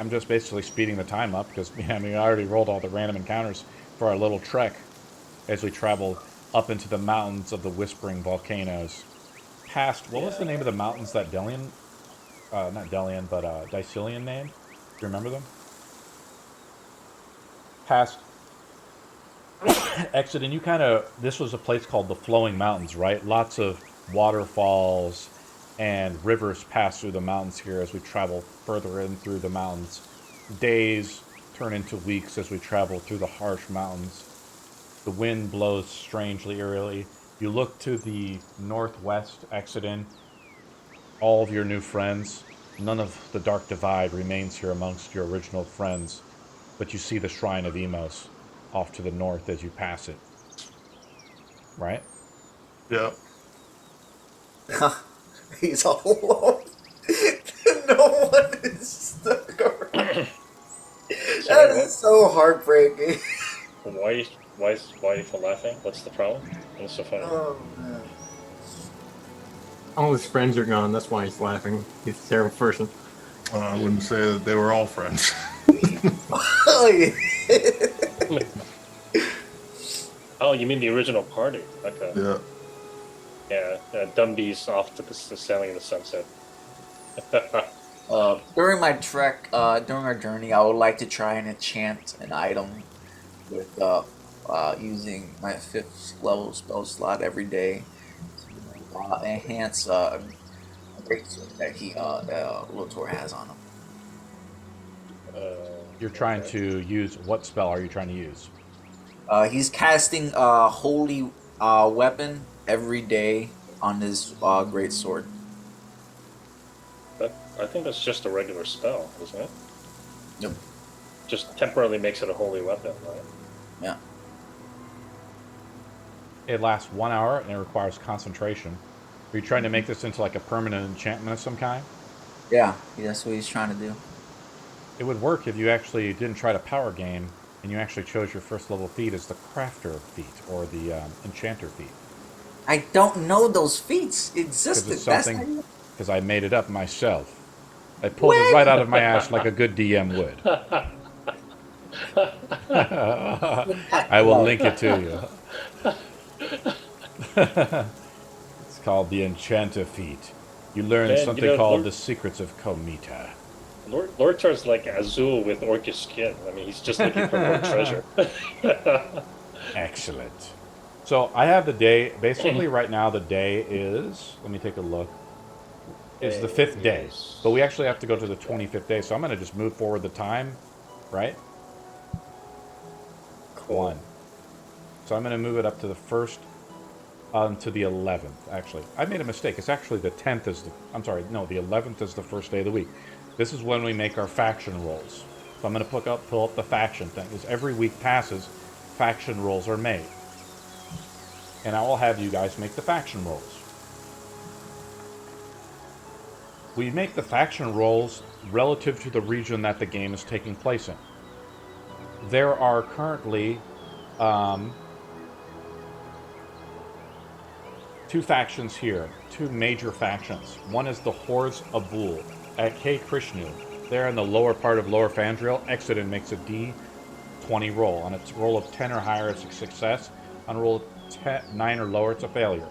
just basically speeding the time up because I already rolled all the random encounters for our little trek as we travel up into the mountains of the Whispering Volcanoes. Past, what was the name of the mountains that Delian, not Delian, but Dicilian named? Do you remember them? Past exit, and this was a place called the Flowing Mountains, right? Lots of waterfalls and rivers pass through the mountains here as we travel further in through the mountains. Days turn into weeks as we travel through the harsh mountains. The wind blows strangely, eerily. You look to the northwest, exit in. All of your new friends. None of the Dark Divide remains here amongst your original friends, but you see the Shrine of Emos off to the north as you pass it. Right? Yep. He's all alone. No one is stuck around. That is so heartbreaking. Why are you laughing? What's the problem? What's so funny? Oh man. All his friends are gone. That's why he's laughing. He's a terrible person. I wouldn't say that they were all friends. Oh, yeah. Oh, you mean the original party? Okay. Yeah. Yeah, Dumby's off to the sailing in the sunset. During my trek, during our journey, I would like to try and enchant an item with using my 5th level spell slot every day to enhance a greatsword that Lotor has on him. You're trying to use, what spell are you trying to use? He's casting a holy weapon every day on his greatsword. I think that's just a regular spell, isn't it? Yep. Just temporarily makes it a holy weapon, right? Yeah. It lasts 1 hour and it requires concentration. Are you trying to make this into like a permanent enchantment of some kind? Yeah, that's what he's trying to do. It would work if you actually didn't try to power game and you actually chose your first level feat as the crafter feat or the enchanter feat. I don't know those feats existed. Because I made it up myself. I pulled it right out of my ass like a good DM would. I will link it to you. It's called the Enchanter feat. You learn something called the Secrets of Komita. Lortar's like Azul with orcish skin. I mean, he's just looking for more treasure. Excellent. So I have the day. Basically, right now the day is. Let me take a look. Is the 5th day, but we actually have to go to the 25th day. So I'm going to just move forward the time, right? Cool. 1. So I'm going to move it up to the 1st, to the 11th. Actually, I made a mistake. It's actually the 10th is the. I'm sorry. No, the 11th is the first day of the week. This is when we make our faction rolls. So I'm going to pull up the faction thing. As every week passes, faction rolls are made. And I will have you guys make the faction rolls. We make the faction rolls relative to the region that the game is taking place in. There are currently 2 factions here, 2 major factions. One is the Hordes of Bul at K. Krishnu. They're in the lower part of Lower Fandriel. Exodin makes a D20 roll. On its roll of 10 or higher, it's a success. On a roll of 9 or lower, it's a failure.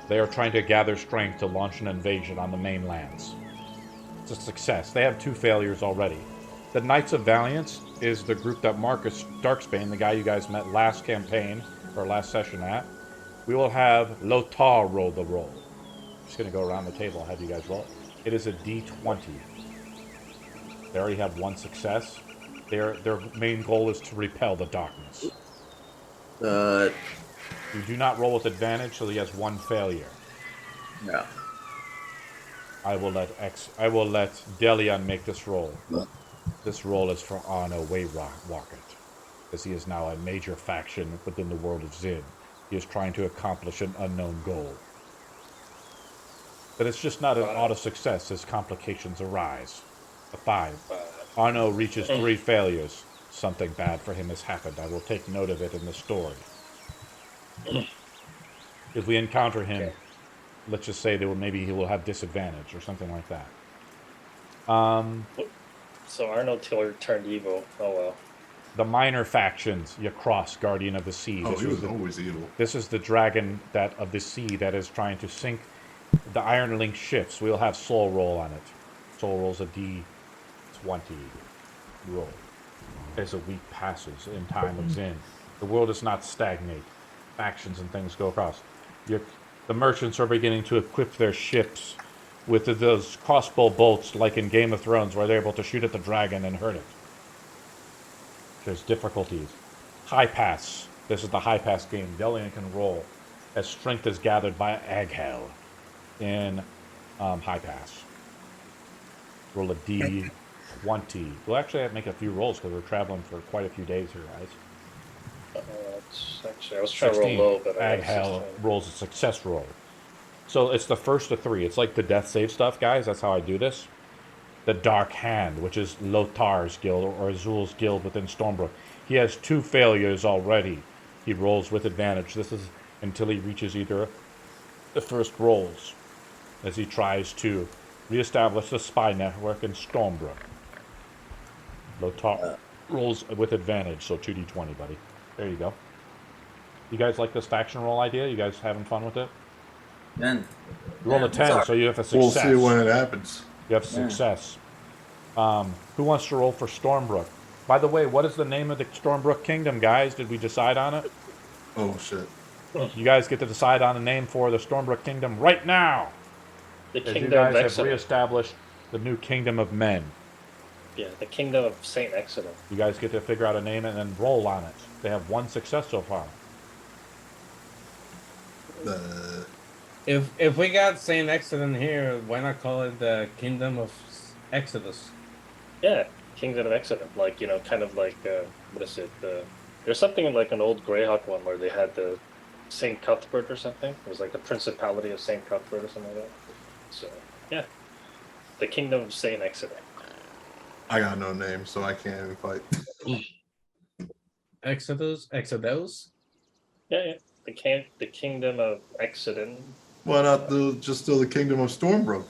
They are trying to gather strength to launch an invasion on the mainlands. It's a success. They have 2 failures already. The Knights of Valiance is the group that Marcus Darksbane, the guy you guys met last campaign, or last session at. We will have Lotar roll the roll. I'm just going to go around the table and have you guys roll. It is a D20. They already have 1 success. Their main goal is to repel the darkness. Uh, You do not roll with advantage, so he has one failure. yeah. I will let Delion make this roll. This roll is for Arno Waywalkett, as he is now a major faction within the world of Zin. He is trying to accomplish an unknown goal. But it's just not an auto success as complications arise. A 5. Arno reaches 3 failures. Something bad for him has happened. I will take note of it in the story. If we encounter him, let's just say maybe he will have disadvantage or something like that. So Arnold Tiller turned evil. Oh well. The minor factions, you cross Guardian of the Sea. Oh, he was always evil. This is the dragon of the sea that is trying to sink the Iron Link ships. We'll have Soul Roll on it. Soul Roll's a D20 roll. As a week passes in time of Zin, the world does not stagnate. Factions and things go across. The merchants are beginning to equip their ships with those crossbow bolts like in Game of Thrones where they're able to shoot at the dragon and hurt it. There's difficulties. High pass. This is the high pass game. Delian can roll as strength is gathered by Aghel in high pass. Roll a D20. We'll actually have to make a few rolls because we're traveling for quite a few days here, guys. Actually, I was trying to roll low, but Aghel rolls a success roll. So it's the first of 3. It's like the death save stuff, guys. That's how I do this. The Dark Hand, which is Lotar's guild or Azul's guild within Stormbrook. He has 2 failures already. He rolls with advantage. This is until he reaches either the first rolls as he tries to reestablish the spy network in Stormbrook. Lotar rolls with advantage, so 2d20, buddy. There you go. You guys like this faction roll idea? You guys having fun with it? Then You roll a 10, so you have a success. We'll see when it happens. You have success. Who wants to roll for Stormbrook? By the way, what is the name of the Stormbrook Kingdom, guys? Did we decide on it? Oh, shit. You guys get to decide on a name for the Stormbrook Kingdom right now. the As you Kingdom guys of have Exodus. reestablished the new Kingdom of Men. Yeah, the Kingdom of Saint Exodus. You guys get to figure out a name and then roll on it. They have 1 success so far. If we got Saint Exodus here, why not call it the Kingdom of Exodus? Yeah, Kingdom of Exodus. Like, kind of like, what is it? There's something like an old Greyhawk one where they had the Saint Cuthbert or something. It was like the Principality of Saint Cuthbert or something like that. So, yeah. The Kingdom of Saint Exodus. I got no name, so I can't even fight. Exodus? Yeah. The Kingdom of Exodus. Why not just do the Kingdom of Stormbrook?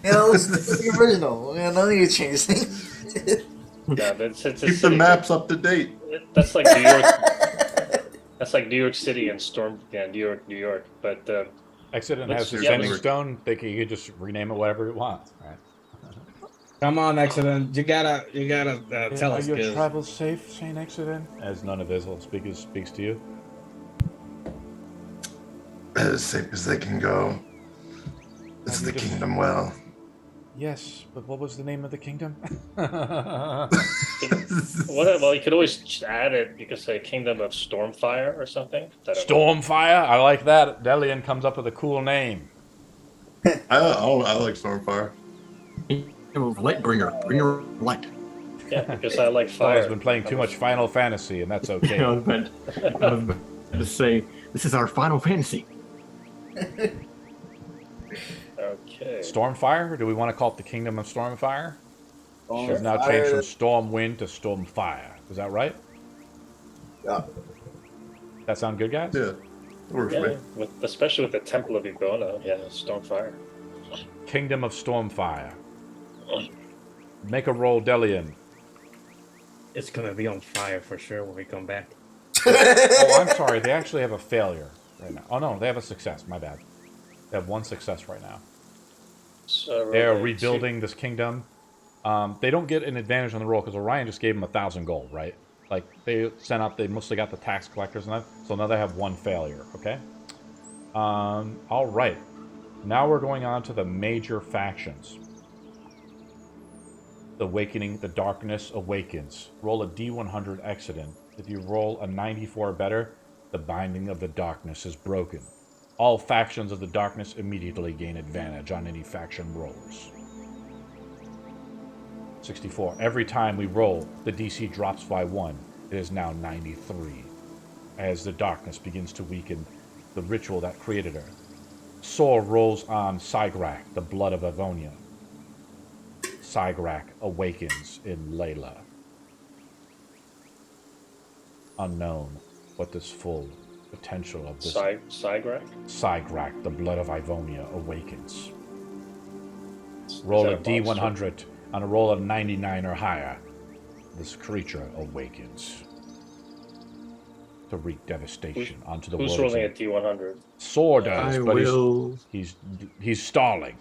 It's the original. No need to change things. Yeah, but it's Keep the maps up to date. That's like New York. That's like New York City and New York. But Exodus Let's has the see. Sending Stone. You could just rename it whatever you want. Right? Come on, Exodus. You gotta tell Are us. your 'cause- travels safe, Saint Exodus? As none of Israel speaks to you. As safe as they can go. It's the kingdom well. Yes, but what was the name of the kingdom? well, you could always just add it because the Kingdom of Stormfire or something. Stormfire? I like that. Delian comes up with a cool name. I like Stormfire. Lightbringer, bringer of light. Yeah, because I like Paul fire. has been playing too much Final Fantasy, and that's okay. I was about to say, this is our Final Fantasy. Okay. Stormfire? Do we want to call it the Kingdom of Stormfire? We've now Stormfire. changed from Stormwind to Stormfire. Is that right? Yeah. That sound good, guys? Yeah. Works for Yeah, me. especially with the Temple of Ibona. Yeah, Stormfire. Kingdom of Stormfire. Make a roll, Delian. It's gonna be on fire for sure when we come back. Oh, I'm sorry. They actually have a failure right now. Oh, no. They have a success. My bad. They have 1 success right now. So They are rebuilding this kingdom. They don't get an advantage on the roll because Orion just gave them 1,000 gold, right? Like, they mostly got the tax collectors and that. So now they have 1 failure, okay? All right. Now we're going on to the major factions. The Darkness Awakens. Roll a D100 Exodus. If you roll a 94 or better, the binding of the darkness is broken. All factions of the darkness immediately gain advantage on any faction rolls. 64. Every time we roll, the DC drops by 1. It is now 93. As the darkness begins to weaken the ritual that created her. Sor rolls on Sigrak, the blood of Avonia. Sigrak awakens in Layla. Unknown what this full potential of this Sigrak, the blood of Ivonia, awakens. Roll a D100 on a roll of 99 or higher. This creature awakens to wreak devastation onto the world. Who's rolling a D100? Sor does, I but will. he's stalling.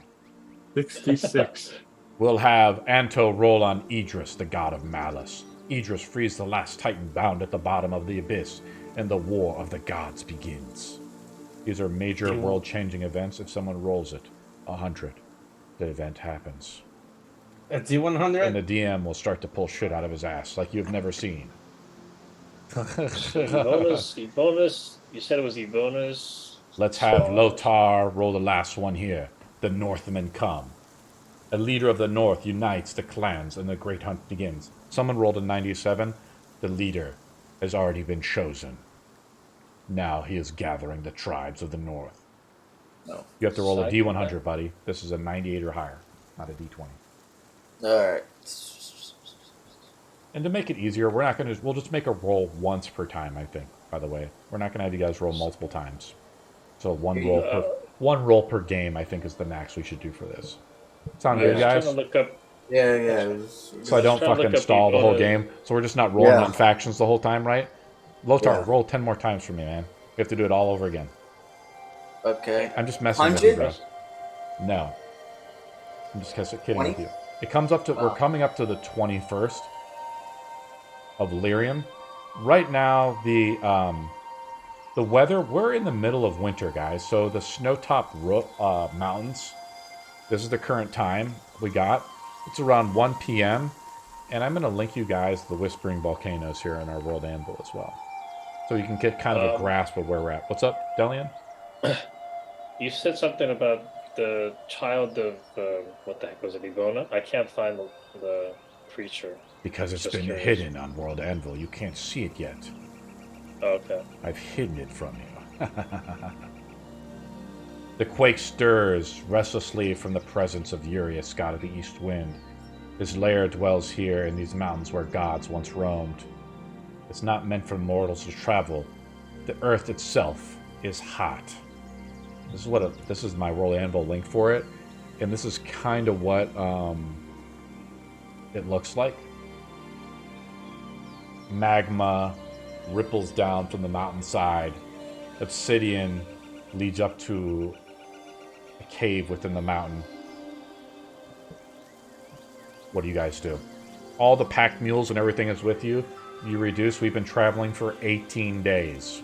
66. We'll have Anto roll on Idris, the god of malice. Idris frees the last titan bound at the bottom of the abyss, and the war of the gods begins. These are major world-changing events. If someone rolls it, 100, the event happens. A D100? And the DM will start to pull shit out of his ass like you've never seen. Ebonus. You said it was Ebonus. Let's have Lothar roll the last one here. The Northmen come. A leader of the North unites the clans and the great hunt begins. Someone rolled a 97. The leader has already been chosen. Now he is gathering the tribes of the North. No. You have to roll a D100, buddy. This is a 98 or higher, not a D20. Alright. And to make it easier, we'll just make a roll once per time, I think, by the way. We're not going to have you guys roll multiple times. So one roll per game, I think, is the max we should do for this. Sound good, guys? Trying to look up. Yeah. So I don't fucking stall the whole game. So we're just not rolling on factions the whole time, right? Lothar, roll 10 more times for me, man. We have to do it all over again. Okay. I'm just messing with you, bro. No. I'm just kidding 20? with you. It comes up to, we're coming up to the 21st of Lyrium. Right now, the weather, we're in the middle of winter, guys. So the snow-topped mountains, this is the current time we got. It's around 1 p.m. And I'm going to link you guys to the Whispering Volcanoes here in our World Anvil as well. So you can get kind of a grasp of where we're at. What's up, Delian? You said something about the child of, what the heck was it, Ivona? I can't find the creature. Because it's been hidden on World Anvil. You can't see it yet. Oh, okay. I've hidden it from you. The quake stirs restlessly from the presence of Urius, god of the east wind. His lair dwells here in these mountains where gods once roamed. It's not meant for mortals to travel. The earth itself is hot. This is my Roll Anvil link for it, and this is kind of what it looks like. Magma ripples down from the mountainside. Obsidian leads up to a cave within the mountain. What do you guys do? All the packed mules and everything is with you. You reduce. We've been traveling for 18 days.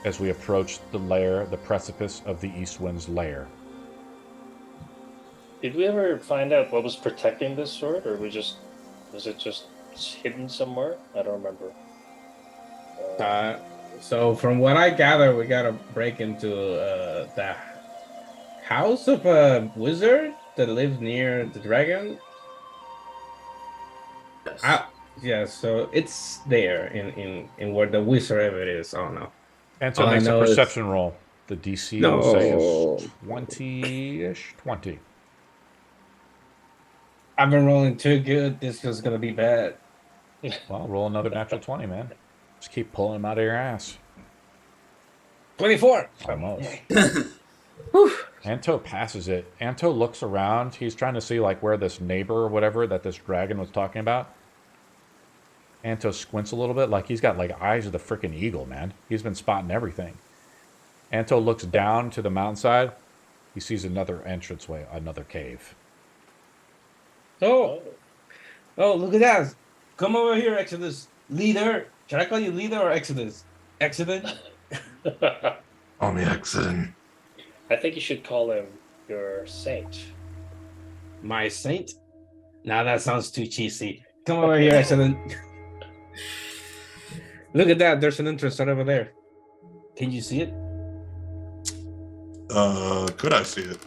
As we approach the lair, the precipice of the East Wind's lair. Did we ever find out what was protecting this sword, or was it just hidden somewhere? I don't remember. So from what I gather, we gotta break into the house of a wizard that lives near the dragon. Yes. So it's there in where the wizard ever is. I don't know. And so makes a perception roll. The DC will say is 20-ish. 20. I've been rolling too good. This is gonna be bad. Well, roll another natural 20, man. Just keep pulling them out of your ass. 24. Almost. Anto passes it. Anto looks around. He's trying to see like where this neighbor or whatever that this dragon was talking about. Anto squints a little bit, like he's got like eyes of the freaking eagle, man. He's been spotting everything. Anto looks down to the mountainside. He sees another entranceway, another cave. Oh, look at that. Come over here, Exodus. Leader. Should I call you leader or Exodus? Exodus? Call me accident. I think you should call him your saint. My saint? Now that sounds too cheesy. Come over here, excellent. Look at that. There's an entrance right over there. Can you see it? Could I see it?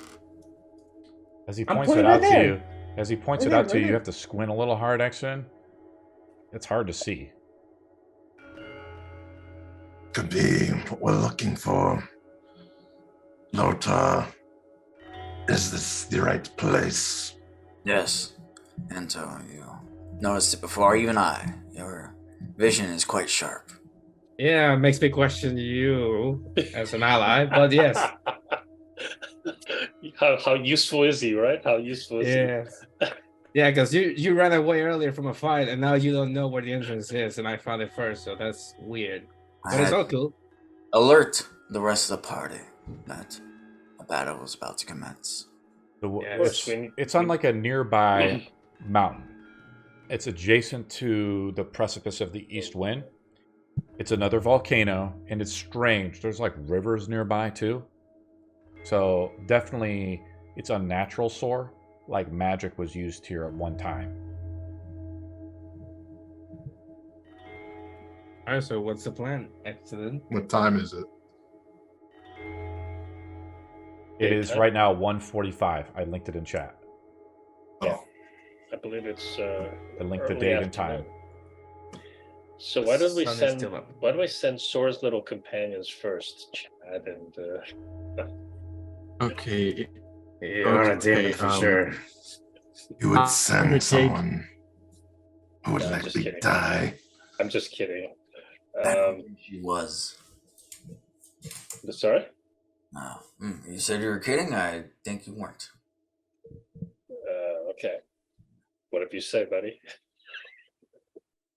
As he I'm points it pointing out right to there. you, as he points Right it out there, to right you, you there. have to squint a little hard, Exon. It's hard to see. Could be what we're looking for. Lothar, is this the right place? Yes, Anto, you noticed it before even I. Your vision is quite sharp. Yeah, it makes me question you as an ally, but yes. How useful is he, right? How useful is Yes. Yeah, because you ran away earlier from a fight, and now you don't know where the entrance is, and I found it first, so that's weird. I But it's had all cool. alert the rest of the party that a battle was about to commence. Yeah, It's on like a nearby mountain. It's adjacent to the precipice of the east wind. It's another volcano, and it's strange. There's like rivers nearby too. So definitely it's unnatural soar, like magic was used here at one time. All right, so what's the plan? Excellent. What time is it? It is Daytime? right now 1:45. I linked it in chat. Yeah. I believe it's I linked the early date and time. afternoon. So why don't we Sun is send still up. Sora's little companions first, Chad and Okay. Yeah, on a Okay, for sure. You would I'm send gonna take- someone who would No, I'm let just me kidding. die. I'm just kidding. She was. Sorry? No. You said you were kidding? I think you weren't. Okay. Whatever you say, buddy.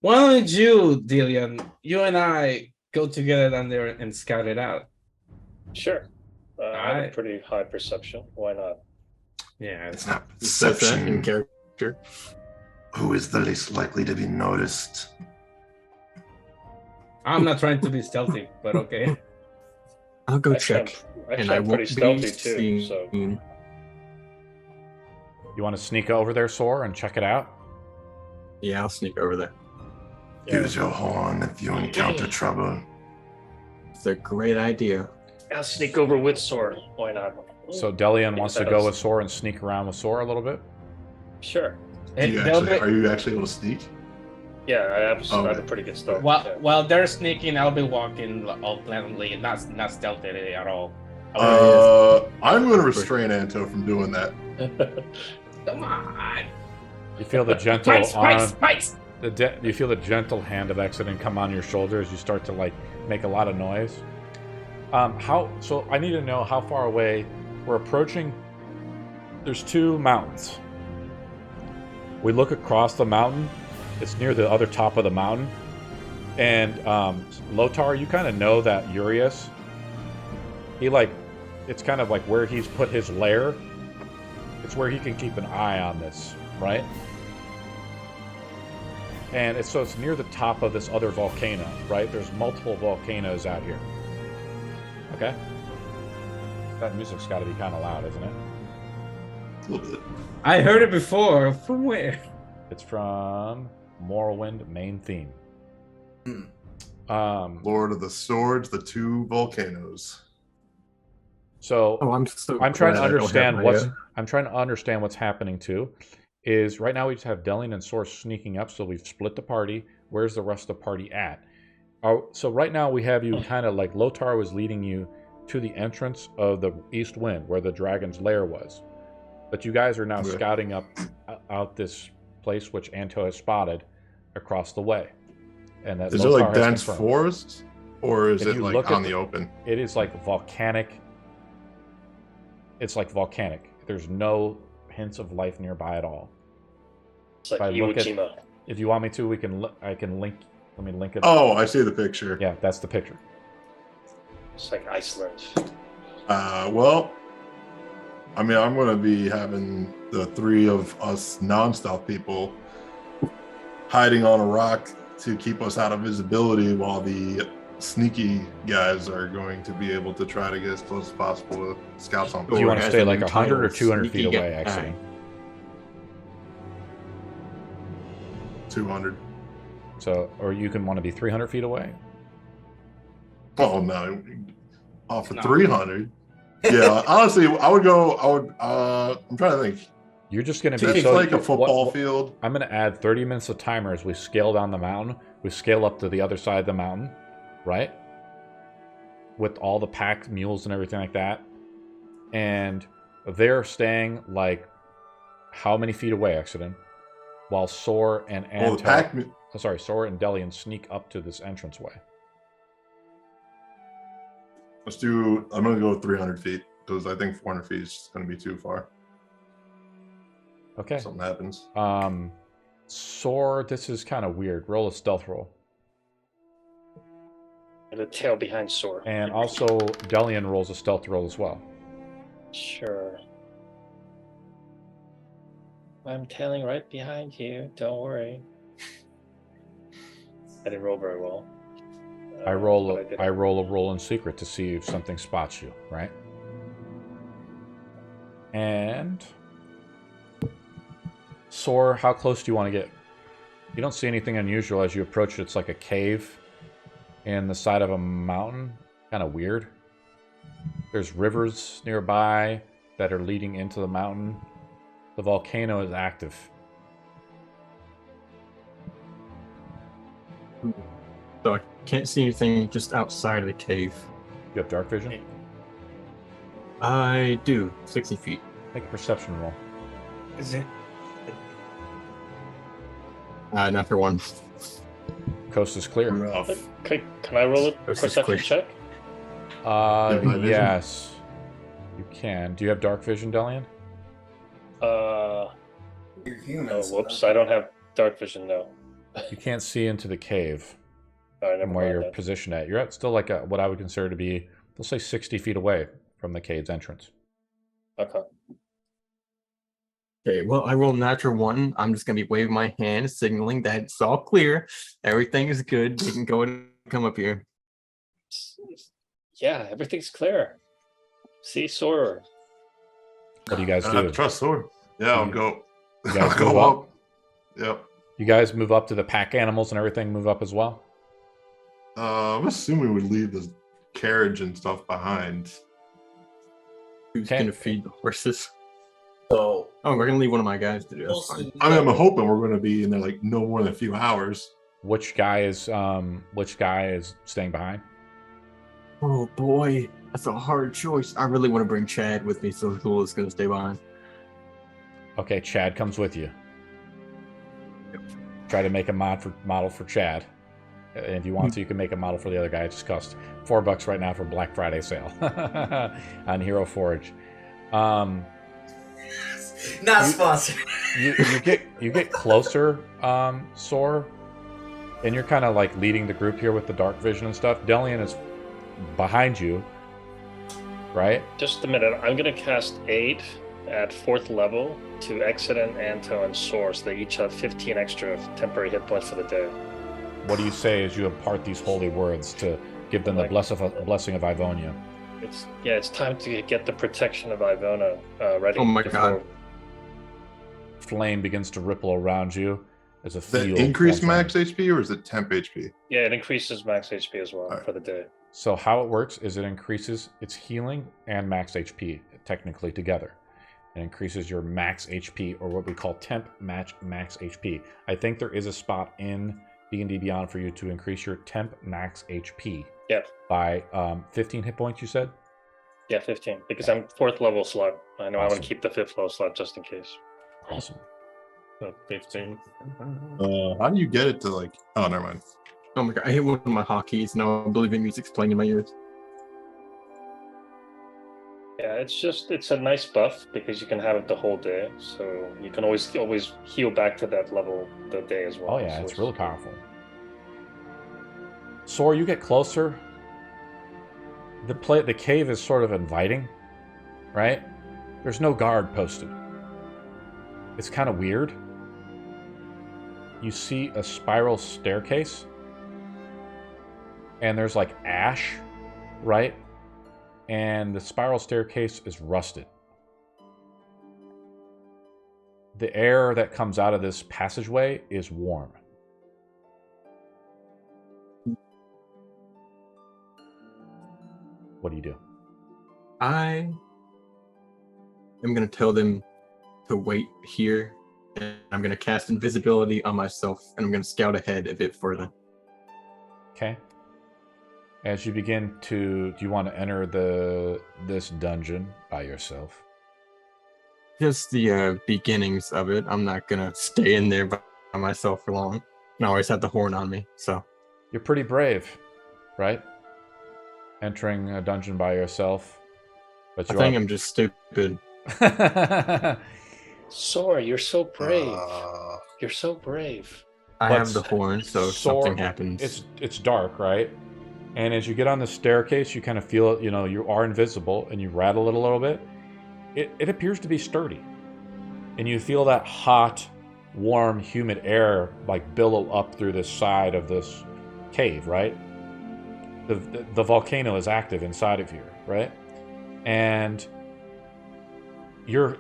Why don't you, Dillian, you and I go together down there and scout it out? Sure. I have a Alright. pretty high perception. Why not? Yeah, It's not It says that in perception. character. Who is the least likely to be noticed? I'm not trying to be stealthy, but okay. I'll go Actually, check. I'm And I pretty won't be stealthy too. So seen. You want to sneak over there, Sora, and check it out? Yeah, I'll sneak over there. yeah. Use your horn if you encounter trouble. It's a great idea. I'll sneak over with Sora. Why not? So Delian wants to that go is- with Sora and sneak around with Sora a little bit? Sure. Do you They'll actually, be- are you actually able to sneak? Yeah, I have Okay. a pretty good start. while they're sneaking, I'll be walking all pleasantly, not stealthy at all. I'm going to restrain Anto from doing that. Come on. You feel the gentle Spice. arm, you feel the gentle hand of Exodus come on your shoulder as you start to like make a lot of noise. So I need to know how far away we're approaching. There's two mountains. We look across the mountain. It's near the other top of the mountain. And Lothar, you kind of know that Urias, it's kind of like where he's put his lair. It's where he can keep an eye on this, right? And it's near the top of this other volcano, right? There's multiple volcanoes out here. Okay? That music's got to be kind of loud, isn't it? A little bit. I heard it before. From where? It's from Morrowind main theme. Lord of the Swords, the two volcanoes. So Oh, I'm so. I'm trying to glad I don't understand have my, what's happening too. Is right now we just have Delian and Source sneaking up, so we've split the party. Where's the rest of the party at? So right now we have you kind of like Lothar was leading you to the entrance of the East Wind, where the dragon's lair was. But you guys are now Okay. scouting out this place which Anto has spotted across the way. And that Is it Lothar like has dense confirmed. forest? Or is If it you like look on at the open? It is like volcanic. It's like volcanic. There's no hints of life nearby at all. It's like If I look at- Iwo Jima. If you want me to, I can link. Let me link it. Oh, I see the picture. Yeah, that's the picture. It's like Iceland. Well, I mean, I'm going to be having the three of us non-stealth people hiding on a rock to keep us out of visibility while the sneaky guys are going to be able to try to get as close as possible to scouts on Do you want to has stay an like 100 or entitled 200 feet sneaky away, guy. actually? 200. So, or you can want to be 300 feet away. Oh no, off of No. 300. Yeah, honestly, I would go. I'm trying to think. You're just going to be That's so like a what- football what- field. I'm going to add 30 minutes of timer as we scale down the mountain. We scale up to the other side of the mountain, right? With all the pack mules and everything like that. And they're staying like how many feet away, Exodus? While Sor and The pack. Sor and Delian sneak up to this entranceway. Let's do. I'm gonna go 300 feet because I think 400 feet is gonna be too far. Okay. If something happens. Sor, this is kind of weird. Roll a stealth roll. The tail behind Sor. And also, Delian rolls a stealth roll as well. Sure. I'm tailing right behind you. Don't worry. I didn't roll very well. I roll but did. a roll in secret to see if something spots you, right? And Sor, how close do you want to get? You don't see anything unusual as you approach it. It's like a cave in the side of a mountain. Kind of weird. There's rivers nearby that are leading into the mountain. The volcano is active. So I can't see anything just outside of the cave. You have dark vision? I do. 60 feet. Make a perception roll. Is it? Not for one. Coast is clear. Rough. Okay, can I roll a This is perception quick. check? Yeah, my vision. Yes. You can. Do you have dark vision, Delian? You're Oh, human. whoops. I don't have dark vision, no. You can't see into the cave All right, never from where mind you're that. positioned at. You're at still like what I would consider to be, let's say 60 feet away from the cave's entrance. Okay. Okay, well, I rolled natural one. I'm just gonna be waving my hand, signaling that it's all clear. Everything is good. We can go and come up here. Yeah, everything's clear. See, Sor. What do you guys I have do? to trust Sword. Yeah, I'll go. You guys I'll go move up. up? Yep. You guys move up to the pack animals and everything move up as well? I'm assuming we would leave the carriage and stuff behind. Who's Okay. gonna feed the horses? So Oh, we're gonna leave one of my guys to do. That's fine. I mean, I'm hoping we're going to be in there like no more than a few hours. Which guy is staying behind? Oh boy, that's a hard choice. I really want to bring Chad with me, so Cool is gonna stay behind. Okay, Chad comes with you. Try to make a model for Chad. And if you want to, you can make a model for the other guy. It just costs $4 right now for Black Friday sale on Hero Forge. not You- sponsored. You get closer, Sor, and you're kind of like leading the group here with the dark vision and stuff. Delian is behind you, right? Just a minute. I'm going to cast Aid at 4th level to Exodus, Anto, and Sor, so they each have 15 extra temporary hit points for the day. What do you say as you impart these holy words to give them the Like- blessing of Ivonia? It's time to get the protection of Ivona ready. Oh my before- God. Flame begins to ripple around you as a Is that field. increase forms max on- HP or is it temp HP? Yeah, it increases max HP as well Alright. for the day. So how it works is it increases its healing and max HP technically together. It increases your max HP, or what we call temp match max HP. I think there is a spot in D&D Beyond for you to increase your temp max HP Yeah, by 15 hit points, you said? yeah, 15. Because I'm 4th level slot. I know I Awesome. want to keep the 5th level slot just in case. Awesome. So 15. How do you get it to like? Oh, never mind. Oh my god, I hit one of my hotkeys. Now I'm believing music's playing in my ears. Yeah, it's a nice buff because you can have it the whole day. So you can always heal back to that level the day as well. Oh yeah, So it's really powerful. Sor, you get closer. The cave is sort of inviting, right? There's no guard posted. It's kind of weird. You see a spiral staircase, and there's like ash, right? And the spiral staircase is rusted. The air that comes out of this passageway is warm. What do you do? I am going to tell them to wait here, and I'm going to cast invisibility on myself, and I'm going to scout ahead a bit further. Okay. As you begin to, do you want to enter this dungeon by yourself? Just the beginnings of it. I'm not going to stay in there by myself for long. I always have the horn on me, so. You're pretty brave, right? Entering a dungeon by yourself. But I think I'm just stupid. Sora, you're so brave. You're so brave. I But have the horn, so if Sora, something happens. It's dark, right? And as you get on the staircase, you kind of feel, you are invisible, and you rattle it a little bit. It appears to be sturdy. And you feel that hot, warm, humid air like billow up through the side of this cave, right? The volcano is active inside of here, right? And you're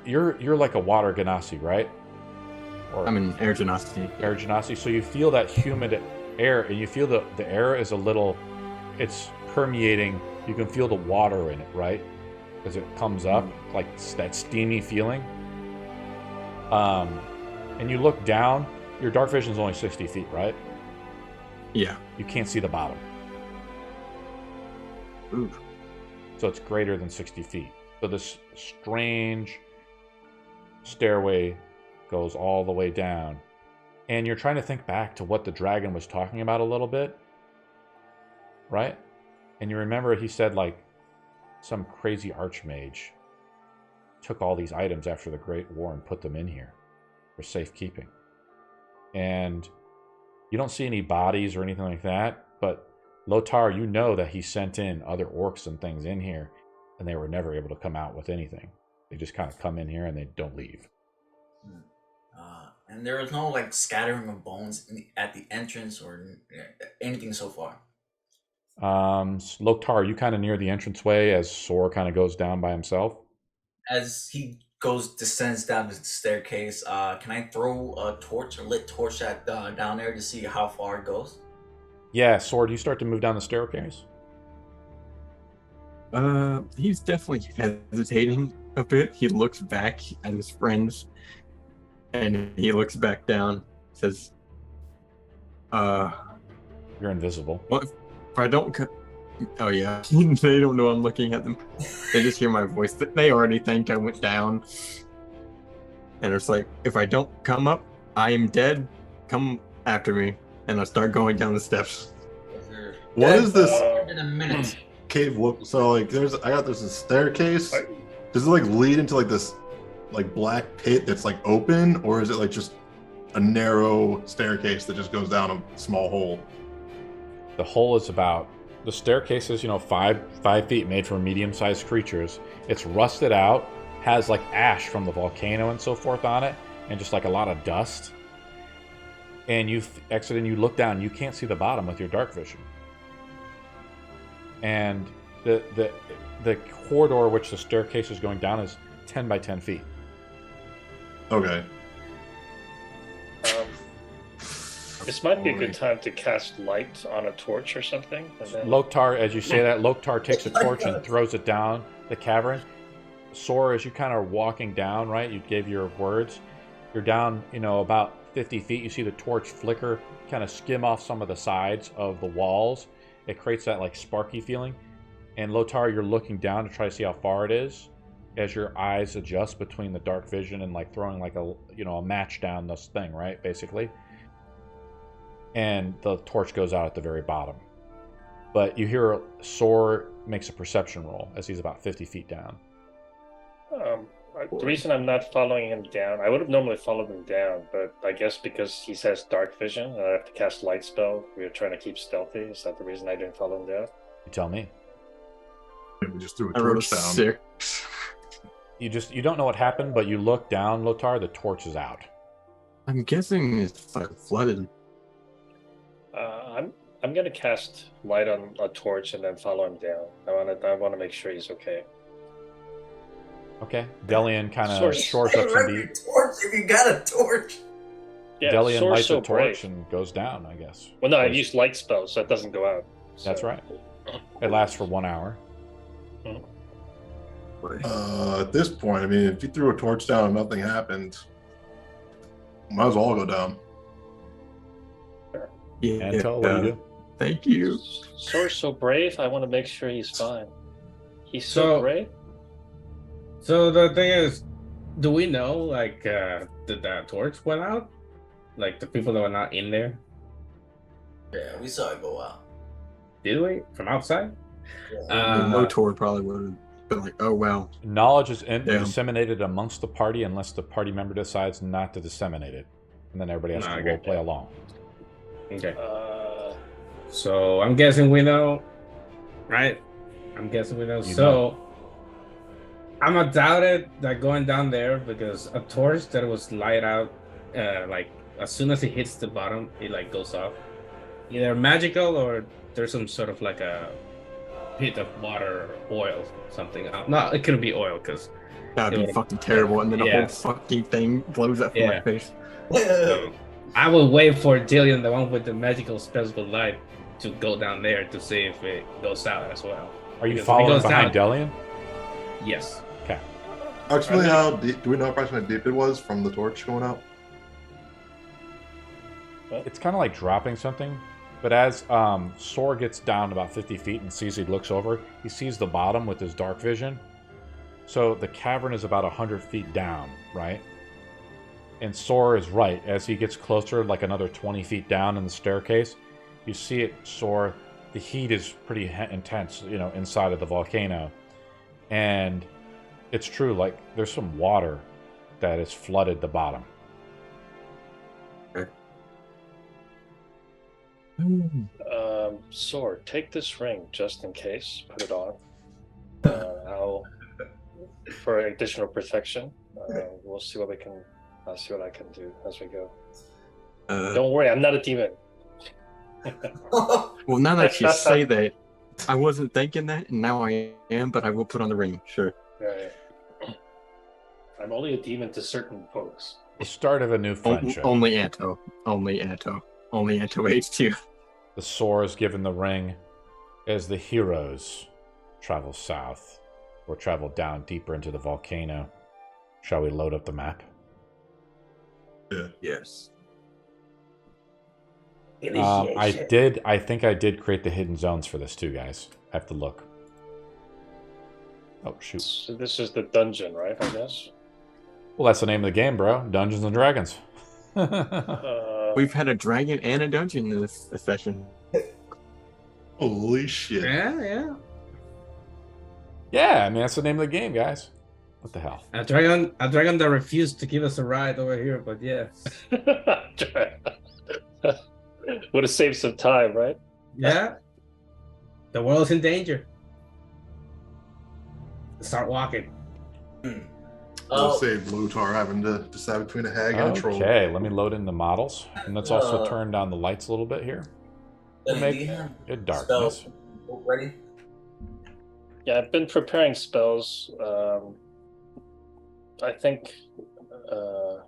like a water genasi, right? Or I'm an air genasi. air genasi. So you feel that humid air, and you feel the air is a little, it's permeating. You can feel the water in it, right? As it comes up, like that steamy feeling. And you look down, your dark vision is only 60 feet, right? Yeah. You can't see the bottom. Ooh. So it's greater than 60 feet. So this strange stairway goes all the way down. And you're trying to think back to what the dragon was talking about a little bit, right? And you remember he said, like, some crazy archmage took all these items after the Great War and put them in here for safekeeping. And you don't see any bodies or anything like that, but Lotar, you know that he sent in other orcs and things in here, and they were never able to come out with anything. They just kind of come in here and they don't leave. And there is no like scattering of bones at the entrance or anything so far. Lotar, you kind of near the entranceway as Sora kind of goes down by himself. As he descends down the staircase, can I throw a torch, a lit torch at down there to see how far it goes? Yeah, Sora, do you start to move down the staircase? He's definitely hesitating a bit. He looks back at his friends, and he looks back down, says, You're invisible. Well, if I don't oh yeah, they don't know I'm looking at them. They just hear my voice. They already think I went down. And it's like, if I don't come up, I am dead. Come after me. And I start going down the steps. What is this In a minute. cave look? So like, there's a staircase. Does it like lead into like this like black pit that's like open, or is it like just a narrow staircase that just goes down a small hole? The hole is about, the staircase is, 5 feet, made for medium-sized creatures. It's rusted out, has like ash from the volcano and so forth on it, and just like a lot of dust. And you exit and you look down, you can't see the bottom with your dark vision. And the corridor which the staircase is going down is 10 by 10 feet. Okay. This might be a good time to cast light on a torch or something. And then... Loktar, as you say that, Loktar takes a torch and throws it down the cavern. Sora, as you kind of are walking down, right, you gave your words, you're down, about 50 feet. You see the torch flicker, kind of skim off some of the sides of the walls. It creates that like sparky feeling. And Lotar, you're looking down to try to see how far it is as your eyes adjust between the dark vision and like throwing like a match down this thing, right, basically. And the torch goes out at the very bottom. But you hear Sora makes a perception roll as he's about 50 feet down. The reason I'm not following him down, I would have normally followed him down, but I guess because he says dark vision, and I have to cast light spell, we were trying to keep stealthy. Is that the reason I didn't follow him down? You tell me. We just threw a I rolled torch down. 6. You don't know what happened, but you look down, Lotar, the torch is out. I'm guessing it's like flooded. I'm gonna cast light on a torch and then follow him down. I want to make sure he's okay. Okay. Delian kind of shores up some beat. Torch if you got a torch. Yeah, Delian Sora's lights so a torch brave. and goes down, I guess. Well, no, I used light spells, so it doesn't go out. So. That's right. It lasts for 1 hour. At this point, I mean, if you threw a torch down and nothing happened, might as well all go down. Yeah. Antel, what do you do? Thank you. Soar's so brave. I want to make sure he's fine. He's so So- brave. So the thing is, do we know, like, did that torch went out? Like, the people that were not in there? Yeah, we saw it go out. Did we? From outside? Yeah. Motor probably would have been like, oh, well. Knowledge is Yeah. disseminated amongst the party unless the party member decides not to disseminate it. And then everybody has No, I to get role play that. along. Okay. So I'm guessing we know, right? I'm guessing we know. You So know. I'm gonna doubt it that going down there because a torch that was light out, like as soon as it hits the bottom, it like goes off. Either magical or there's some sort of like a pit of water or oil, something. No, it couldn't be oil because That'd It be would- fucking terrible. And then the Yeah. whole fucking thing blows up in my Yeah. face. so I will wait for Dillian, the one with the magical spells with light, to go down there to see if it goes out as well. Are you Because if it following goes behind down- Delian? Yes. Okay. Actually, how deep? Do we know approximately how deep it was from the torch going out? It's kind of like dropping something. But as Sor gets down about 50 feet and sees, he looks over, he sees the bottom with his dark vision. So the cavern is about 100 feet down, right? And Sor is right. As he gets closer, like another 20 feet down in the staircase, you see it, Sor. The heat is pretty intense, you know, inside of the volcano. And it's true, like, there's some water that has flooded the bottom. Sword, take this ring just in case. Put it on. I'll for additional protection. We'll see what we can. I'll see what I can do as we go. Don't worry, I'm not a demon. Well, now that you say that, I wasn't thinking that, and now I am, but I will put on the ring, sure. Yeah. I'm only a demon to certain folks. The start of a new friendship. Only Anto. Only Anto. Only Anto H2. The Sor is given the ring as the heroes travel south or travel down deeper into the volcano. Shall we load up the map? Yes. I think I did create the hidden zones for this too, guys. I have to look. Oh, shoot. So this is the dungeon, right? I guess. Well, that's the name of the game, bro. Dungeons and Dragons. We've had a dragon and a dungeon in this session. Holy shit! Yeah. Yeah, I mean, that's the name of the game, guys. What the hell? A dragon that refused to give us a ride over here, but yeah. Would have saved some time, right? Yeah. The world's in danger. Start walking. We'll save Lutar having to decide between a hag and a troll. Okay, let me load in the models. And let's also turn down the lights a little bit here. Make it darkness. Ready? Yeah, I've been preparing spells. I think.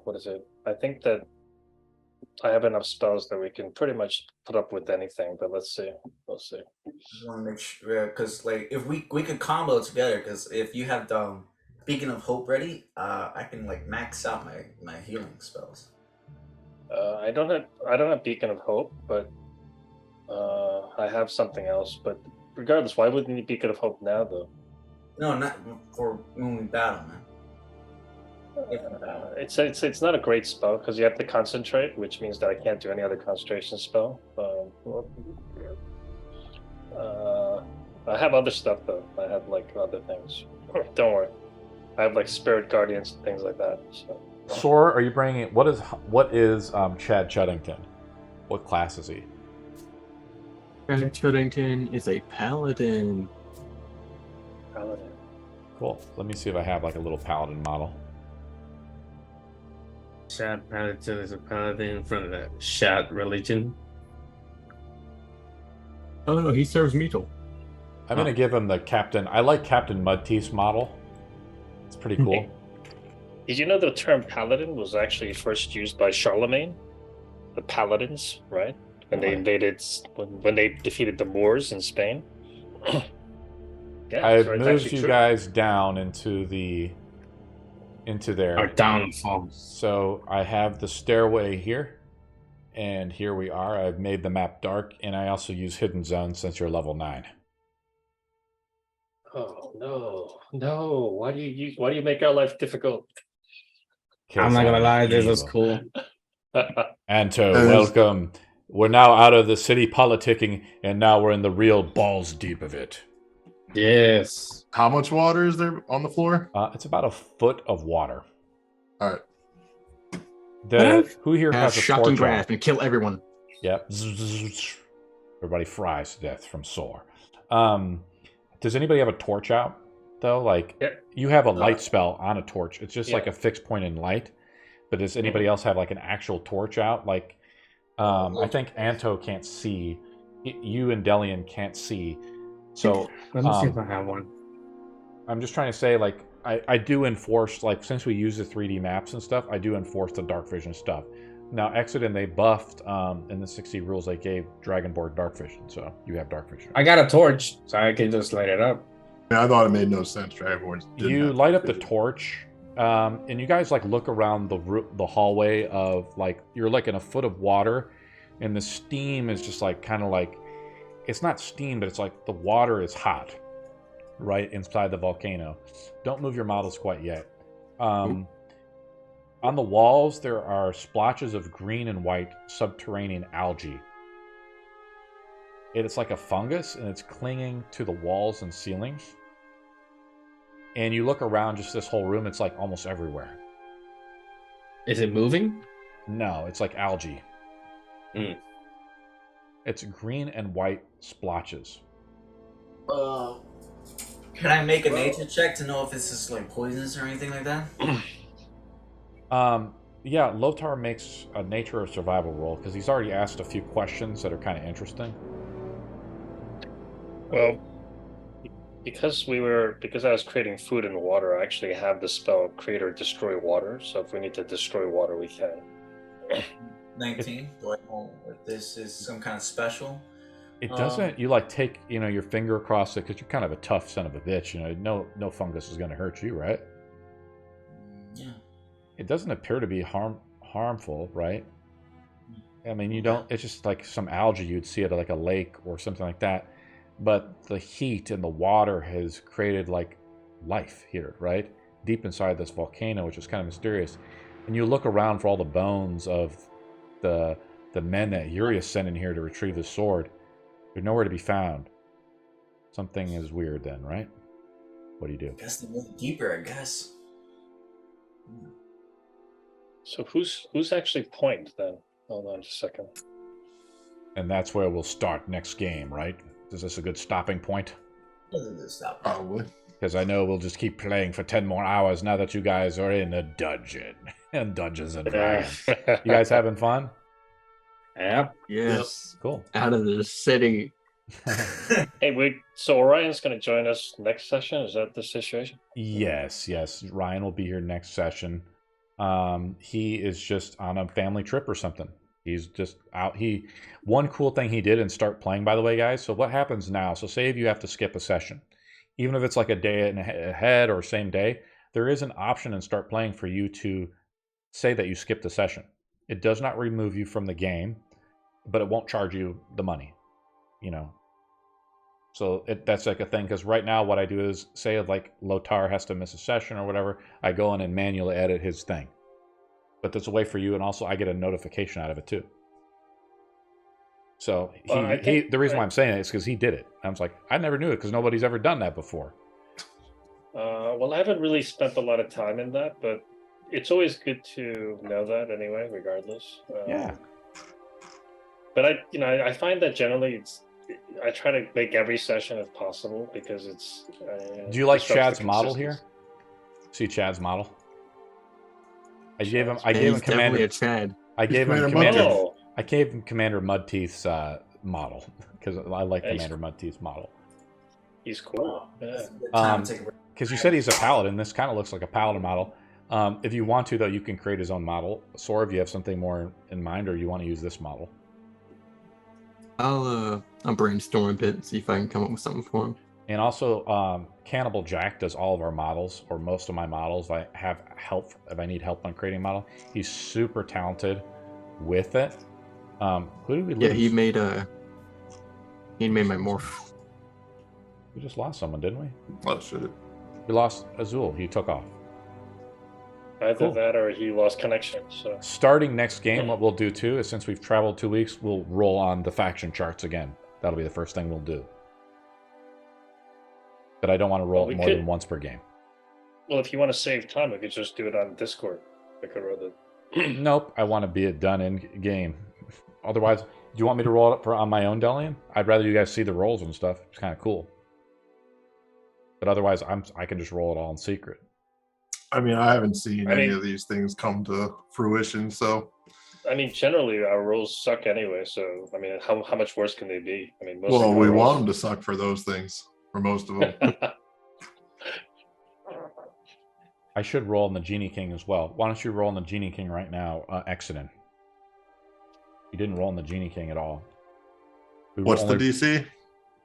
What is it? I think that I have enough spells that we can pretty much put up with anything. But let's see. We'll see. I want to make sure, because like if we could combo together, because if you have Beacon of Hope ready, I can like max out my healing spells. I don't have Beacon of Hope, but I have something else. But regardless, why wouldn't you need Beacon of Hope now, though? No, not for when we battle, man. It's not a great spell because you have to concentrate, which means that I can't do any other concentration spell. I have other stuff though. I have like other things. Don't worry. I have like Spirit Guardians and things like that. So. Sor, are you bringing it? What is Chad Chuddington? What class is he? Chad Chuddington is a paladin. Paladin. Cool. Let me see if I have like a little paladin model. Shad Paladin is a paladin from the Shad religion. Oh no, he serves Metal. I'm gonna give him the Captain. I like Captain Mudteeth's model. It's pretty cool. Did you know the term paladin was actually first used by Charlemagne? The paladins, right? When they invaded, when they defeated the Moors in Spain. Yeah, I've so it's moved actually you true. guys down into Our there. downfall. So I have the stairway here, and here we are. I've made the map dark, and I also use hidden zones since you're level 9. Oh no! Why do you make our life difficult? I'm not gonna lie, this is evil. cool. Anto, As- welcome. We're now out of the city politicking, and now we're in the real balls deep of it. Yes. How much water is there on the floor? It's about a foot of water. All right. Who here Have has a shocking torch grasp on? and kill everyone. Yep. Everybody fries to death from sore. Does anybody have a torch out, though? Like, Yeah. you have a light spell on a torch. It's just Yeah. like a fixed point in light. But does anybody else have, like, an actual torch out? Like, I think Anto can't see. You and Delian can't see. So, Let me see if I have one. I'm just trying to say, like, I do enforce, like, since we use the 3D maps and stuff, I do enforce the dark vision stuff. Now, Exodus, they buffed, in the 60 rules, they gave Dragonborn dark vision, so you have dark vision. I got a torch, so I can just light it up. I thought it made no sense. Dragonborns didn't You have light up the vision. torch, and you guys, like, look around the hallway of, like, you're, like, in a foot of water, and the steam is just, like, kind of like, it's not steam, but it's like the water is hot, right, inside the volcano. Don't move your models quite yet. On the walls, there are splotches of green and white subterranean algae. It's like a fungus, and it's clinging to the walls and ceilings. And you look around just this whole room, it's like almost everywhere. Is it moving? No, it's like algae. Mm. It's green and white splotches. Can I make a nature check to know if this is like poisonous or anything like that? Yeah, Lothar makes a nature or survival roll because he's already asked a few questions that are kind of interesting. Well, because I was creating food and water, I actually have the spell create or destroy water. So if we need to destroy water, we can. 19. Do I know if this is some kind of special? It doesn't. You like take your finger across it because you're kind of a tough son of a bitch. No fungus is going to hurt you, right? Yeah. It doesn't appear to be harmful, right? I mean, you don't. It's just like some algae you'd see at like a lake or something like that. But the heat and the water has created like life here, right? Deep inside this volcano, which is kind of mysterious. And you look around for all the bones of the men that Urius sent in here to retrieve the sword. They're nowhere to be found. Something is weird then, right? What do you do? I guess they move deeper, I guess. So who's actually point then? Hold on just a second. And that's where we'll start next game, right? Is this a good stopping point? Doesn't this stop? Probably. Because I know we'll just keep playing for 10 more hours now that you guys are in a dungeon. And Dungeons and Dragons. You guys having fun? Yep. Yes. Cool. Out of the city. Hey, so Orion's going to join us next session. Is that the situation? Yes. Ryan will be here next session. He is just on a family trip or something. He's just out. One cool thing he did and start playing, by the way, guys. So what happens now? So say if you have to skip a session, even if it's like a day ahead or same day, there is an option in start playing for you to say that you skipped a session. It does not remove you from the game, but it won't charge you the money, So that's like a thing, because right now what I do is say like Lothar has to miss a session or whatever, I go in and manually edit his thing. But there's a way for you, and also I get a notification out of it too. So the reason why I'm saying it is because he did it. I was like, I never knew it because nobody's ever done that before. Well, I haven't really spent a lot of time in that, but it's always good to know that anyway, regardless. Yeah. But I find that generally I try to make every session if possible because it's. Do you like disrupts Chad's the model here? consistency. See Chad's model? I gave him He's Commander. definitely a Chad. I gave him Commander Commander. Mudteeth. Oh, I gave him Commander Mudteeth's model because I like Nice. Commander Mudteeth's model. he's cool. Yeah. That's a good time to take a break. Because you said he's a paladin. This kind of looks like a paladin model. If you want to, though, you can create his own model. Sora, if you have something more in mind, or you want to use this model. I'll brainstorm a bit and see if I can come up with something for him. And also, Cannibal Jack does all of our models, or most of my models. I have help if I need help on creating a model. He's super talented with it. Who did we lose? Yeah, he made my morph. We just lost someone, didn't we? Oh shit. We lost Azul. He took off. Either Cool. that or he lost connection. So Starting next game, what we'll do too is since we've traveled 2 weeks, we'll roll on the faction charts again. That'll be the first thing we'll do. But I don't want to roll Well, it we more could- than once per game. well, if you want to save time, we could just do it on Discord. Like I wrote it. Nope, I want to be it done in game. Otherwise, do you want me to roll it for on my own, Delian? I'd rather you guys see the rolls and stuff. It's kind of cool. But otherwise, I can just roll it all in secret. I mean, I haven't seen I any mean- of these things come to fruition, so I mean, generally our rolls suck anyway. So I mean, how much worse can they be? I mean, most well, of we our want rolls- them to suck for those things, or most of them. I should roll in the Genie King as well. Why don't you roll in the Genie King right now, Exodus? You didn't roll in the Genie King at all. We What's the only- DC?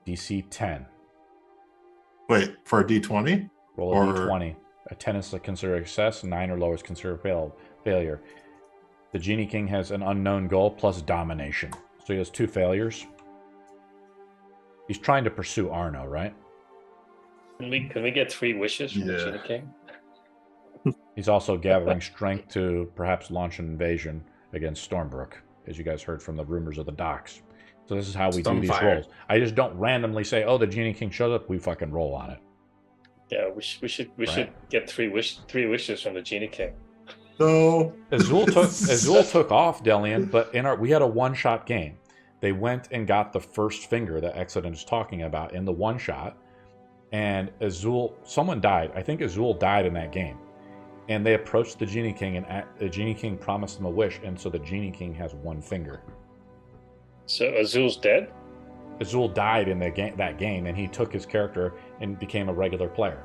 DC 10. Wait, for a D20? Roll a Or- D20. A 10 is considered success, 9 or lower is considered failure. The Genie King has an unknown goal plus domination. So he has 2 failures. He's trying to pursue Arno, right? Can we get 3 wishes from the Yeah. Genie King? He's also gathering strength to perhaps launch an invasion against Stormbrook, as you guys heard from the rumors of the docks. So this is how we do these Stormfire. rolls. I just don't randomly say, "Oh, the Genie King shows up." We fucking roll on it. Yeah, we should Right. get 3 wishes from the Genie King. No. Azul took off, Delian, but we had a one-shot game. They went and got the first finger that Exodus is talking about in the one-shot, and someone died. I think Azul died in that game. And they approached the Genie King, and the Genie King promised them a wish, and so the Genie King has 1 finger. So Azul's dead? Azul died in that game, and he took his character and became a regular player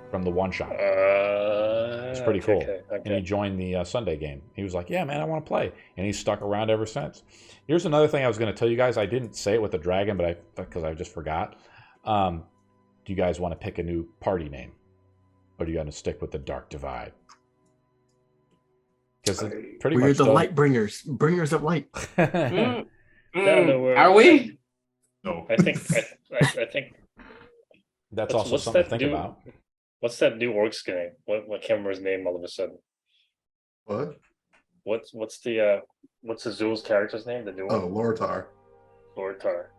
from the one-shot. It's pretty cool. Okay. And he joined the Sunday game. He was like, "Yeah, man, I want to play," and he's stuck around ever since. Here's another thing I was going to tell you guys. I didn't say it with the dragon, because I just forgot. Do you guys want to pick a new party name, or do you want to stick with the Dark Divide? Because pretty We're much the light bringers of light. No, we're- Are we? No. I think That's also what's something that to think new- about. what's that new orc's name? What I can't remember his name all of a sudden. What? What's Azul's character's name? The new Oh, one? Lortar. Lord Tar.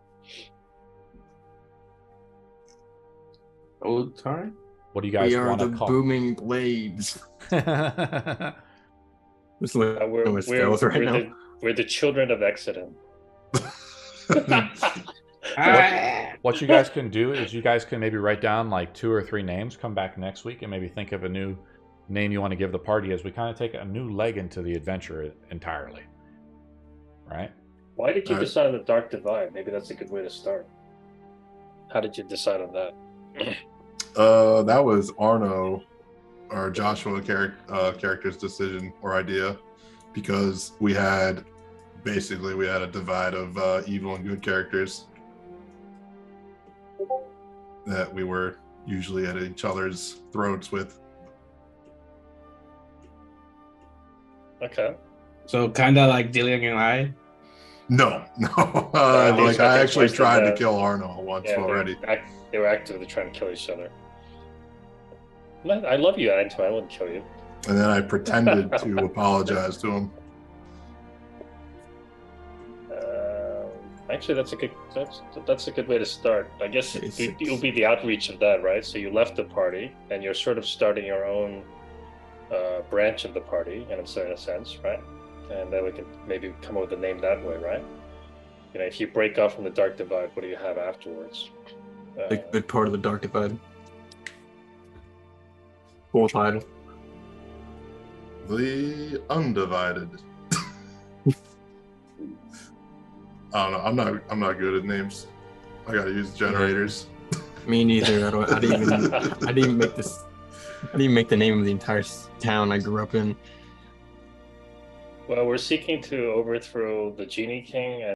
Oh, sorry. What do you guys We are want the to call? booming blades. Just look We're, at my spells right now. we're the children of Exodus. What you guys can do is you guys can maybe write down like 2 or 3 names, come back next week, and maybe think of a new name you want to give the party as we kind of take a new leg into the adventure entirely. Right? Why did you Alright. decide on the Dark Divide? Maybe that's a good way to start. How did you decide on that? That was Arno, or Joshua character's decision or idea, because we had a divide of evil and good characters that we were usually at each other's throats with. Okay. So kind of like Dillian and I. No. these Like I fucking actually twisted, tried to kill Arno once Yeah, already. they were actively trying to kill each other. I love you, Anto. I wouldn't kill you. And then I pretended to apologize to him. Actually, that's a good way to start. I guess Basics. you'll be the outreach of that, right? So you left the party, and you're sort of starting your own branch of the party, in a certain sense, right? And then we can maybe come up with a name that way, right? You know, if you break off from the Dark Divide, what do you have afterwards? The good part of the Dark Divide. Full title. The Undivided. I don't know. I'm not good at names. I gotta use generators. Me neither. I didn't even make this. I didn't even make the name of the entire town I grew up in. Well, we're seeking to overthrow the Genie King and